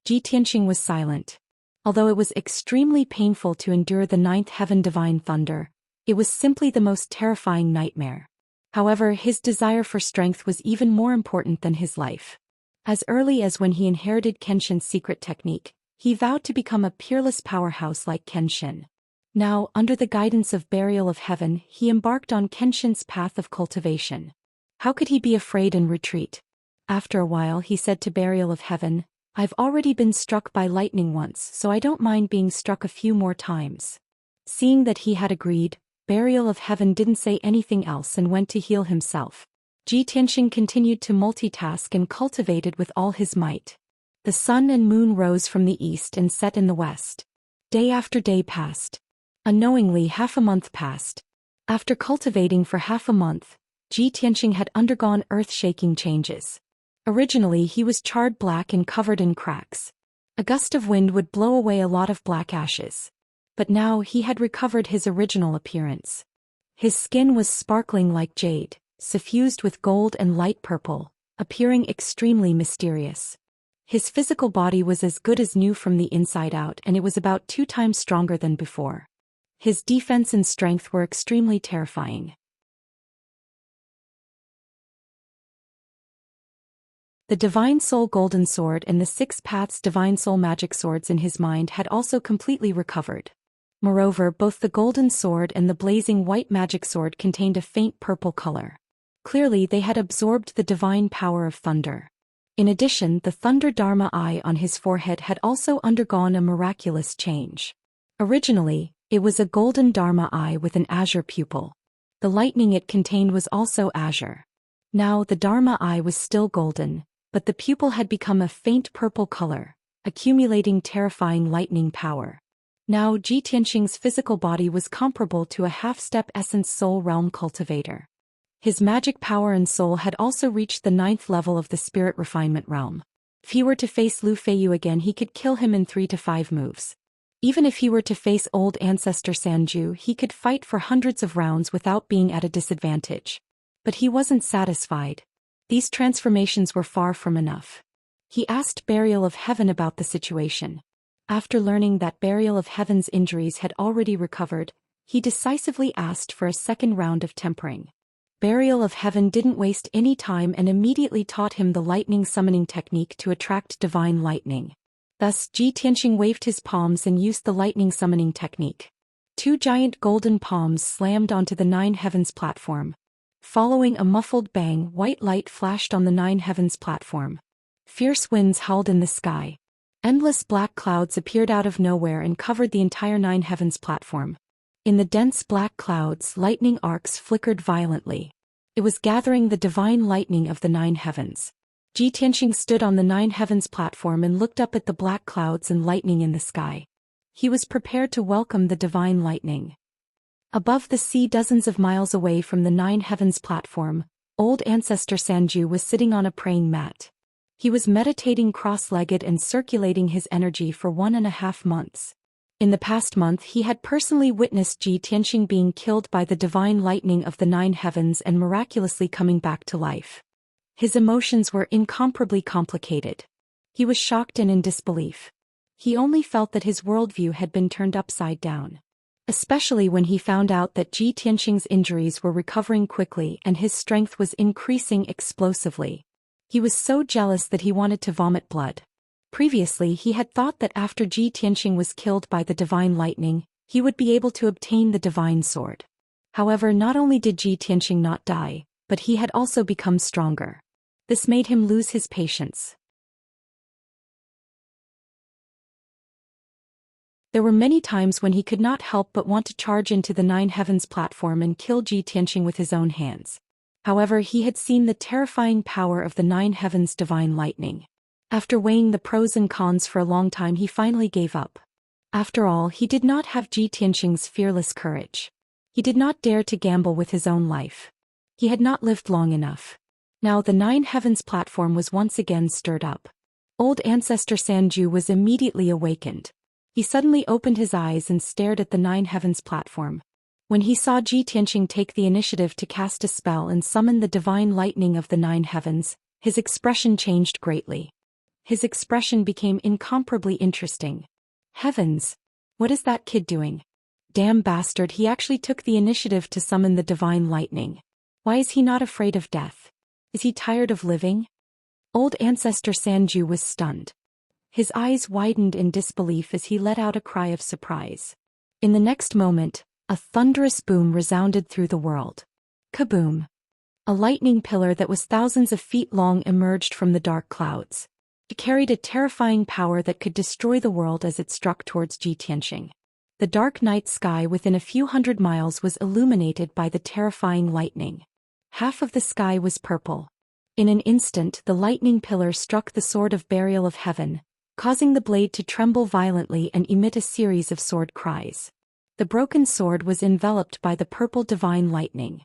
[SPEAKER 1] Ji Tianxing was silent. Although it was extremely painful to endure the ninth heaven divine thunder, it was simply the most terrifying nightmare. However, his desire for strength was even more important than his life. As early as when he inherited Kenshin's secret technique, he vowed to become a peerless powerhouse like Kenshin. Now, under the guidance of Burial of Heaven, he embarked on Kenshin's path of cultivation. How could he be afraid and retreat? After a while he said to Burial of Heaven, "I've already been struck by lightning once, so I don't mind being struck a few more times." Seeing that he had agreed, Burial of Heaven didn't say anything else and went to heal himself. Ji Tianxing continued to multitask and cultivated with all his might. The sun and moon rose from the east and set in the west. Day after day passed. Unknowingly, half a month passed. After cultivating for half a month, Ji Tianxing had undergone earth-shaking changes. Originally he was charred black and covered in cracks. A gust of wind would blow away a lot of black ashes. But now he had recovered his original appearance. His skin was sparkling like jade, suffused with gold and light purple, appearing extremely mysterious. His physical body was as good as new from the inside out, and it was about 2 times stronger than before. His defense and strength were extremely terrifying. The Divine Soul Golden Sword and the 6 Paths Divine Soul Magic Swords in his mind had also completely recovered. Moreover, both the Golden Sword and the Blazing White Magic Sword contained a faint purple color. Clearly they had absorbed the divine power of thunder. In addition, the Thunder Dharma Eye on his forehead had also undergone a miraculous change. Originally, it was a golden Dharma Eye with an azure pupil. The lightning it contained was also azure. Now the Dharma Eye was still golden, but the pupil had become a faint purple color, accumulating terrifying lightning power. Now Ji Tianxing's physical body was comparable to a half-step essence soul realm cultivator. His magic power and soul had also reached the 9th level of the spirit refinement realm. If he were to face Lu Feiyu again, he could kill him in 3 to 5 moves. Even if he were to face old ancestor Sanju, he could fight for hundreds of rounds without being at a disadvantage. But he wasn't satisfied. These transformations were far from enough. He asked Burial of Heaven about the situation. After learning that Burial of Heaven's injuries had already recovered, he decisively asked for a second round of tempering. Burial of Heaven didn't waste any time and immediately taught him the lightning summoning technique to attract divine lightning. Thus, Ji Tianxing waved his palms and used the lightning summoning technique. 2 giant golden palms slammed onto the 9 heavens platform. Following a muffled bang, white light flashed on the 9 heavens platform. Fierce winds howled in the sky. Endless black clouds appeared out of nowhere and covered the entire 9 heavens platform. In the dense black clouds, lightning arcs flickered violently. It was gathering the divine lightning of the 9 heavens. Ji Tianxing stood on the 9 heavens platform and looked up at the black clouds and lightning in the sky. He was prepared to welcome the divine lightning. Above the sea, dozens of miles away from the 9 heavens platform, Old ancestor Sanju was sitting on a praying mat. He was meditating cross-legged and circulating his energy for 1.5 months. In the past month he had personally witnessed Ji Tianxing being killed by the divine lightning of the 9 heavens and miraculously coming back to life. His emotions were incomparably complicated. He was shocked and in disbelief. He only felt that his worldview had been turned upside down. Especially when he found out that Ji Tianxing's injuries were recovering quickly and his strength was increasing explosively. He was so jealous that he wanted to vomit blood. Previously he had thought that after Ji Tianxing was killed by the divine lightning, he would be able to obtain the divine sword. However, not only did Ji Tianxing not die, but he had also become stronger. This made him lose his patience. There were many times when he could not help but want to charge into the 9 heavens platform and kill Ji Tianxing with his own hands. However, he had seen the terrifying power of the 9 heavens divine lightning. After weighing the pros and cons for a long time he finally gave up. After all, he did not have Ji Tianxing's fearless courage. He did not dare to gamble with his own life. He had not lived long enough. Now the 9 heavens platform was once again stirred up. Old ancestor Sanju was immediately awakened. He suddenly opened his eyes and stared at the 9 heavens platform. When he saw Ji Tianxing take the initiative to cast a spell and summon the divine lightning of the 9 heavens, his expression changed greatly. His expression became incomparably interesting. Heavens! What is that kid doing? Damn bastard, he actually took the initiative to summon the divine lightning. Why is he not afraid of death? Is he tired of living? Old ancestor Sanju was stunned. His eyes widened in disbelief as he let out a cry of surprise. In the next moment, a thunderous boom resounded through the world. Kaboom! A lightning pillar that was thousands of feet long emerged from the dark clouds. It carried a terrifying power that could destroy the world as it struck towards Ji Tianxing. The dark night sky within a few hundred miles was illuminated by the terrifying lightning. Half of the sky was purple. In an instant the lightning pillar struck the sword of burial of heaven, causing the blade to tremble violently and emit a series of sword cries. The broken sword was enveloped by the purple divine lightning.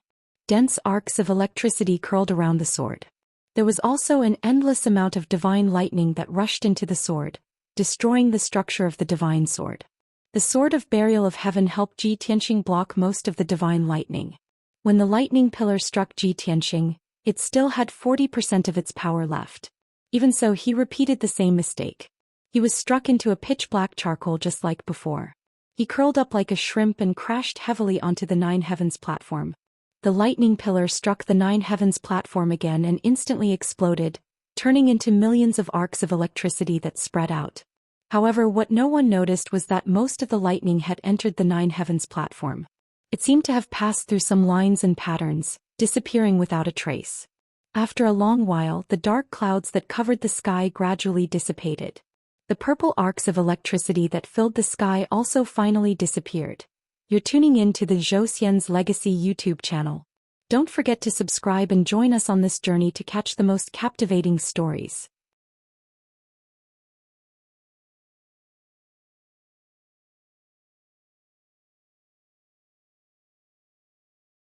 [SPEAKER 1] Dense arcs of electricity curled around the sword. There was also an endless amount of divine lightning that rushed into the sword, destroying the structure of the divine sword. The sword of burial of heaven helped Ji Tianxing block most of the divine lightning. When the lightning pillar struck Ji Tianxing, it still had 40% of its power left. Even so, he repeated the same mistake. He was struck into a pitch-black charcoal just like before. He curled up like a shrimp and crashed heavily onto the 9 heavens platform. The lightning pillar struck the 9 heavens platform again and instantly exploded, turning into millions of arcs of electricity that spread out. However, what no one noticed was that most of the lightning had entered the 9 heavens platform. It seemed to have passed through some lines and patterns, disappearing without a trace. After a long while, the dark clouds that covered the sky gradually dissipated. The purple arcs of electricity that filled the sky also finally disappeared. You're tuning in to the Zhou Xian's Legacy YouTube channel. Don't forget to subscribe and join us on this journey to catch the most captivating stories.